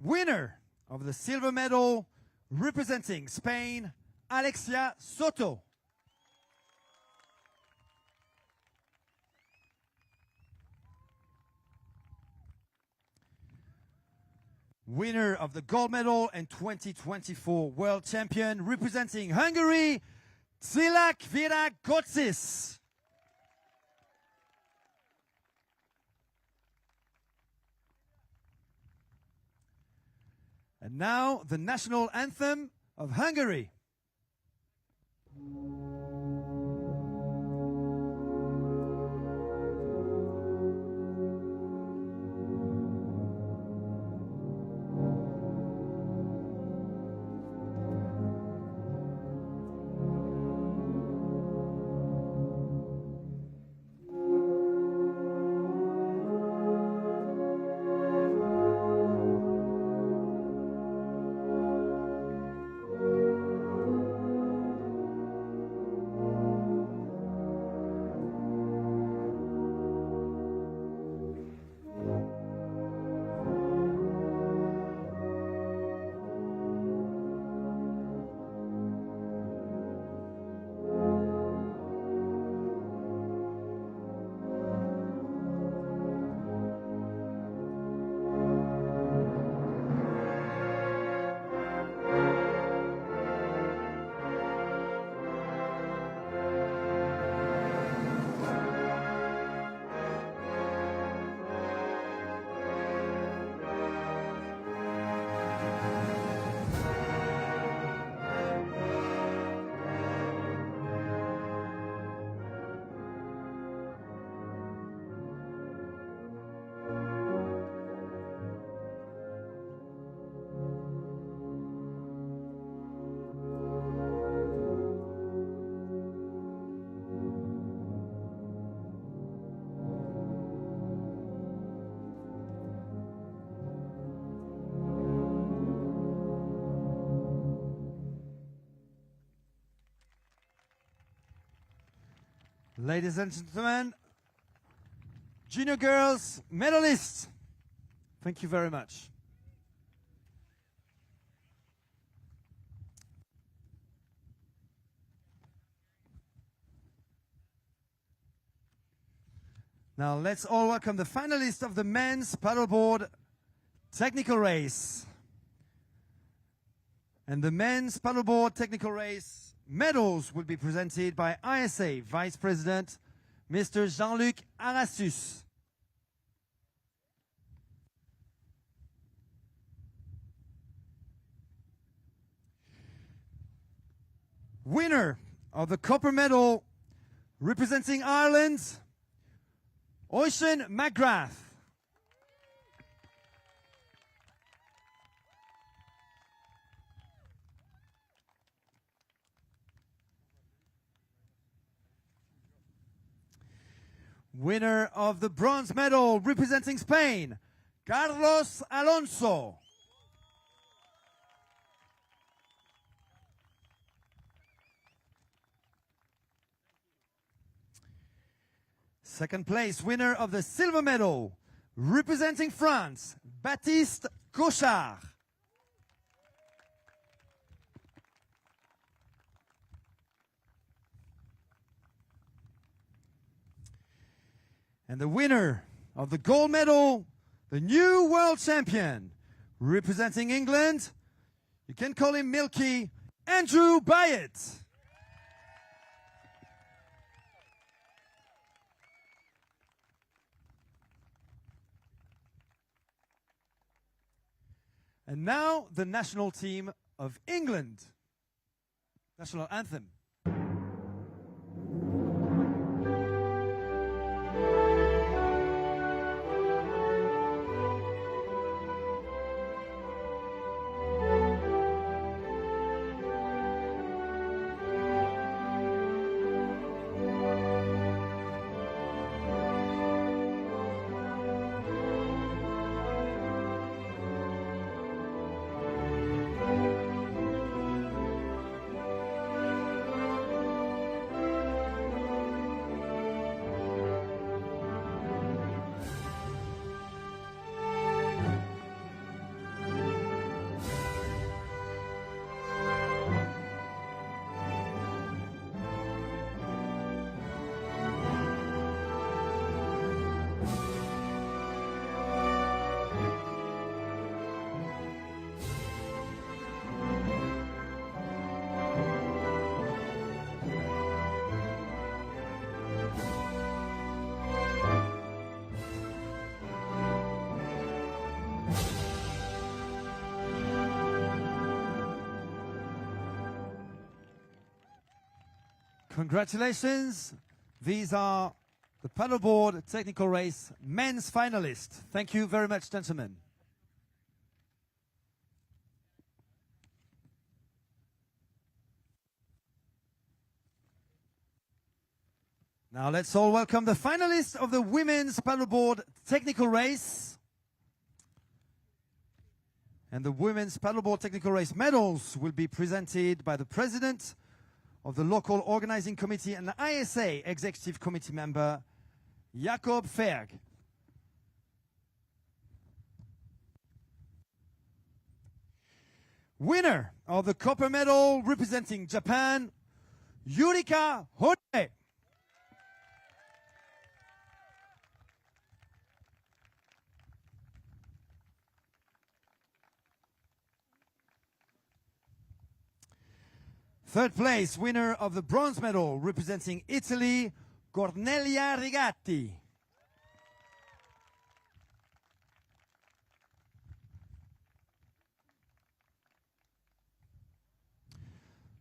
Winner of the silver medal representing Spain, Alexia Soto. Winner of the gold medal and 2024 world champion representing Hungary, Tsilak Vera Kotsis. And now the national anthem of Hungary. Ladies and gentlemen, junior girls medalists, thank you very much. Now let's all welcome the finalists of the men's paddleboard technical race. And the men's paddleboard technical race medals will be presented by ISA Vice President Mr. Jean-Luc Arassus. Winner of the copper medal representing Ireland, Oisin McGrath. Winner of the bronze medal representing Spain, Carlos Alonso. Second place, winner of the silver medal representing France, Baptiste Cochard. And the winner of the gold medal, the new world champion, representing England, you can call him Milky, Andrew Byatt. And now the national team of England. National anthem. Congratulations. These are the paddleboard technical race men's finalists. Thank you very much, gentlemen. Now let's all welcome the finalists of the women's paddleboard technical race. And the women's paddleboard technical race medals will be presented by the president of the local organizing committee and the ISA executive committee member, Jakob Ferg. Winner of the copper medal representing Japan, Yurika Hode. Third place, winner of the bronze medal representing Italy, Cornelia Rigatti.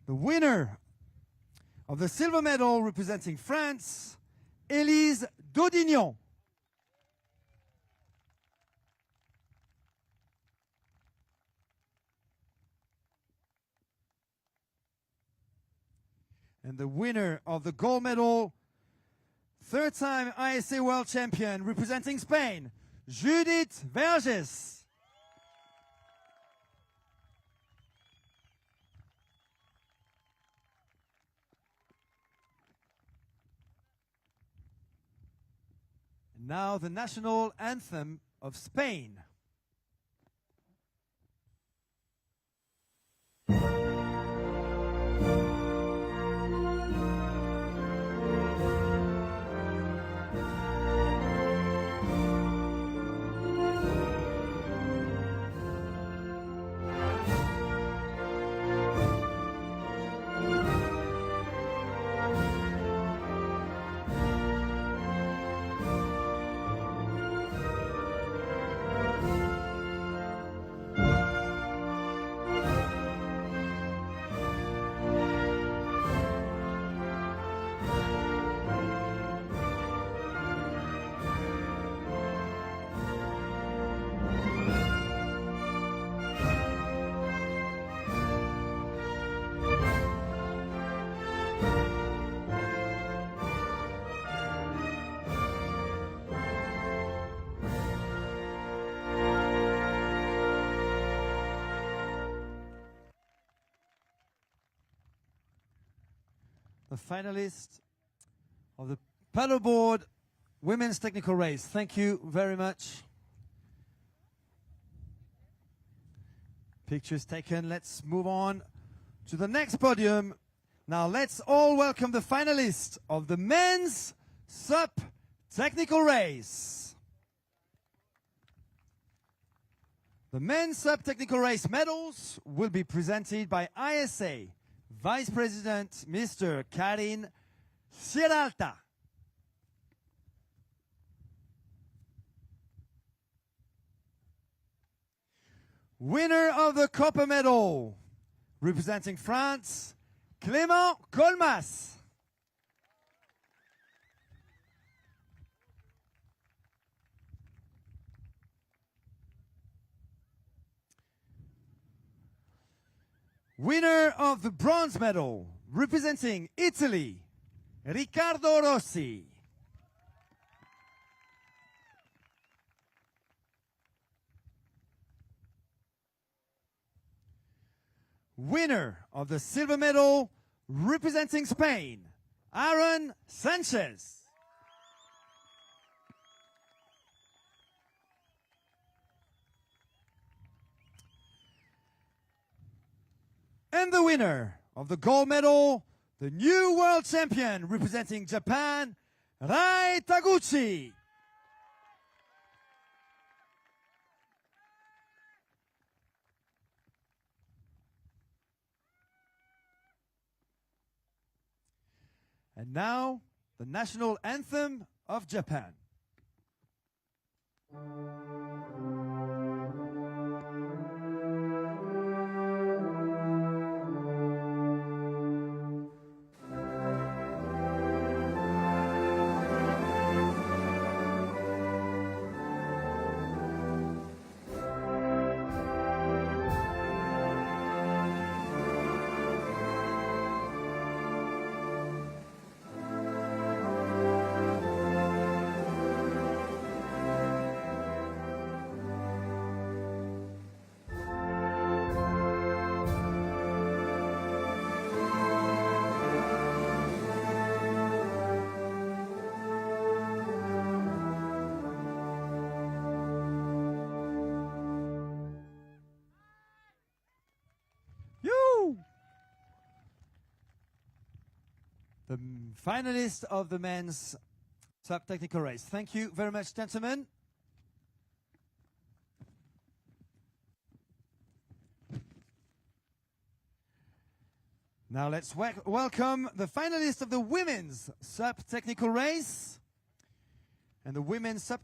The winner of the silver medal representing France, Élise Daudignon. And the winner of the gold medal, third-time ISA World Champion representing Spain, Judith Verges. And now the national anthem of Spain. The finalists of the paddleboard women's technical race. Thank you very much. Pictures taken. Let's move on to the next podium. Now let's all welcome the finalists of the men's SUP technical race. The men's SUP technical race medals will be presented by ISA Vice President Mr. Karin Sierralta. Winner of the copper medal, representing France, Clément Colmas. Winner of the bronze medal, representing Italy, Riccardo Rossi. Winner of the silver medal, representing Spain, Aaron Sanchez. And the winner of the gold medal, the new world champion representing Japan, Rai Taguchi. And now, the national anthem of Japan. The finalist of the men's SUP technical race. Thank you very much, gentlemen. Now let's welcome the finalists of the women's SUP technical race. And the women's SUP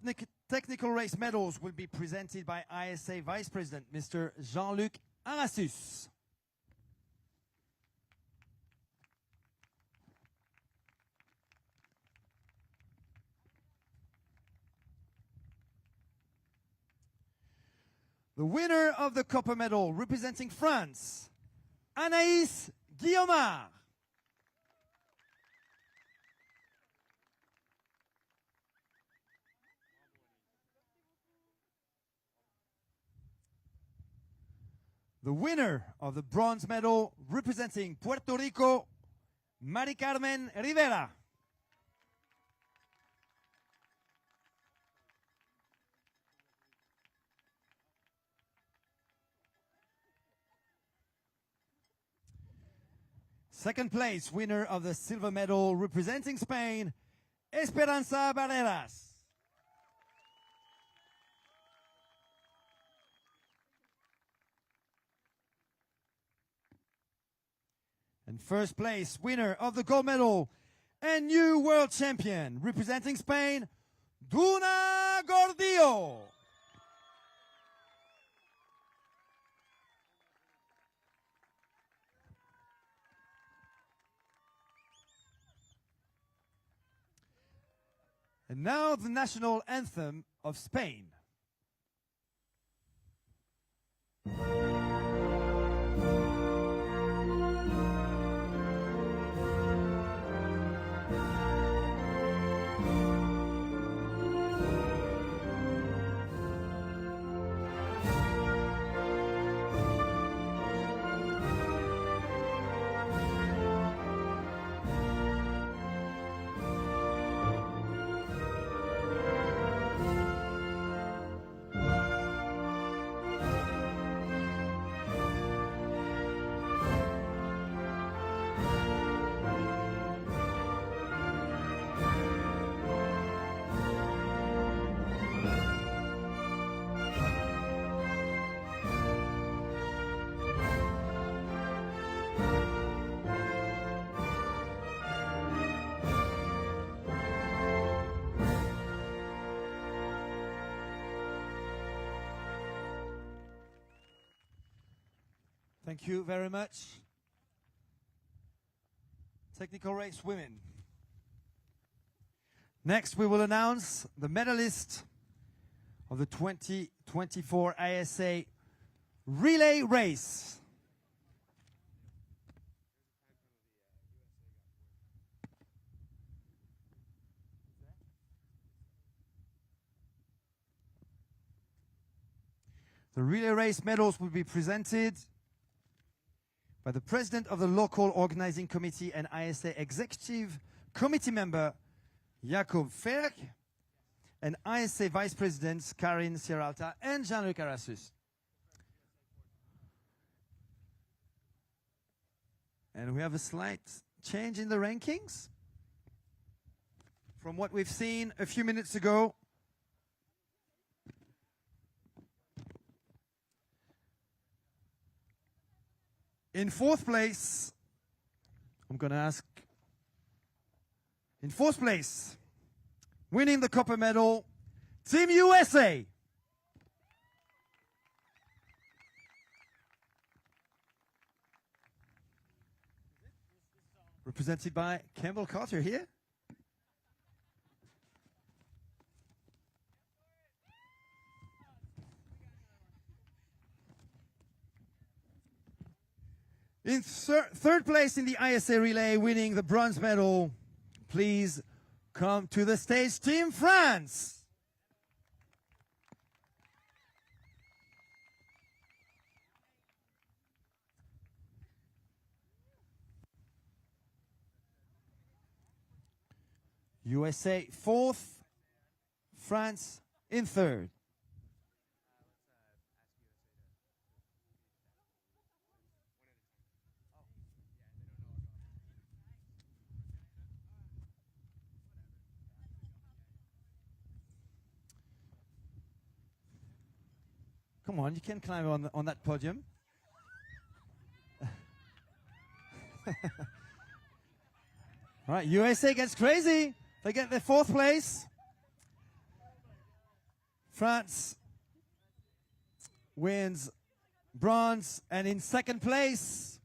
technical race medals will be presented by ISA Vice President, Mr. Jean-Luc Arassus. The winner of the copper medal representing France, Anaïs Guillaumard. The winner of the bronze medal representing Puerto Rico, Mari Carmen Rivera. Second place, winner of the silver medal representing Spain, Esperanza Barreras. And first place, winner of the gold medal and new world champion representing Spain, Duna Gordillo. And now the national anthem of Spain. Thank you very much. Technical race women. Next, we will announce the medalist of the 2024 ISA relay race. The relay race medals will be presented by the president of the local organizing committee and ISA executive committee member Jakob Ferk, and ISA vice presidents Karin Sierralta and Jean-Luc Arassus. And we have a slight change in the rankings from what we've seen a few minutes ago. In fourth place, I'm going to ask, in fourth place, winning the copper medal, Team USA. Represented by Campbell Carter here. In third place in the ISA relay, winning the bronze medal, please come to the stage, Team France. USA fourth, France in third. Come on, you can climb on that podium. All right, USA gets crazy. They get their fourth place. France wins bronze, and in second place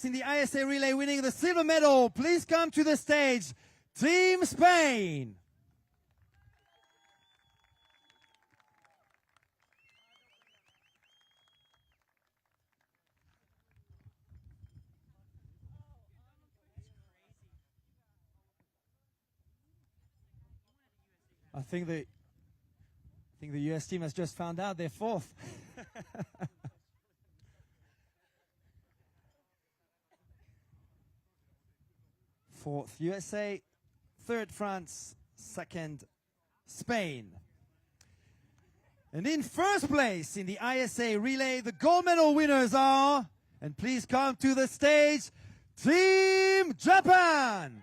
in the ISA relay, winning the silver medal, please come to the stage, Team Spain. I think the US team has just found out they're fourth. Fourth USA, third France, second Spain. And in first place in the ISA relay, the gold medal winners are, and please come to the stage, Team Japan.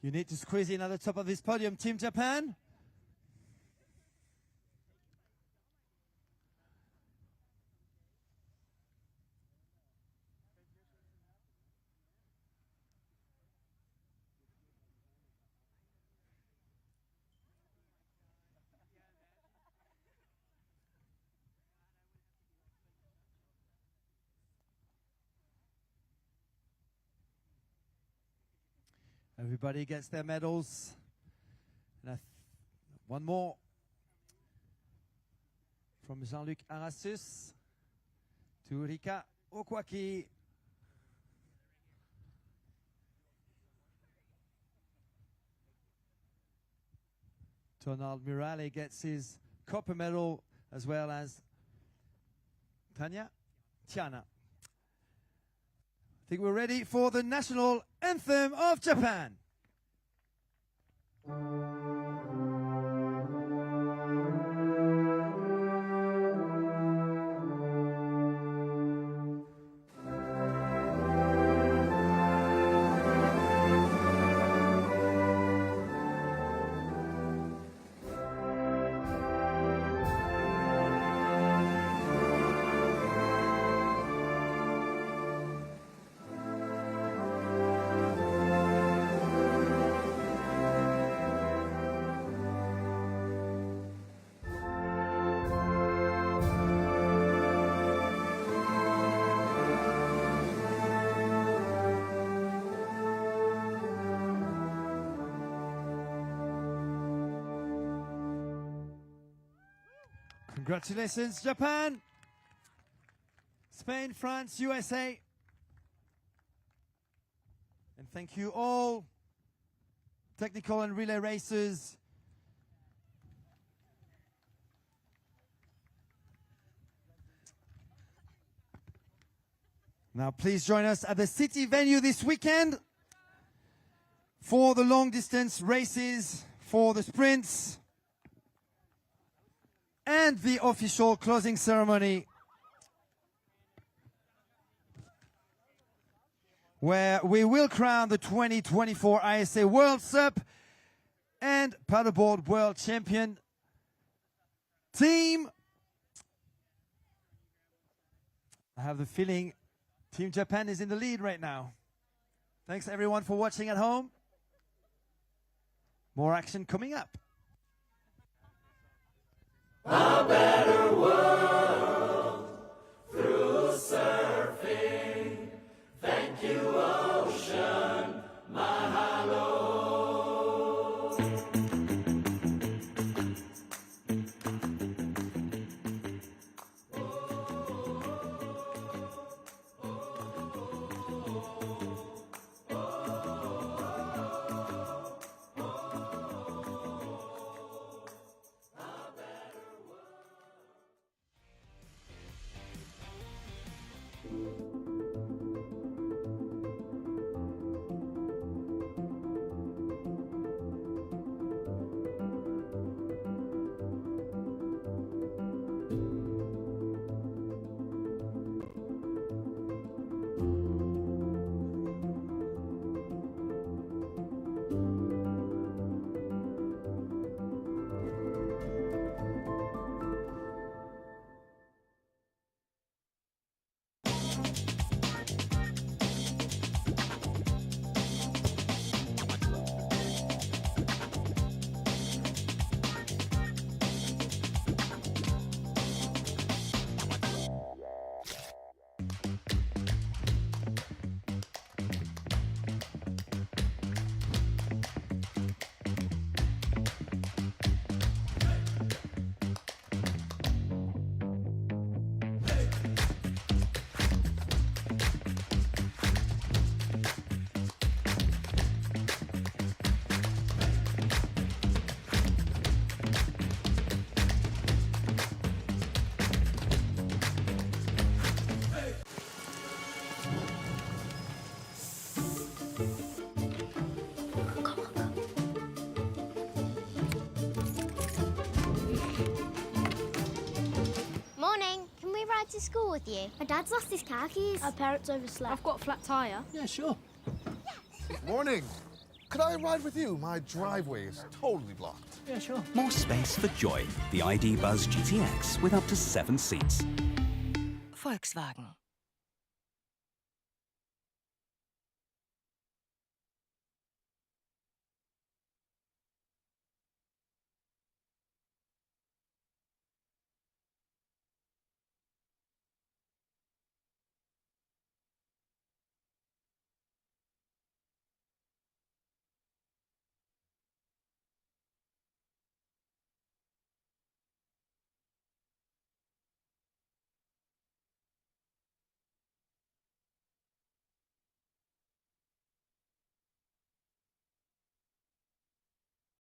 You need to squeeze in at the top of this podium, Team Japan. Everybody gets their medals. And one more from Jean-Luc Arassus to Rika Okwaki. Tonald Murale gets his copper medal, as well as Tiana. I think we're ready for the national anthem of Japan. Congratulations, Japan, Spain, France, USA. And thank you all, technical and relay racers. Now please join us at the city venue this weekend for the long distance races, for the sprints, and the official closing ceremony, where we will crown the 2024 ISA World SUP and Paddleboard World Champion team. I have the feeling Team Japan is in the lead right now. Thanks everyone for watching at home. More action coming up. A better world through surfing. Thank you, ocean. Mahalo. To school with you. My dad's lost his car keys. Our parents overslept. I've got a flat tyre. Yeah, sure. Yes. Morning. Could I ride with you? My driveway is totally blocked. Yeah, sure. More space for joy. The ID Buzz GTX with up to 7 seats. Volkswagen.